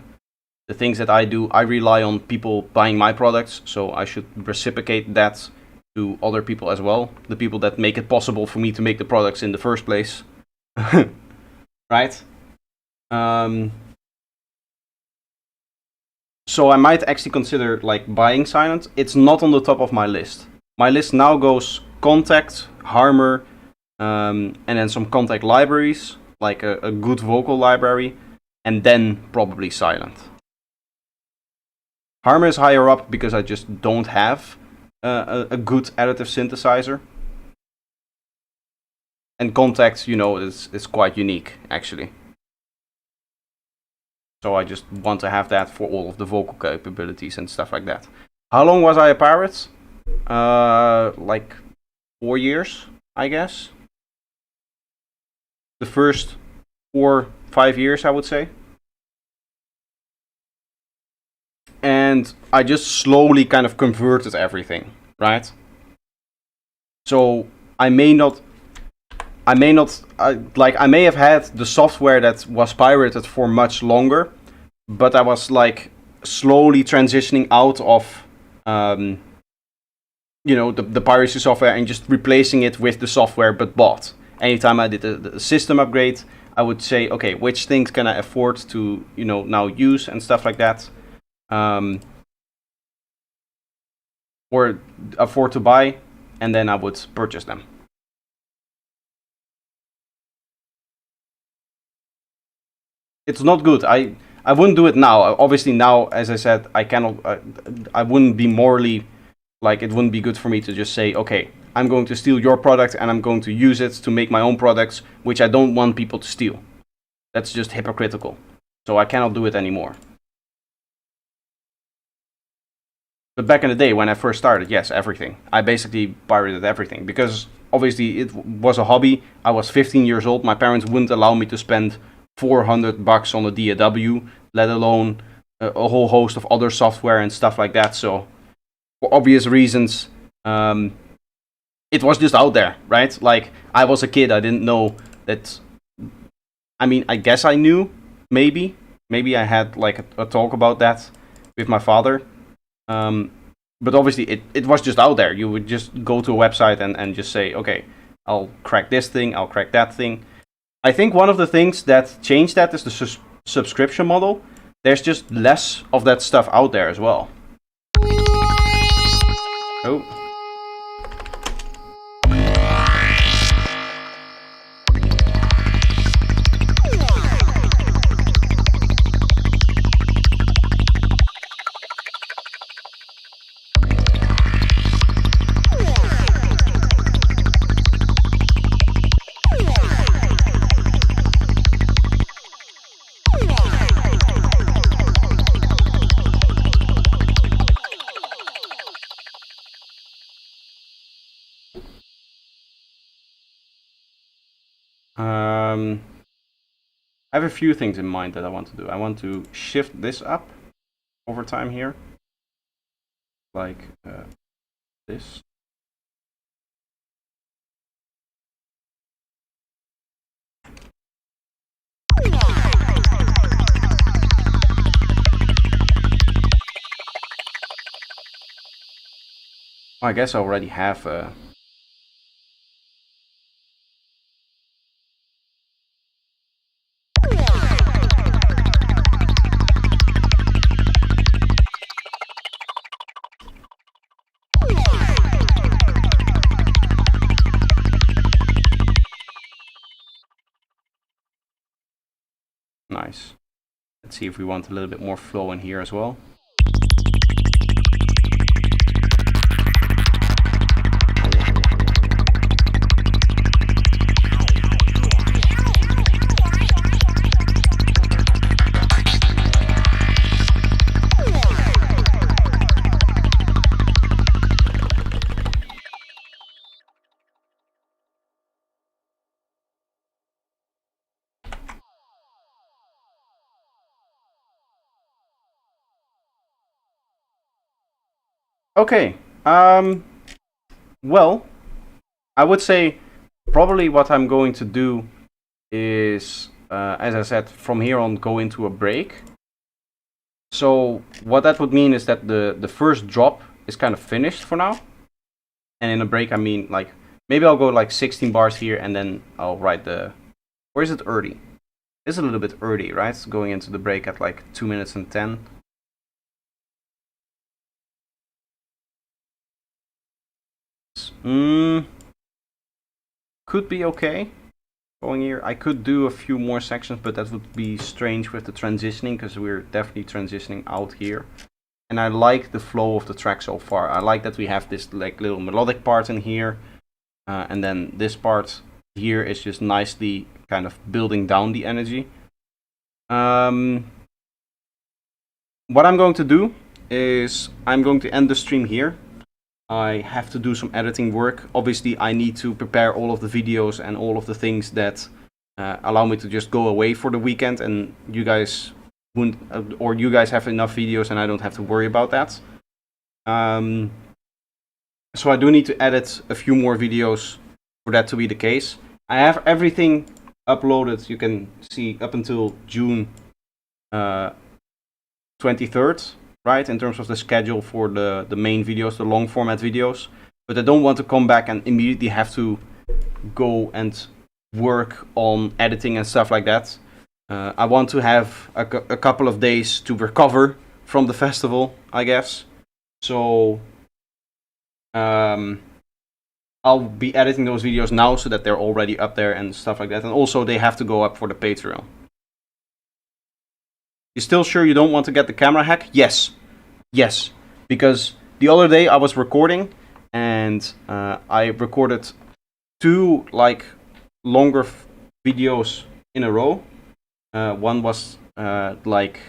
things that I do, I rely on people buying my products, so I should reciprocate that to other people as well. The people that make it possible for me to make the products in the first place. Right? So I might actually consider like buying silent. It's not on the top of my list. My list now goes Contact, Harmer, and then some Contact libraries, like a good vocal library, and then probably silent. Harmer is higher up because I just don't have a good additive synthesizer. And Contact, you know, is quite unique, actually. So I just want to have that for all of the vocal capabilities and stuff like that. How long was I a pirate? Like 4 years, I guess. The first 4-5 years, I would say. And I just slowly kind of converted everything, right? So I may have had the software that was pirated for much longer, but I was like slowly transitioning out of you know, the piracy software and just replacing it with the software but bought. Anytime I did a system upgrade, I would say, okay, which things can I afford to, you know, now use and stuff like that, or afford to buy, and then I would purchase them. It's not good. I wouldn't do it now. Obviously now, as I said, I cannot. I wouldn't be morally, like, it wouldn't be good for me to just say, okay, I'm going to steal your product and I'm going to use it to make my own products, which I don't want people to steal. That's just hypocritical. So I cannot do it anymore. But back in the day when I first started, yes, everything. I basically pirated everything because obviously it was a hobby. I was 15 years old. My parents wouldn't allow me to spend $400 on a DAW, let alone a whole host of other software and stuff like that. So for obvious reasons, it was just out there, right? Like, I was a kid, I didn't know that. I mean, I guess I knew, maybe I had like a talk about that with my father. But obviously it was just out there. You would just go to a website and just say, okay, I'll crack this thing, I'll crack that thing. I think one of the things that changed that is the subscription model. There's just less of that stuff out there as well. Oh. I have a few things in mind that I want to do. I want to shift this up over time here, like this. I guess I already have nice. Let's see if we want a little bit more flow in here as well. Okay, well, I would say probably what I'm going to do is, as I said, from here on go into a break. So what that would mean is that the first drop is kind of finished for now. And in a break, I mean, like, maybe I'll go like 16 bars here and then I'll write the... Or is it early? It's a little bit early, right? Going into the break at like 2 minutes and 10. Could be okay. Going here, I could do a few more sections, but that would be strange with the transitioning, because we're definitely transitioning out here. And I like the flow of the track so far. I like that we have this like little melodic part in here, and then this part here is just nicely kind of building down the energy. What I'm going to do is I'm going to end the stream here. I have to do some editing work. Obviously, I need to prepare all of the videos and all of the things that allow me to just go away for the weekend, and you guys wouldn't, or you guys have enough videos and I don't have to worry about that. So I do need to edit a few more videos for that to be the case. I have everything uploaded, you can see, up until June 23rd. Right, in terms of the schedule for the main videos, the long format videos. But I don't want to come back and immediately have to go and work on editing and stuff like that. I want to have a couple of days to recover from the festival, I guess. So I'll be editing those videos now so that they're already up there and stuff like that. And also they have to go up for the Patreon. You still sure you don't want to get the camera hack? Yes. Yes. Because the other day I was recording and I recorded 2 like longer videos in a row. One was like,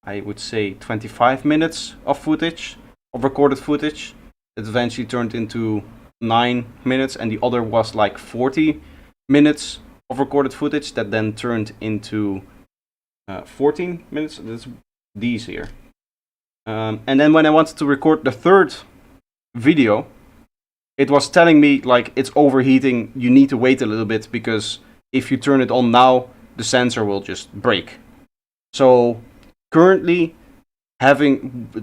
I would say 25 minutes of footage, of recorded footage. It eventually turned into 9 minutes, and the other was like 40 minutes of recorded footage that then turned into 14 minutes. That's these here. And then when I wanted to record the 3rd video, it was telling me like it's overheating, you need to wait a little bit, because if you turn it on now, the sensor will just break. So currently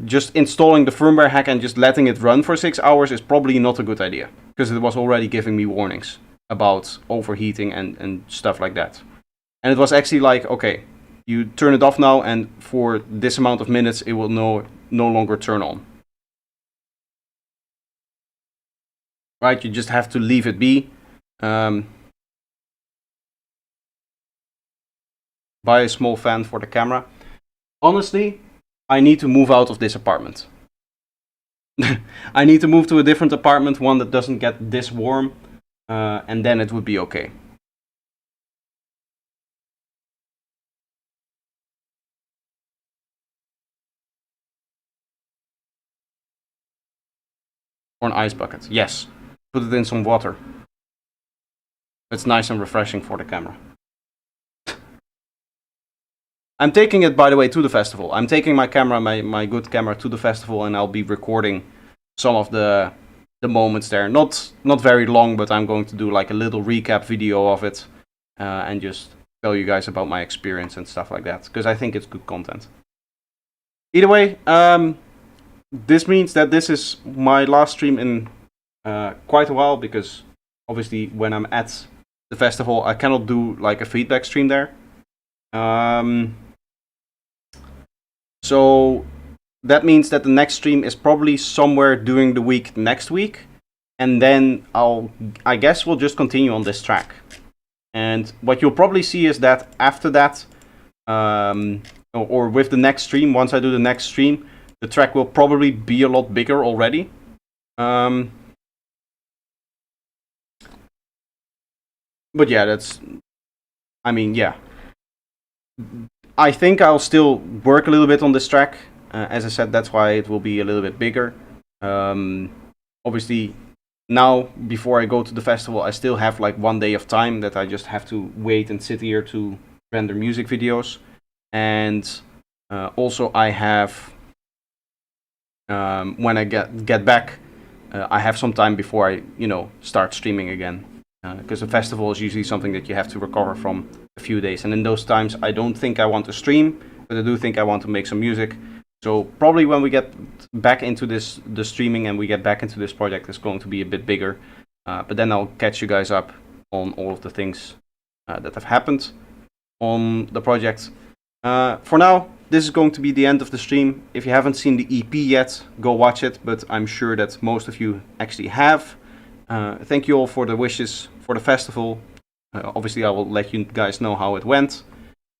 just installing the firmware hack and just letting it run for 6 hours is probably not a good idea, because it was already giving me warnings about overheating and stuff like that. And it was actually like, okay, you turn it off now, and for this amount of minutes it will no longer turn on. Right, you just have to leave it be. Buy a small fan for the camera. Honestly, I need to move out of this apartment. I need to move to a different apartment, one that doesn't get this warm, and then it would be okay. Or an ice bucket, yes. Put it in some water. It's nice and refreshing for the camera. I'm taking it, by the way, to the festival. I'm taking my camera, my good camera, to the festival, and I'll be recording some of the moments there. Not very long, but I'm going to do like a little recap video of it, and just tell you guys about my experience and stuff like that, because I think it's good content. Either way, this means that this is my last stream in quite a while, because obviously when I'm at the festival I cannot do like a feedback stream there. So that means that the next stream is probably somewhere during the week next week, and then I guess we'll just continue on this track. And what you'll probably see is that after that, or with the next stream, once I do the next stream, the track will probably be a lot bigger already. But yeah, yeah. I think I'll still work a little bit on this track. As I said, that's why it will be a little bit bigger. Obviously, now, before I go to the festival, I still have like 1 day of time that I just have to wait and sit here to render music videos. And also I have, when I get back, I have some time before I, start streaming again. Because a festival is usually something that you have to recover from a few days. And in those times, I don't think I want to stream, but I do think I want to make some music. So probably when we get back into the streaming and we get back into this project, it's going to be a bit bigger. But then I'll catch you guys up on all of the things that have happened on the project. For now, this is going to be the end of the stream. If you haven't seen the EP yet, go watch it, but I'm sure that most of you actually have. Thank you all for the wishes for the festival. Obviously, I will let you guys know how it went.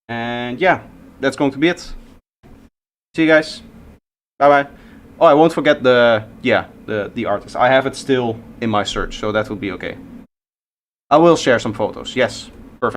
And yeah, that's going to be it. See you guys. Bye bye. Oh, I won't forget the artist. I have it still in my search, so that will be okay. I will share some photos, yes.